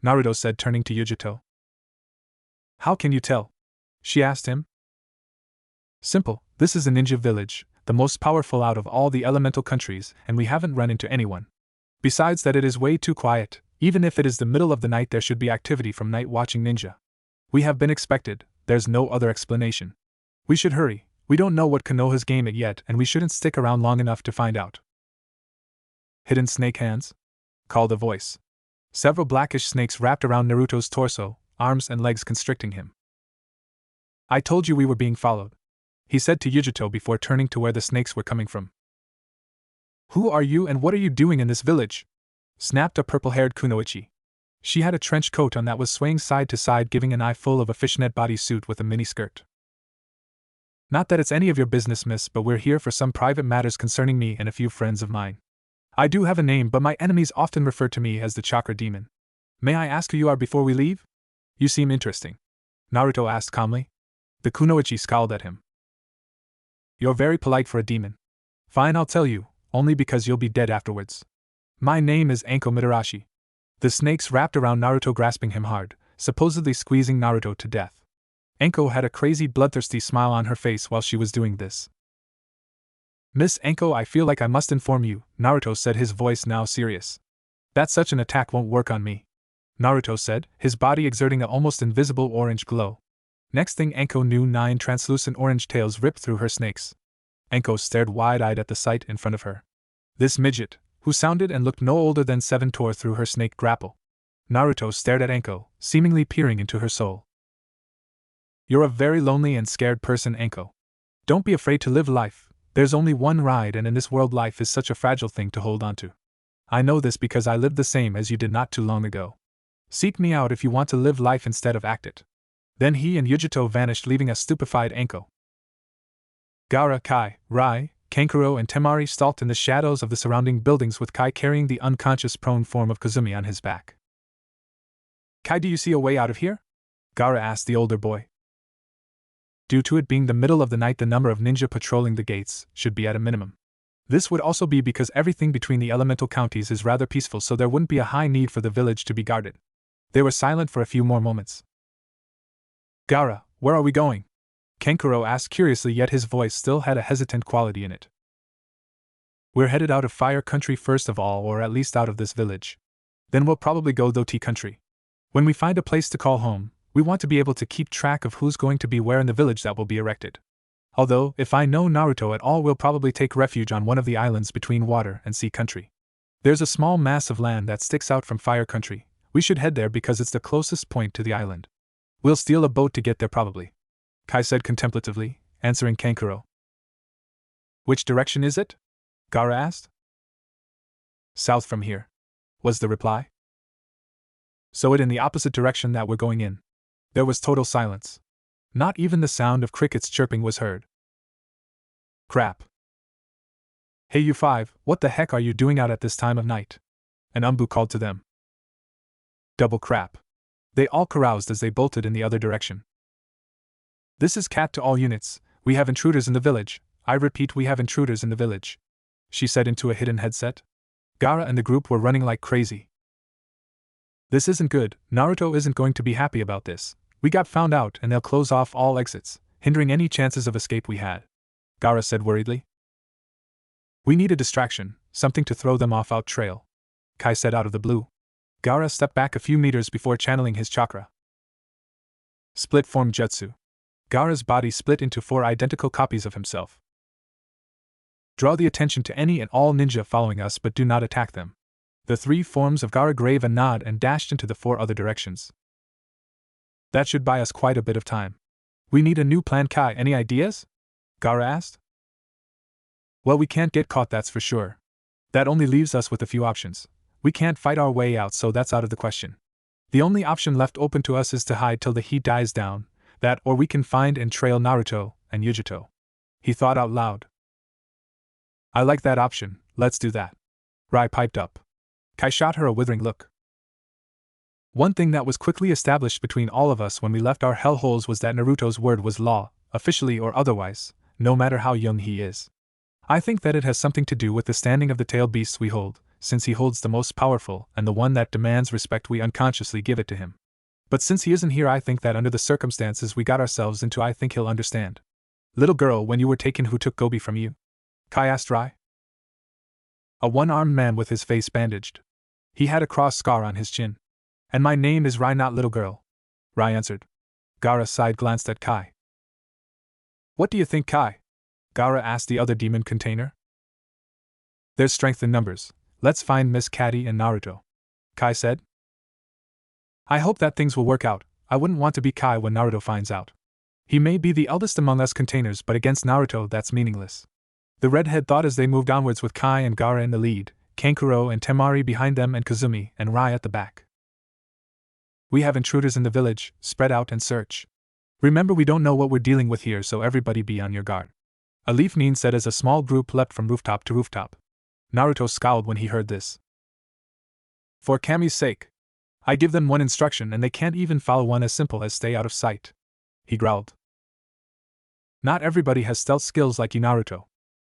Speaker 1: Naruto said, turning to Yujito. How can you tell? She asked him. Simple, this is a ninja village, the most powerful out of all the elemental countries, and we haven't run into anyone. Besides that, it is way too quiet. Even if it is the middle of the night, there should be activity from night watching ninja. We have been expected, there's no other explanation. We should hurry, we don't know what Konoha's game it yet, and we shouldn't stick around long enough to find out. Hidden snake hands? Called a voice. Several blackish snakes wrapped around Naruto's torso, arms and legs constricting him. I told you we were being followed, he said to Yujito before turning to where the snakes were coming from. Who are you and what are you doing in this village? Snapped a purple-haired kunoichi. She had a trench coat on that was swaying side to side, giving an eye full of a fishnet bodysuit with a mini-skirt. Not that it's any of your business, miss, but we're here for some private matters concerning me and a few friends of mine. I do have a name, but my enemies often refer to me as the Chakra Demon. May I ask who you are before we leave? You seem interesting, Naruto asked calmly. The kunoichi scowled at him. You're very polite for a demon. Fine, I'll tell you, only because you'll be dead afterwards. My name is Anko Mitarashi. The snakes wrapped around Naruto, grasping him hard, supposedly squeezing Naruto to death. Anko had a crazy, bloodthirsty smile on her face while she was doing this. Miss Anko, I feel like I must inform you, Naruto said, his voice now serious. That such an attack won't work on me, Naruto said, his body exerting an almost invisible orange glow. Next thing Anko knew, 9 translucent orange tails ripped through her snakes. Anko stared wide-eyed at the sight in front of her. This midget, who sounded and looked no older than 7, tore through her snake grapple. Naruto stared at Anko, seemingly peering into her soul. You're a very lonely and scared person, Anko. Don't be afraid to live life. There's only one ride, and in this world life is such a fragile thing to hold on to. I know this because I lived the same as you did not too long ago. Seek me out if you want to live life instead of act it. Then he and Yujito vanished, leaving a stupefied Anko. Gaara, Kai, Rai, Kankuro and Temari stalked in the shadows of the surrounding buildings, with Kai carrying the unconscious prone form of Kazumi on his back. Kai, do you see a way out of here? Gaara asked the older boy. Due to it being the middle of the night, the number of ninja patrolling the gates should be at a minimum. This would also be because everything between the elemental counties is rather peaceful, so there wouldn't be a high need for the village to be guarded. They were silent for a few more moments. Gaara, where are we going? Kankuro asked curiously, yet his voice still had a hesitant quality in it. We're headed out of Fire Country first of all, or at least out of this village. Then we'll probably go Tea Country. When we find a place to call home, we want to be able to keep track of who's going to be where in the village that will be erected. Although, if I know Naruto at all, we'll probably take refuge on one of the islands between water and sea country. There's a small mass of land that sticks out from fire country. We should head there because it's the closest point to the island. We'll steal a boat to get there probably, Kai said contemplatively, answering Kankuro. Which direction is it? Gaara asked. South from here, was the reply. So it in the opposite direction that we're going in. There was total silence. Not even the sound of crickets chirping was heard. Crap. Hey you five, what the heck are you doing out at this time of night? An Umbu called to them. Double crap. They all caroused as they bolted in the other direction. This is Cat to all units, we have intruders in the village. I repeat, we have intruders in the village, she said into a hidden headset. Gaara and the group were running like crazy. This isn't good, Naruto isn't going to be happy about this. We got found out and they'll close off all exits, hindering any chances of escape we had, Gaara said worriedly. We need a distraction, something to throw them off out trail, Kai said out of the blue. Gaara stepped back a few meters before channeling his chakra. Split form jutsu. Gaara's body split into 4 identical copies of himself. Draw the attention to any and all ninja following us but do not attack them. The 3 forms of Gaara gave a nod and dashed into the 4 other directions. That should buy us quite a bit of time. We need a new plan, Kai. Any ideas? Gaara asked. Well, we can't get caught, that's for sure. That only leaves us with a few options. We can't fight our way out, so that's out of the question. The only option left open to us is to hide till the heat dies down, that or we can find and trail Naruto and Yujito. He thought out loud. I like that option, let's do that. Rai piped up. Kai shot her a withering look. One thing that was quickly established between all of us when we left our hellholes was that Naruto's word was law, officially or otherwise, no matter how young he is. I think that it has something to do with the standing of the tailed beasts we hold, since he holds the most powerful and the one that demands respect, we unconsciously give it to him. But since he isn't here, I think that under the circumstances we got ourselves into, I think he'll understand. Little girl, when you were taken, who took Gobi from you? Kai asked Rai. A one-armed man with his face bandaged. He had a cross scar on his chin. And my name is Rai, not little girl, Rai answered. Gaara side glanced at Kai. What do you think, Kai? Gaara asked the other demon container. There's strength in numbers. Let's find Miss Catty and Naruto, Kai said. I hope that things will work out. I wouldn't want to be Kai when Naruto finds out. He may be the eldest among us containers, but against Naruto that's meaningless. The redhead thought as they moved onwards with Kai and Gaara in the lead, Kankuro and Temari behind them, and Kazumi and Rai at the back. We have intruders in the village, spread out and search. Remember, we don't know what we're dealing with here, so everybody be on your guard. A leaf nin said as a small group leapt from rooftop to rooftop. Naruto scowled when he heard this. For Kami's sake. I give them one instruction and they can't even follow one as simple as stay out of sight, he growled. Not everybody has stealth skills like you, Naruto.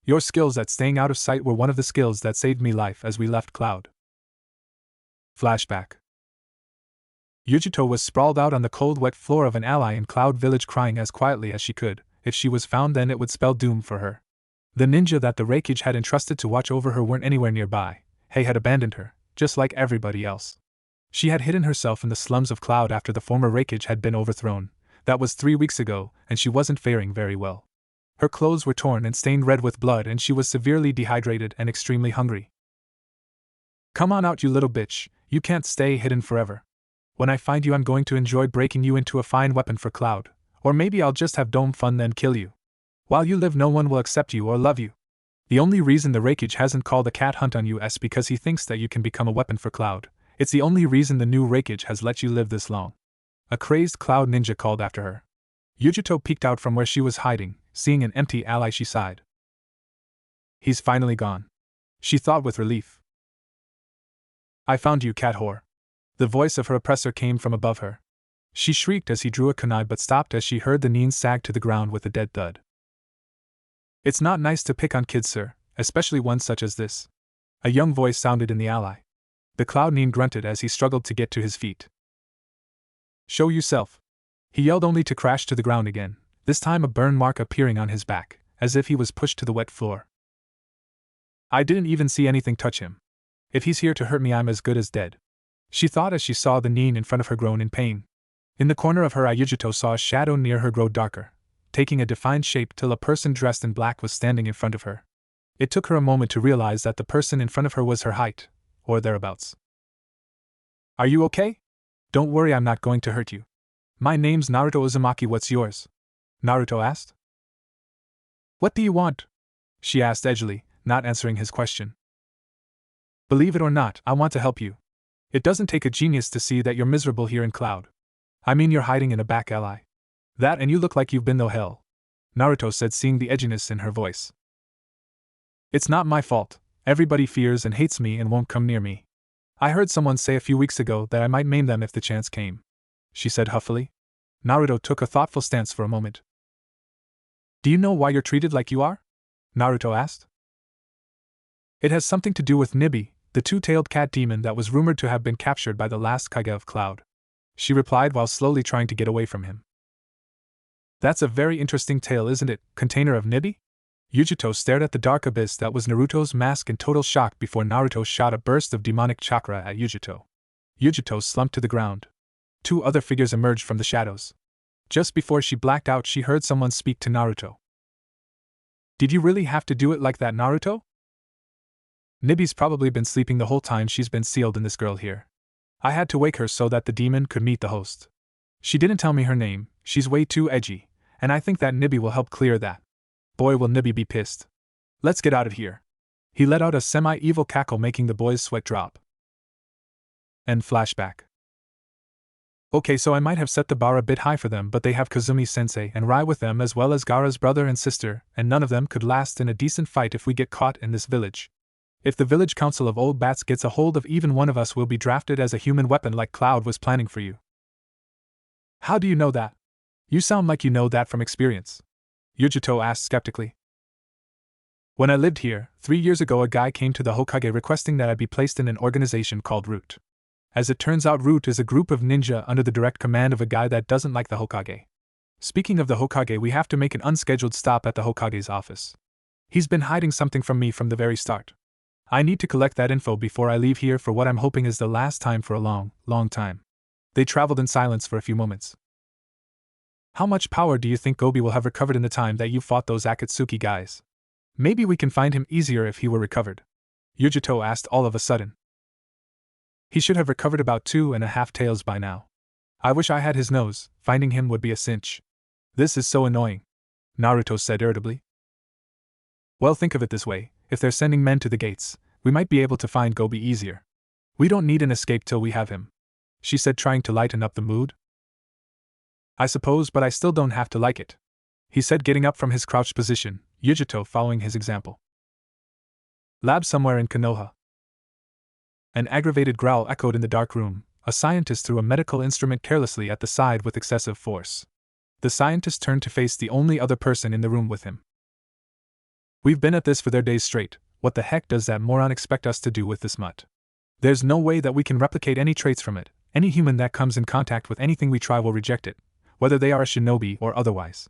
Speaker 1: Your skills at staying out of sight were one of the skills that saved me life as we left Cloud. Flashback. Yujito was sprawled out on the cold, wet floor of an ally in Cloud Village, crying as quietly as she could. If she was found, then it would spell doom for her. The ninja that the Reikage had entrusted to watch over her weren't anywhere nearby. Hei had abandoned her, just like everybody else. She had hidden herself in the slums of Cloud after the former Reikage had been overthrown. That was 3 weeks ago, and she wasn't faring very well. Her clothes were torn and stained red with blood, and she was severely dehydrated and extremely hungry. Come on out, you little bitch, you can't stay hidden forever. When I find you, I'm going to enjoy breaking you into a fine weapon for Cloud. Or maybe I'll just have dome fun then kill you. While you live, no one will accept you or love you. The only reason the Reikage hasn't called a cat hunt on you is because he thinks that you can become a weapon for Cloud. It's the only reason the new Reikage has let you live this long. A crazed Cloud ninja called after her. Yujito peeked out from where she was hiding. Seeing an empty ally, she sighed. He's finally gone, she thought with relief. I found you, cat whore. The voice of her oppressor came from above her. She shrieked as he drew a kunai, but stopped as she heard the nin sag to the ground with a dead thud. It's not nice to pick on kids, sir, especially one such as this. A young voice sounded in the ally. The Cloud nin grunted as he struggled to get to his feet. Show yourself, he yelled, only to crash to the ground again, this time a burn mark appearing on his back, as if he was pushed to the wet floor. I didn't even see anything touch him. If he's here to hurt me, I'm as good as dead, she thought as she saw the nin in front of her groan in pain. In the corner of her eye, Yujito saw a shadow near her grow darker. taking a defined shape till a person dressed in black was standing in front of her. It took her a moment to realize that the person in front of her was her height, or thereabouts. Are you okay? Don't worry, I'm not going to hurt you. My name's Naruto Uzumaki, what's yours? Naruto asked. What do you want? She asked edgily, not answering his question. Believe it or not, I want to help you. It doesn't take a genius to see that you're miserable here in Cloud. I mean, you're hiding in a back alley. That and you look like you've been no hell, Naruto said, seeing the edginess in her voice. It's not my fault. Everybody fears and hates me and won't come near me. I heard someone say a few weeks ago that I might maim them if the chance came, she said huffily. Naruto took a thoughtful stance for a moment. Do you know why you're treated like you are? Naruto asked. It has something to do with Nibi, the two-tailed cat demon that was rumored to have been captured by the last Kage of Cloud, she replied while slowly trying to get away from him. That's a very interesting tale, isn't it, container of Nibi? Yujito stared at the dark abyss that was Naruto's mask in total shock before Naruto shot a burst of demonic chakra at Yujito. Yujito slumped to the ground. Two other figures emerged from the shadows. Just before she blacked out, she heard someone speak to Naruto. Did you really have to do it like that, Naruto? Nibi's probably been sleeping the whole time she's been sealed in this girl here. I had to wake her so that the demon could meet the host. She didn't tell me her name, she's way too edgy, and I think that Nibi will help clear that. Boy, will Nibi be pissed. Let's get out of here. He let out a semi-evil cackle, making the boy's sweat drop. End flashback. Okay, so I might have set the bar a bit high for them, but they have Kazumi-sensei and Rai with them, as well as Gaara's brother and sister, and none of them could last in a decent fight if we get caught in this village. If the village council of old bats gets a hold of even one of us, we'll be drafted as a human weapon like Cloud was planning for you. How do you know that? You sound like you know that from experience, Yujito asked skeptically. When I lived here, 3 years ago, a guy came to the Hokage requesting that I be placed in an organization called Root. As it turns out, Root is a group of ninja under the direct command of a guy that doesn't like the Hokage. Speaking of the Hokage, we have to make an unscheduled stop at the Hokage's office. He's been hiding something from me from the very start. I need to collect that info before I leave here for what I'm hoping is the last time for a long, long time. They traveled in silence for a few moments. How much power do you think Gobi will have recovered in the time that you fought those Akatsuki guys? Maybe we can find him easier if he were recovered, Yujito asked all of a sudden. He should have recovered about 2.5 tails by now. I wish I had his nose, finding him would be a cinch. This is so annoying, Naruto said irritably. Well, think of it this way, if they're sending men to the gates, we might be able to find Gobi easier. We don't need an escape till we have him, she said, trying to lighten up the mood. I suppose, but I still don't have to like it, he said, getting up from his crouched position, Yujito following his example. Lab somewhere in Konoha. An aggravated growl echoed in the dark room. A scientist threw a medical instrument carelessly at the side with excessive force. The scientist turned to face the only other person in the room with him. We've been at this for their days straight. What the heck does that moron expect us to do with this mutt? There's no way that we can replicate any traits from it. Any human that comes in contact with anything we try will reject it, whether they are a shinobi or otherwise.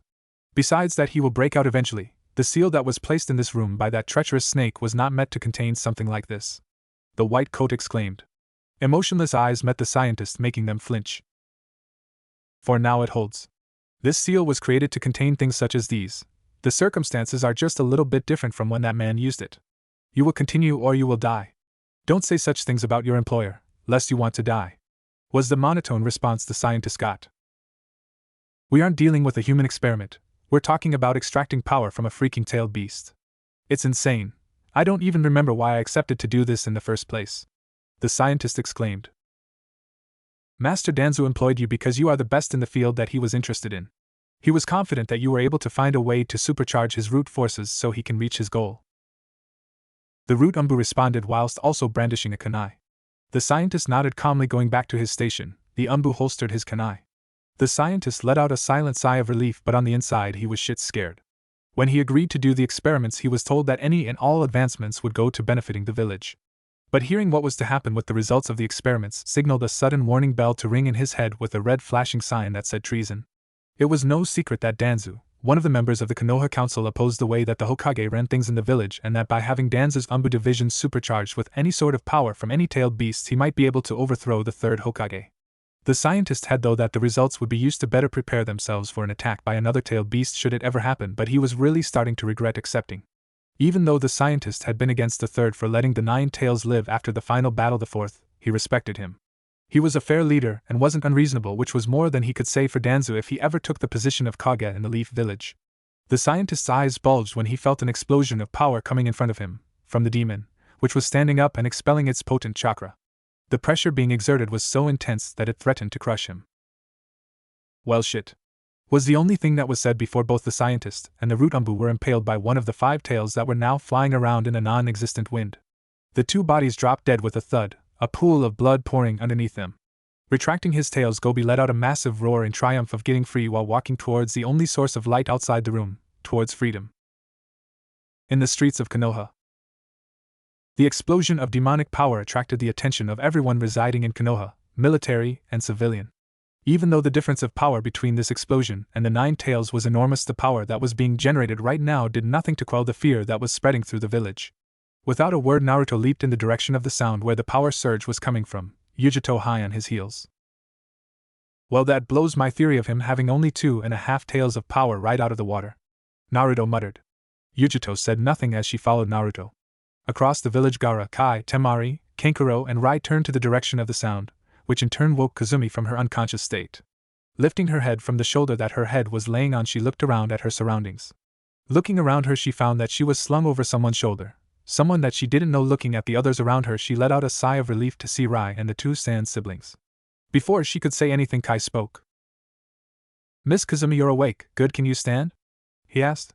Speaker 1: Besides that, he will break out eventually. The seal that was placed in this room by that treacherous snake was not meant to contain something like this, the white coat exclaimed. Emotionless eyes met the scientist, making them flinch. For now it holds. This seal was created to contain things such as these. The circumstances are just a little bit different from when that man used it. You will continue or you will die. Don't say such things about your employer, lest you want to die, was the monotone response the scientist got. We aren't dealing with a human experiment. We're talking about extracting power from a freaking tailed beast. It's insane. I don't even remember why I accepted to do this in the first place, the scientist exclaimed. Master Danzu employed you because you are the best in the field that he was interested in. He was confident that you were able to find a way to supercharge his root forces so he can reach his goal. The root Umbu responded whilst also brandishing a kunai. The scientist nodded calmly, going back to his station. The Umbu holstered his kunai. The scientist let out a silent sigh of relief, but on the inside he was shit scared. When he agreed to do the experiments, he was told that any and all advancements would go to benefiting the village. But hearing what was to happen with the results of the experiments signaled a sudden warning bell to ring in his head with a red flashing sign that said treason. It was no secret that Danzu, one of the members of the Konoha Council, opposed the way that the Hokage ran things in the village, and that by having Danzu's Umbu division supercharged with any sort of power from any tailed beast, he might be able to overthrow the third Hokage. The scientist had thought that the results would be used to better prepare themselves for an attack by another tailed beast should it ever happen, but he was really starting to regret accepting. Even though the scientist had been against the third for letting the 9 tails live after the final battle, the fourth, he respected him. He was a fair leader and wasn't unreasonable, which was more than he could say for Danzu if he ever took the position of Kage in the Leaf Village. The scientist's eyes bulged when he felt an explosion of power coming in front of him, from the demon, which was standing up and expelling its potent chakra. The pressure being exerted was so intense that it threatened to crush him. "Well, shit," was the only thing that was said before both the scientist and the Rutambu were impaled by one of the 5 tails that were now flying around in a non-existent wind. The 2 bodies dropped dead with a thud, a pool of blood pouring underneath them. Retracting his tails, Gobi let out a massive roar in triumph of getting free while walking towards the only source of light outside the room, towards freedom. In the streets of Konoha, the explosion of demonic power attracted the attention of everyone residing in Konoha, military and civilian. Even though the difference of power between this explosion and the 9 tails was enormous, the power that was being generated right now did nothing to quell the fear that was spreading through the village. Without a word, Naruto leaped in the direction of the sound where the power surge was coming from, Yujito high on his heels. "Well, that blows my theory of him having only 2.5 tails of power right out of the water," Naruto muttered. Yujito said nothing as she followed Naruto. Across the village, Gaara, Kai, Temari, Kankuro, and Rai turned to the direction of the sound, which in turn woke Kazumi from her unconscious state. Lifting her head from the shoulder that her head was laying on, she looked around at her surroundings. Looking around her, she found that she was slung over someone's shoulder, someone that she didn't know. Looking at the others around her, she let out a sigh of relief to see Rai and the 2 Sand siblings. Before she could say anything, Kai spoke. "Miss Kazumi, you're awake. Good, can you stand?" he asked.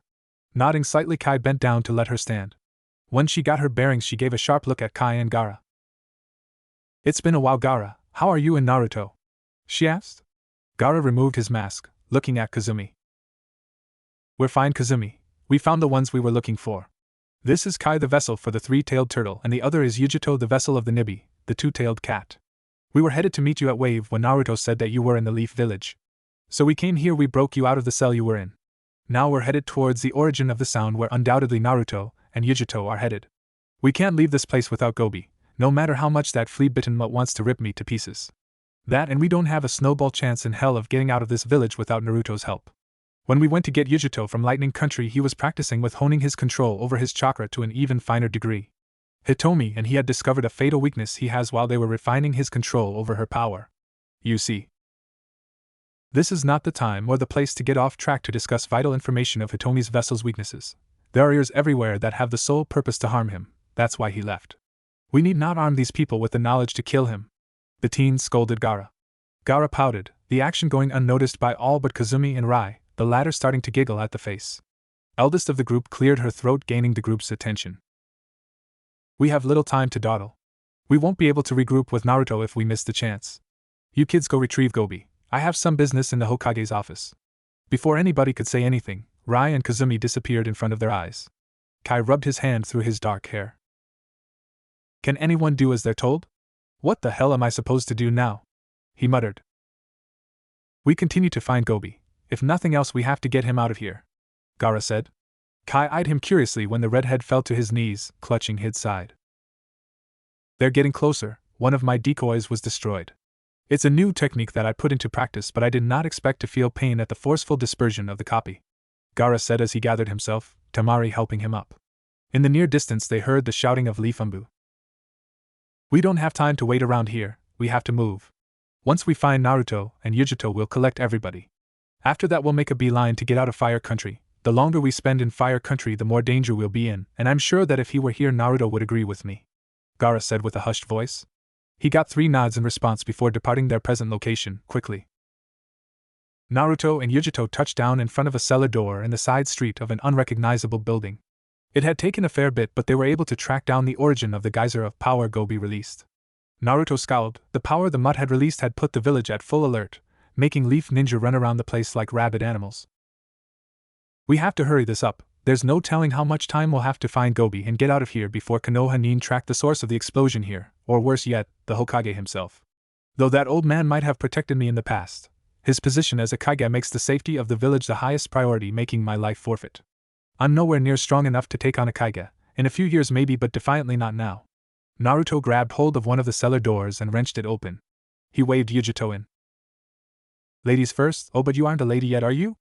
Speaker 1: Nodding slightly, Kai bent down to let her stand. When she got her bearings, she gave a sharp look at Kai and Gaara. "It's been a while, Gaara. How are you and Naruto?" she asked. Gaara removed his mask, looking at Kazumi. "We're fine, Kazumi. We found the ones we were looking for. This is Kai, the vessel for the 3-tailed turtle, and the other is Yujito, the vessel of the Nibi, the 2-tailed cat. We were headed to meet you at Wave when Naruto said that you were in the Leaf Village. So we came here, we broke you out of the cell you were in. Now we're headed towards the origin of the sound where undoubtedly Naruto and Yujito are headed. We can't leave this place without Gobi, no matter how much that flea-bitten mutt wants to rip me to pieces. That, and we don't have a snowball chance in hell of getting out of this village without Naruto's help. When we went to get Yujito from Lightning Country, he was practicing with honing his control over his chakra to an even finer degree. Hitomi and he had discovered a fatal weakness he has while they were refining his control over her power. You see, this is not the time or the place to get off track to discuss vital information of Hitomi's vessel's weaknesses. There are ears everywhere that have the sole purpose to harm him. That's why he left. We need not arm these people with the knowledge to kill him," the teen scolded Gaara. Gaara pouted, the action going unnoticed by all but Kazumi and Rai, the latter starting to giggle at the face. Eldest of the group cleared her throat, gaining the group's attention. "We have little time to dawdle. We won't be able to regroup with Naruto if we miss the chance. You kids go retrieve Gobi. I have some business in the Hokage's office." Before anybody could say anything, Rai and Kazumi disappeared in front of their eyes. Kai rubbed his hand through his dark hair. "Can anyone do as they're told? What the hell am I supposed to do now?" he muttered. "We continue to find Gobi. If nothing else, we have to get him out of here," Gaara said. Kai eyed him curiously when the redhead fell to his knees, clutching his side. "They're getting closer. One of my decoys was destroyed. It's a new technique that I put into practice, but I did not expect to feel pain at the forceful dispersion of the copy," Gaara said as he gathered himself, Temari helping him up. In the near distance they heard the shouting of Leafumbu. "We don't have time to wait around here, we have to move. Once we find Naruto and Yujito, we'll collect everybody. After that we'll make a beeline to get out of Fire Country. The longer we spend in Fire Country, the more danger we'll be in, and I'm sure that if he were here Naruto would agree with me," Gaara said with a hushed voice. He got 3 nods in response before departing their present location, quickly. Naruto and Yujito touched down in front of a cellar door in the side street of an unrecognizable building. It had taken a fair bit, but they were able to track down the origin of the geyser of power Gobi released. Naruto scowled. The power the mutt had released had put the village at full alert, making Leaf Ninja run around the place like rabid animals. "We have to hurry this up. There's no telling how much time we'll have to find Gobi and get out of here before Konoha Nin track the source of the explosion here, or worse yet, the Hokage himself. Though that old man might have protected me in the past, his position as a Kage makes the safety of the village the highest priority, making my life forfeit. I'm nowhere near strong enough to take on a Kage, in a few years maybe, but defiantly not now." Naruto grabbed hold of one of the cellar doors and wrenched it open. He waved Yujito in. Ladies first, oh but you aren't a lady yet, are you?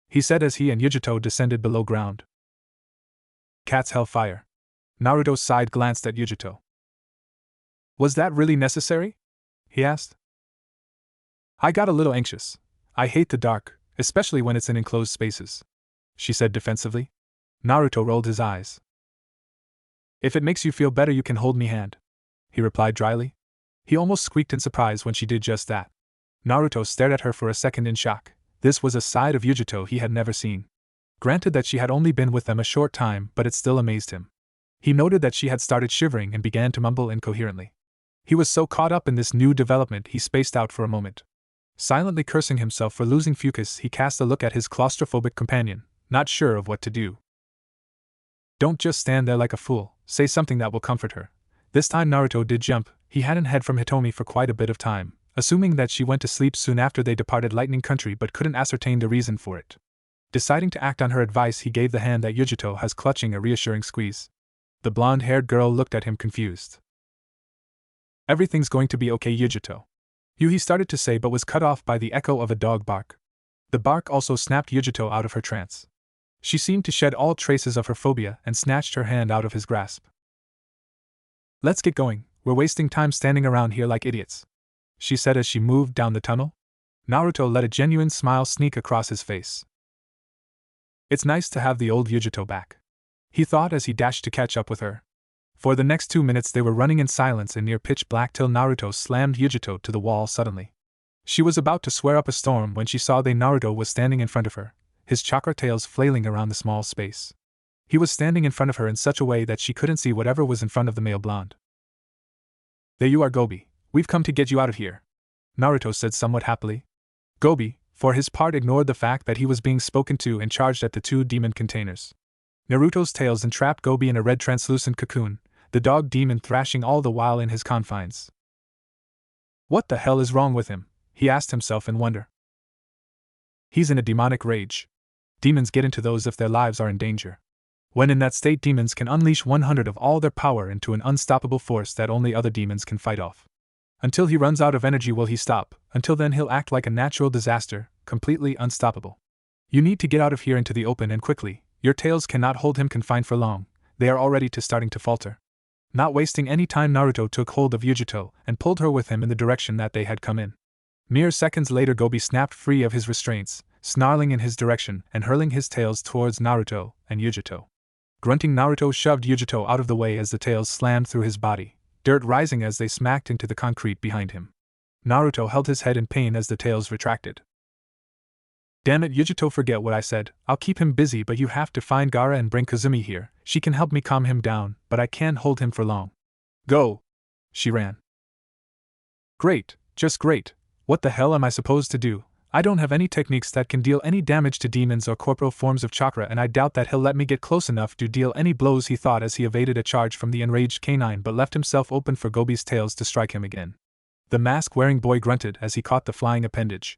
Speaker 1: He said as he and Yujito descended below ground. Cat's hellfire. Naruto's side glanced at Yujito. Was that really necessary? He asked. I got a little anxious. I hate the dark, especially when it's in enclosed spaces, she said defensively. Naruto rolled his eyes. If it makes you feel better, you can hold me hand, he replied dryly. He almost squeaked in surprise when she did just that. Naruto stared at her for a second in shock. This was a side of Yujito he had never seen. Granted that she had only been with them a short time, but it still amazed him. He noted that she had started shivering and began to mumble incoherently. He was so caught up in this new development he spaced out for a moment. Silently cursing himself for losing focus, he cast a look at his claustrophobic companion, not sure of what to do. Don't just stand there like a fool, say something that will comfort her. This time Naruto did jump. He hadn't heard from Hitomi for quite a bit of time, assuming that she went to sleep soon after they departed Lightning Country but couldn't ascertain the reason for it. Deciding to act on her advice, he gave the hand that Yujito has clutching a reassuring squeeze. The blonde-haired girl looked at him confused. Everything's going to be okay, Yujito. He started to say but was cut off by the echo of a dog bark. The bark also snapped Yujito out of her trance. She seemed to shed all traces of her phobia and snatched her hand out of his grasp. Let's get going, we're wasting time standing around here like idiots, she said as she moved down the tunnel. Naruto let a genuine smile sneak across his face. It's nice to have the old Yujito back, he thought as he dashed to catch up with her. For the next 2 minutes they were running in silence and near pitch black till Naruto slammed Yujito to the wall suddenly. She was about to swear up a storm when she saw that Naruto was standing in front of her, his chakra tails flailing around the small space. He was standing in front of her in such a way that she couldn't see whatever was in front of the male blonde. There you are, Gobi. We've come to get you out of here, Naruto said somewhat happily. Gobi, for his part, ignored the fact that he was being spoken to and charged at the 2 demon containers. Naruto's tails entrapped Gobi in a red translucent cocoon, the dog demon thrashing all the while in his confines. What the hell is wrong with him? He asked himself in wonder. He's in a demonic rage. Demons get into those if their lives are in danger. When in that state, demons can unleash 100 of all their power into an unstoppable force that only other demons can fight off. Until he runs out of energy will he stop. Until then he'll act like a natural disaster, completely unstoppable. You need to get out of here into the open and quickly. Your tails cannot hold him confined for long. They are already starting to falter. Not wasting any time, Naruto took hold of Yujito and pulled her with him in the direction that they had come in. Mere seconds later Gobi snapped free of his restraints, snarling in his direction and hurling his tails towards Naruto and Yujito. Grunting, Naruto shoved Yujito out of the way as the tails slammed through his body, dirt rising as they smacked into the concrete behind him. Naruto held his head in pain as the tails retracted. Damn it, Yujito, forget what I said. I'll keep him busy, but you have to find Gaara and bring Kazumi here. She can help me calm him down, but I can't hold him for long. Go! She ran. Great, just great. What the hell am I supposed to do? I don't have any techniques that can deal any damage to demons or corporeal forms of chakra, and I doubt that he'll let me get close enough to deal any blows, he thought as he evaded a charge from the enraged canine but left himself open for Gobi's tails to strike him again. The mask-wearing boy grunted as he caught the flying appendage.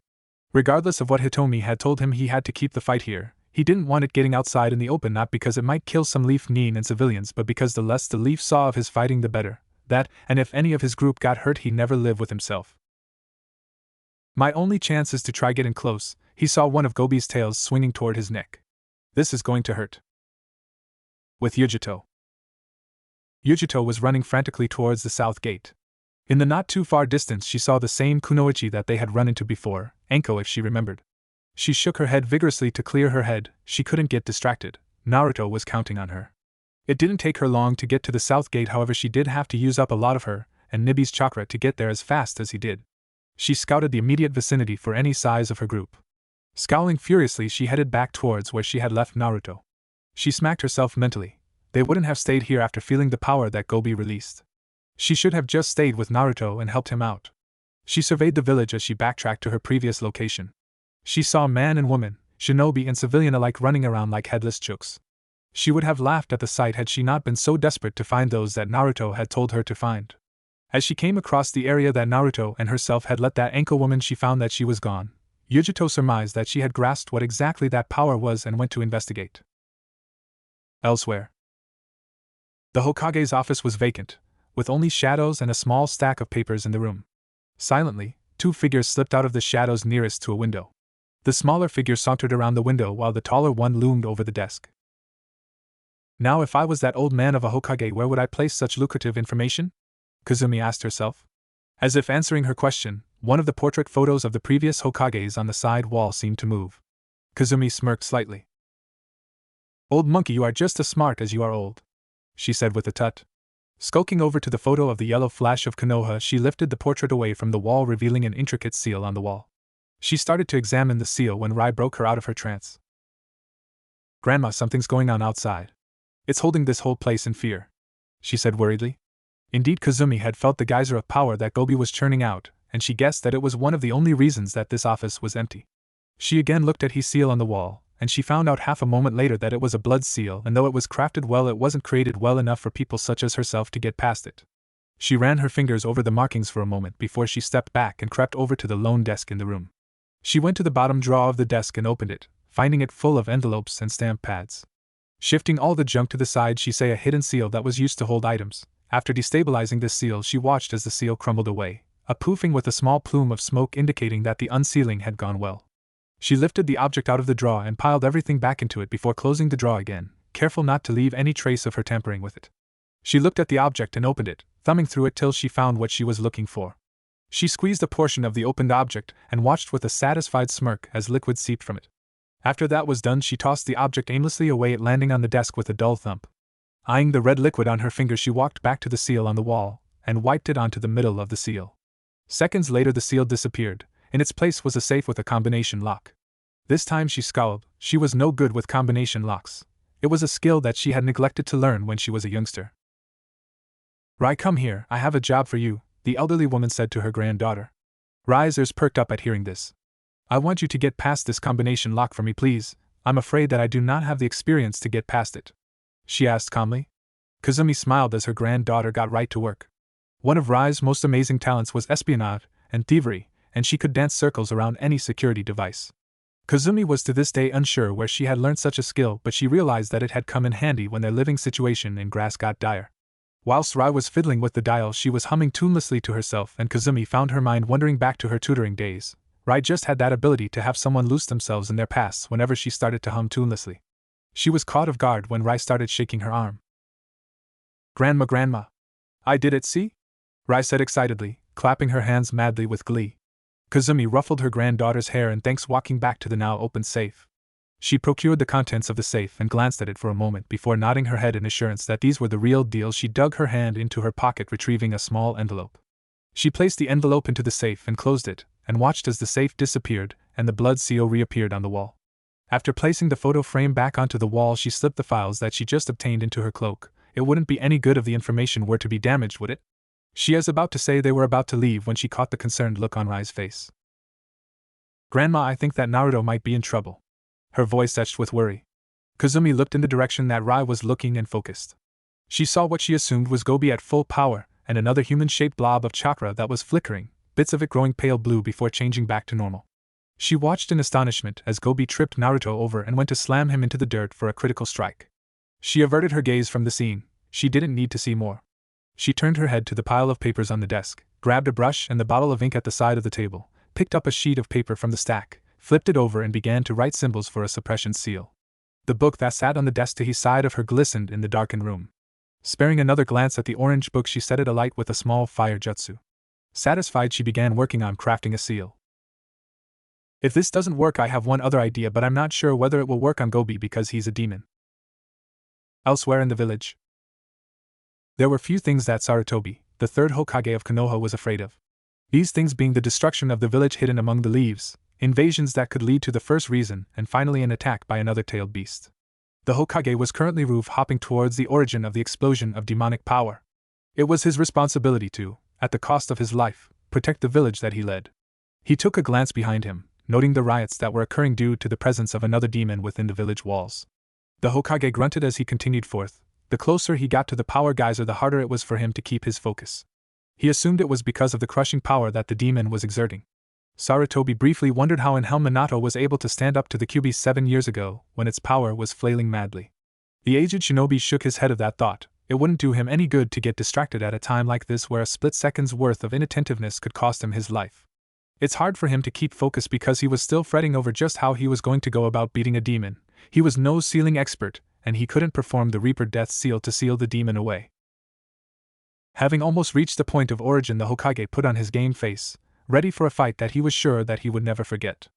Speaker 1: Regardless of what Hitomi had told him, he had to keep the fight here. He didn't want it getting outside in the open, not because it might kill some Leaf Nin and civilians, but because the less the Leaf saw of his fighting the better. That, and if any of his group got hurt, he'd never live with himself. My only chance is to try getting close. He saw one of Gobi's tails swinging toward his neck. This is going to hurt. With Yujito. Yujito was running frantically towards the south gate. In the not-too-far distance she saw the same kunoichi that they had run into before, Anko if she remembered. She shook her head vigorously to clear her head. She couldn't get distracted. Naruto was counting on her. It didn't take her long to get to the south gate, however she did have to use up a lot of her and Nibi's chakra to get there as fast as he did. She scouted the immediate vicinity for any size of her group. Scowling furiously, she headed back towards where she had left Naruto. She smacked herself mentally. They wouldn't have stayed here after feeling the power that Gobi released. She should have just stayed with Naruto and helped him out. She surveyed the village as she backtracked to her previous location. She saw man and woman, shinobi and civilian alike, running around like headless chooks. She would have laughed at the sight had she not been so desperate to find those that Naruto had told her to find. As she came across the area that Naruto and herself had let that ankle woman, she found that she was gone. Yujito surmised that she had grasped what exactly that power was and went to investigate. Elsewhere. The Hokage's office was vacant, with only shadows and a small stack of papers in the room. Silently, two figures slipped out of the shadows nearest to a window. The smaller figure sauntered around the window while the taller one loomed over the desk. Now, if I was that old man of a Hokage, where would I place such lucrative information? Kazumi asked herself. As if answering her question, one of the portrait photos of the previous Hokages on the side wall seemed to move. Kazumi smirked slightly. "Old monkey, you are just as smart as you are old," she said with a tut. Skulking over to the photo of the yellow flash of Konoha, she lifted the portrait away from the wall, revealing an intricate seal on the wall. She started to examine the seal when Rai broke her out of her trance. "Grandma, something's going on outside. It's holding this whole place in fear," she said worriedly. Indeed, Kazumi had felt the geyser of power that Gobi was churning out, and she guessed that it was one of the only reasons that this office was empty. She again looked at his seal on the wall, and she found out half a moment later that it was a blood seal, and though it was crafted well, it wasn't created well enough for people such as herself to get past it. She ran her fingers over the markings for a moment before she stepped back and crept over to the lone desk in the room. She went to the bottom drawer of the desk and opened it, finding it full of envelopes and stamp pads. Shifting all the junk to the side, she saw a hidden seal that was used to hold items. After destabilizing this seal, she watched as the seal crumbled away, a poofing with a small plume of smoke indicating that the unsealing had gone well. She lifted the object out of the drawer and piled everything back into it before closing the drawer again, careful not to leave any trace of her tampering with it. She looked at the object and opened it, thumbing through it till she found what she was looking for. She squeezed a portion of the opened object and watched with a satisfied smirk as liquid seeped from it. After that was done, she tossed the object aimlessly away, it landing on the desk with a dull thump. Eyeing the red liquid on her finger, she walked back to the seal on the wall and wiped it onto the middle of the seal. Seconds later, the seal disappeared. In its place was a safe with a combination lock. This time she scowled. She was no good with combination locks. It was a skill that she had neglected to learn when she was a youngster. "Rai, come here, I have a job for you," the elderly woman said to her granddaughter. Rai's ears perked up at hearing this. "I want you to get past this combination lock for me, please. I'm afraid that I do not have the experience to get past it," she asked calmly. Kazumi smiled as her granddaughter got right to work. One of Rai's most amazing talents was espionage and thievery, and she could dance circles around any security device. Kazumi was to this day unsure where she had learned such a skill, but she realized that it had come in handy when their living situation in grass got dire. Whilst Rai was fiddling with the dial, she was humming tunelessly to herself, and Kazumi found her mind wandering back to her tutoring days. Rai just had that ability to have someone lose themselves in their pasts whenever she started to hum tunelessly. She was caught off guard when Rai started shaking her arm. Grandma, I did it, see?" Rai said excitedly, clapping her hands madly with glee. Kazumi ruffled her granddaughter's hair and thanks, walking back to the now open safe. She procured the contents of the safe and glanced at it for a moment before nodding her head in assurance that these were the real deal. She dug her hand into her pocket, retrieving a small envelope. She placed the envelope into the safe and closed it, and watched as the safe disappeared and the blood seal reappeared on the wall. After placing the photo frame back onto the wall, she slipped the files that she just obtained into her cloak. It wouldn't be any good if the information were to be damaged, would it? She was about to say they were about to leave when she caught the concerned look on Rai's face. "Grandma, I think that Naruto might be in trouble." Her voice etched with worry. Kazumi looked in the direction that Rai was looking and focused. She saw what she assumed was Gobi at full power, and another human-shaped blob of chakra that was flickering, bits of it growing pale blue before changing back to normal. She watched in astonishment as Gobi tripped Naruto over and went to slam him into the dirt for a critical strike. She averted her gaze from the scene. She didn't need to see more. She turned her head to the pile of papers on the desk, grabbed a brush and the bottle of ink at the side of the table, picked up a sheet of paper from the stack, flipped it over and began to write symbols for a suppression seal. The book that sat on the desk to his side of her glistened in the darkened room. Sparing another glance at the orange book, she set it alight with a small fire jutsu. Satisfied, she began working on crafting a seal. "If this doesn't work, I have one other idea, but I'm not sure whether it will work on Gobi because he's a demon." Elsewhere in the village, there were few things that Sarutobi, the third Hokage of Konoha, was afraid of. These things being the destruction of the village hidden among the leaves, invasions that could lead to the first reason, and finally an attack by another tailed beast. The Hokage was currently roof-hopping towards the origin of the explosion of demonic power. It was his responsibility to, at the cost of his life, protect the village that he led. He took a glance behind him, noting the riots that were occurring due to the presence of another demon within the village walls. The Hokage grunted as he continued forth. The closer he got to the power geyser, the harder it was for him to keep his focus. He assumed it was because of the crushing power that the demon was exerting. Sarutobi briefly wondered how in hell Minato was able to stand up to the Kyuubi 7 years ago, when its power was flailing madly. The aged shinobi shook his head at that thought. It wouldn't do him any good to get distracted at a time like this where a split second's worth of inattentiveness could cost him his life. It's hard for him to keep focus because he was still fretting over just how he was going to go about beating a demon. He was no sealing expert, and he couldn't perform the Reaper Death Seal to seal the demon away. Having almost reached the point of origin, the Hokage put on his game face, ready for a fight that he was sure that he would never forget.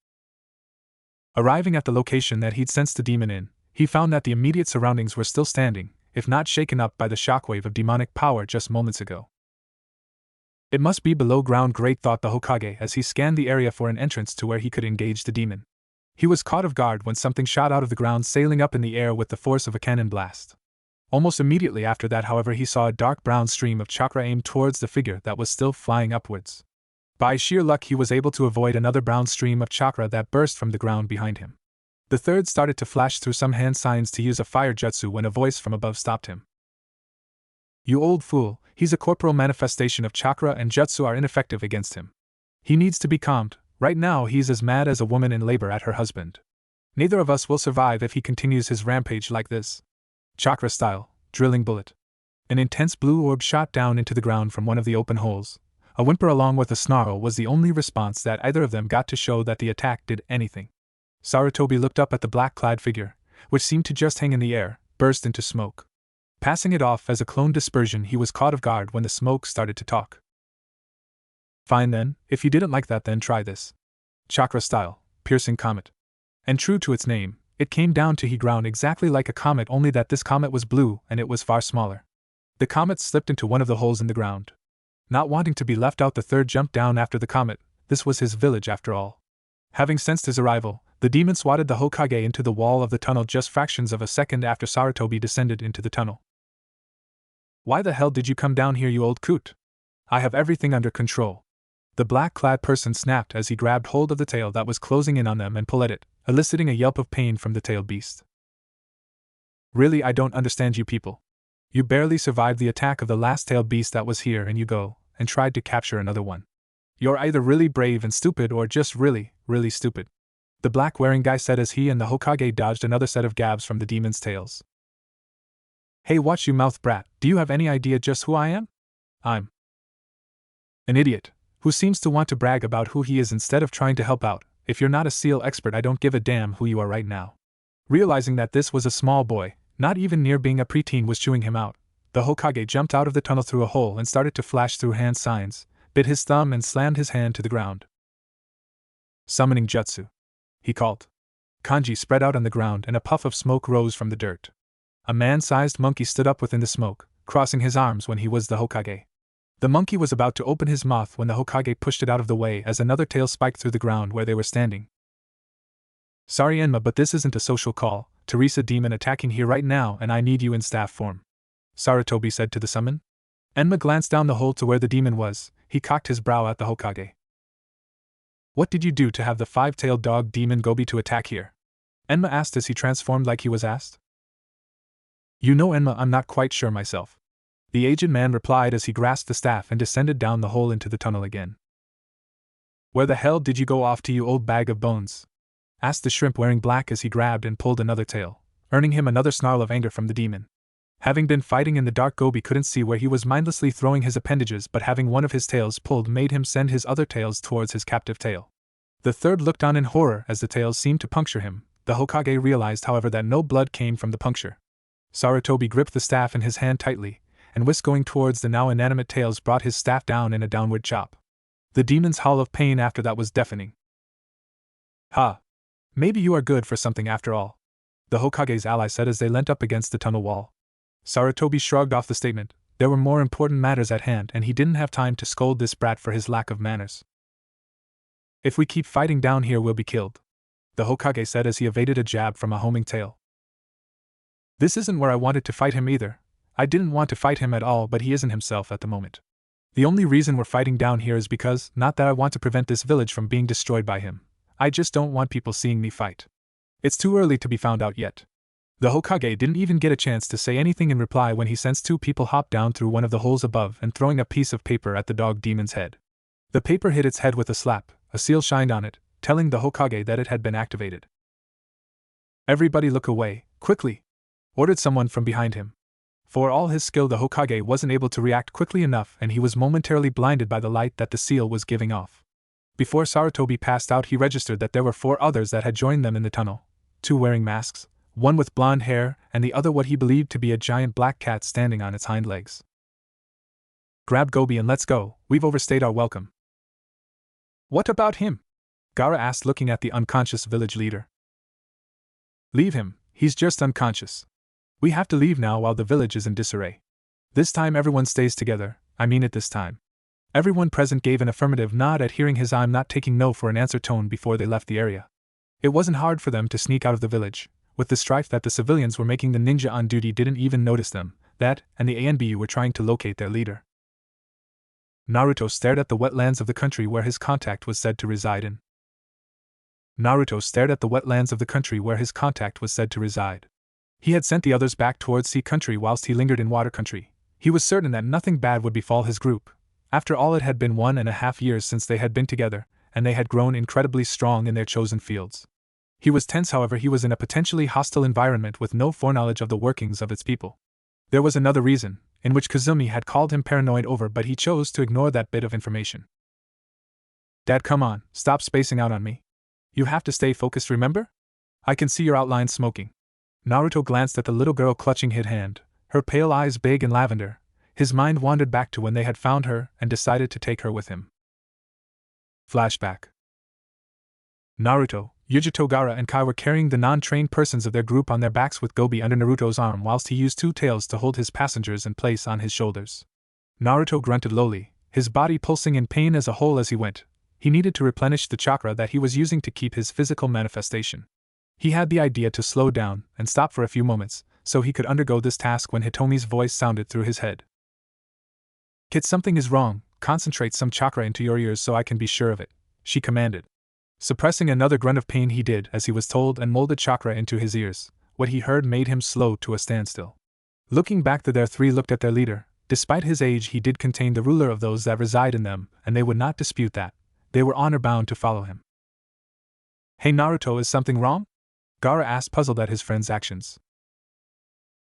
Speaker 1: Arriving at the location that he'd sensed the demon in, he found that the immediate surroundings were still standing, if not shaken up by the shockwave of demonic power just moments ago. It must be below ground, great, thought the Hokage as he scanned the area for an entrance to where he could engage the demon. He was caught off guard when something shot out of the ground, sailing up in the air with the force of a cannon blast. Almost immediately after that, however, he saw a dark brown stream of chakra aimed towards the figure that was still flying upwards. By sheer luck, he was able to avoid another brown stream of chakra that burst from the ground behind him. The third started to flash through some hand signs to use a fire jutsu when a voice from above stopped him. "You old fool, he's a corporal manifestation of chakra, and jutsu are ineffective against him. He needs to be calmed. Right now he's as mad as a woman in labor at her husband. Neither of us will survive if he continues his rampage like this." Chakra style, drilling bullet. An intense blue orb shot down into the ground from one of the open holes. A whimper along with a snarl was the only response that either of them got to show that the attack did anything. Sarutobi looked up at the black-clad figure, which seemed to just hang in the air, burst into smoke. Passing it off as a clone dispersion, he was caught off guard when the smoke started to talk. "Fine then, if you didn't like that, then try this." Chakra style, piercing comet. And true to its name, it came down to he ground exactly like a comet, only that this comet was blue and it was far smaller. The comet slipped into one of the holes in the ground. Not wanting to be left out, the third jumped down after the comet. This was his village after all. Having sensed his arrival, the demon swatted the Hokage into the wall of the tunnel just fractions of a second after Sarutobi descended into the tunnel. "Why the hell did you come down here, you old coot? I have everything under control." The black-clad person snapped as he grabbed hold of the tail that was closing in on them and pulled at it, eliciting a yelp of pain from the tailed beast. "Really, I don't understand you people. You barely survived the attack of the last tailed beast that was here, and you go and tried to capture another one. You're either really brave and stupid or just really, really stupid," the black-wearing guy said as he and the Hokage dodged another set of gabs from the demon's tails. "Hey, watch you mouth, brat, do you have any idea just who I am? I'm an idiot who seems to want to brag about who he is instead of trying to help out. If you're not a seal expert, I don't give a damn who you are right now." Realizing that this was a small boy, not even near being a preteen, was chewing him out, the Hokage jumped out of the tunnel through a hole and started to flash through hand signs, bit his thumb and slammed his hand to the ground. "Summoning jutsu," he called. Kanji spread out on the ground and a puff of smoke rose from the dirt. A man-sized monkey stood up within the smoke, crossing his arms when he was the Hokage. The monkey was about to open his mouth when the Hokage pushed it out of the way as another tail spiked through the ground where they were standing. "Sorry, Enma, but this isn't a social call. Teresa demon attacking here right now, and I need you in staff form," Sarutobi said to the summon. Enma glanced down the hole to where the demon was. He cocked his brow at the Hokage. "What did you do to have the five-tailed dog demon Gobi to attack here?" Enma asked as he transformed like he was asked. "You know, Enma, I'm not quite sure myself," the aged man replied as he grasped the staff and descended down the hole into the tunnel again. "Where the hell did you go off to, you old bag of bones?" asked the shrimp wearing black as he grabbed and pulled another tail, earning him another snarl of anger from the demon. Having been fighting in the dark, Gobi couldn't see where he was mindlessly throwing his appendages, but having one of his tails pulled made him send his other tails towards his captive tail. The third looked on in horror as the tails seemed to puncture him. The Hokage realized, however, that no blood came from the puncture. Sarutobi gripped the staff in his hand tightly, and whisk going towards the now inanimate tails brought his staff down in a downward chop. The demon's howl of pain after that was deafening. "Ha! Maybe you are good for something after all," the Hokage's ally said as they leant up against the tunnel wall. Sarutobi shrugged off the statement. There were more important matters at hand, and he didn't have time to scold this brat for his lack of manners. "If we keep fighting down here, we'll be killed," the Hokage said as he evaded a jab from a homing tail. "This isn't where I wanted to fight him either. I didn't want to fight him at all, but he isn't himself at the moment. The only reason we're fighting down here is because, not that I want to prevent this village from being destroyed by him. I just don't want people seeing me fight. It's too early to be found out yet." The Hokage didn't even get a chance to say anything in reply when he sensed two people hop down through one of the holes above and throwing a piece of paper at the dog demon's head. The paper hit its head with a slap. A seal shined on it, telling the Hokage that it had been activated. "Everybody look away, quickly!" ordered someone from behind him. For all his skill, the Hokage wasn't able to react quickly enough, and he was momentarily blinded by the light that the seal was giving off. Before Sarutobi passed out, he registered that there were 4 others that had joined them in the tunnel, 2 wearing masks, one with blonde hair, and the other what he believed to be a giant black cat standing on its hind legs. Grab Gobi and let's go, we've overstayed our welcome. What about him? Gaara asked, looking at the unconscious village leader. Leave him, he's just unconscious. We have to leave now while the village is in disarray. This time everyone stays together, I mean it this time. Everyone present gave an affirmative nod at hearing his "I'm not taking no" for an answer tone before they left the area. It wasn't hard for them to sneak out of the village. With the strife that the civilians were making, the ninja on duty didn't even notice them. That, and the ANBU were trying to locate their leader. Naruto stared at the wetlands of the country where his contact was said to reside in. Naruto stared at the wetlands of the country where his contact was said to reside. He had sent the others back towards sea country whilst he lingered in water country. He was certain that nothing bad would befall his group. After all, it had been 1.5 years since they had been together, and they had grown incredibly strong in their chosen fields. He was tense, however. He was in a potentially hostile environment with no foreknowledge of the workings of its people. There was another reason, in which Kazumi had called him paranoid over, but he chose to ignore that bit of information. Dad, come on, stop spacing out on me. You have to stay focused, remember? I can see your outline smoking. Naruto glanced at the little girl clutching his hand, her pale eyes big and lavender. His mind wandered back to when they had found her and decided to take her with him. Flashback. Naruto, Yujito, Gaara, and Kai were carrying the non-trained persons of their group on their backs with Gobi under Naruto's arm whilst he used 2 tails to hold his passengers in place on his shoulders. Naruto grunted lowly, his body pulsing in pain as a whole as he went. He needed to replenish the chakra that he was using to keep his physical manifestation. He had the idea to slow down and stop for a few moments, so he could undergo this task when Hitomi's voice sounded through his head. Kid, something is wrong. Concentrate some chakra into your ears so I can be sure of it, she commanded. Suppressing another grunt of pain, he did as he was told and molded chakra into his ears. What he heard made him slow to a standstill. Looking back, their 3 looked at their leader. Despite his age, he did contain the ruler of those that reside in them, and they would not dispute that. They were honor-bound to follow him. Hey Naruto, is something wrong? Gaara asked, puzzled at his friend's actions.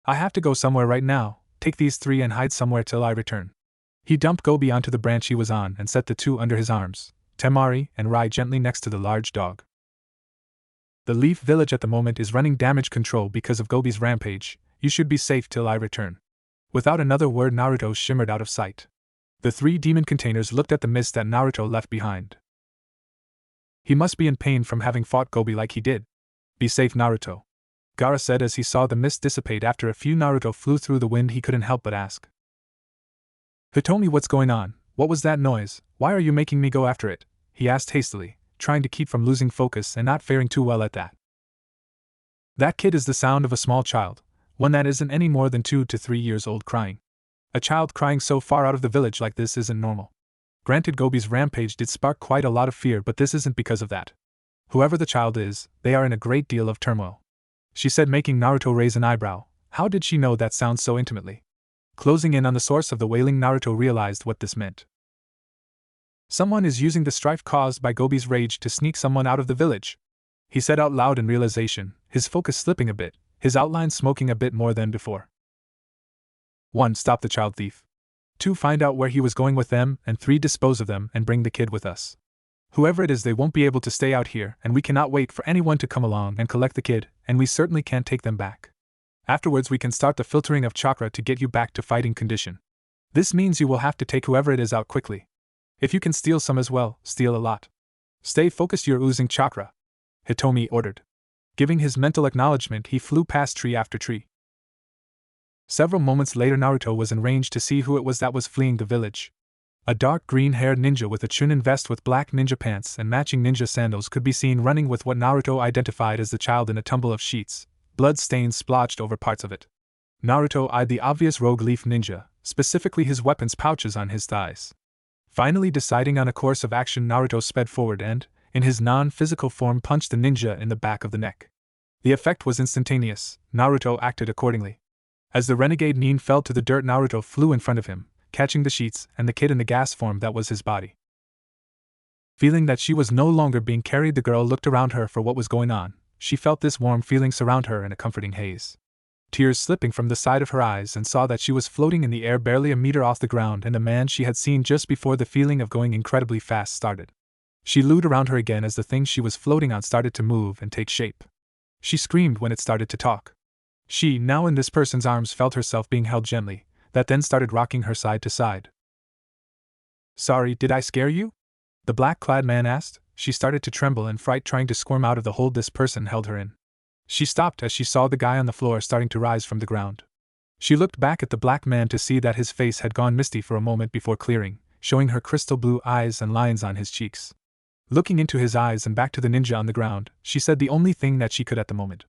Speaker 1: I have to go somewhere right now. Take these 3 and hide somewhere till I return. He dumped Gobi onto the branch he was on and set the 2 under his arms, Temari and Rai, gently next to the large dog. The Leaf Village at the moment is running damage control because of Gobi's rampage. You should be safe till I return. Without another word, Naruto shimmered out of sight. The 3 demon containers looked at the mist that Naruto left behind. He must be in pain from having fought Gobi like he did. Be safe, Naruto, Gaara said as he saw the mist dissipate. After a few, Naruto flew through the wind. He couldn't help but ask. Hitomi, what's going on? What was that noise? Why are you making me go after it? He asked hastily, trying to keep from losing focus and not faring too well at that. That kid is the sound of a small child, one that isn't any more than 2 to 3 years old, crying. A child crying so far out of the village like this isn't normal. Granted, Gobi's rampage did spark quite a lot of fear, but this isn't because of that. Whoever the child is, they are in a great deal of turmoil, she said, making Naruto raise an eyebrow. How did she know that sound so intimately? Closing in on the source of the wailing, Naruto realized what this meant. Someone is using the strife caused by Gobi's rage to sneak someone out of the village, he said out loud in realization, his focus slipping a bit, his outline smoking a bit more than before. 1. Stop the child thief. 2. Find out where he was going with them, and 3. Dispose of them and bring the kid with us. Whoever it is, they won't be able to stay out here, and we cannot wait for anyone to come along and collect the kid, and we certainly can't take them back. Afterwards we can start the filtering of chakra to get you back to fighting condition. This means you will have to take whoever it is out quickly. If you can steal some as well, steal a lot. Stay focused, you're oozing chakra, Hitomi ordered. Giving his mental acknowledgement, he flew past tree after tree. Several moments later, Naruto was in range to see who it was that was fleeing the village. A dark green-haired ninja with a chunin vest with black ninja pants and matching ninja sandals could be seen running with what Naruto identified as the child in a tumble of sheets, blood stains splotched over parts of it. Naruto eyed the obvious rogue leaf ninja, specifically his weapons pouches on his thighs. Finally deciding on a course of action, Naruto sped forward and, in his non-physical form, punched the ninja in the back of the neck. The effect was instantaneous. Naruto acted accordingly. As the renegade nin fell to the dirt, Naruto flew in front of him, catching the sheets and the kid in the gas form that was his body. Feeling that she was no longer being carried, the girl looked around her for what was going on. She felt this warm feeling surround her in a comforting haze. Tears slipping from the side of her eyes, and saw that she was floating in the air barely a meter off the ground and the man she had seen just before. The feeling of going incredibly fast started. She looed around her again as the thing she was floating on started to move and take shape. She screamed when it started to talk. She, now in this person's arms, felt herself being held gently, that then started rocking her side to side. Sorry, did I scare you? The black-clad man asked. She started to tremble in fright, trying to squirm out of the hold this person held her in. She stopped as she saw the guy on the floor starting to rise from the ground. She looked back at the black man to see that his face had gone misty for a moment before clearing, showing her crystal blue eyes and lines on his cheeks. Looking into his eyes and back to the ninja on the ground, she said the only thing that she could at the moment.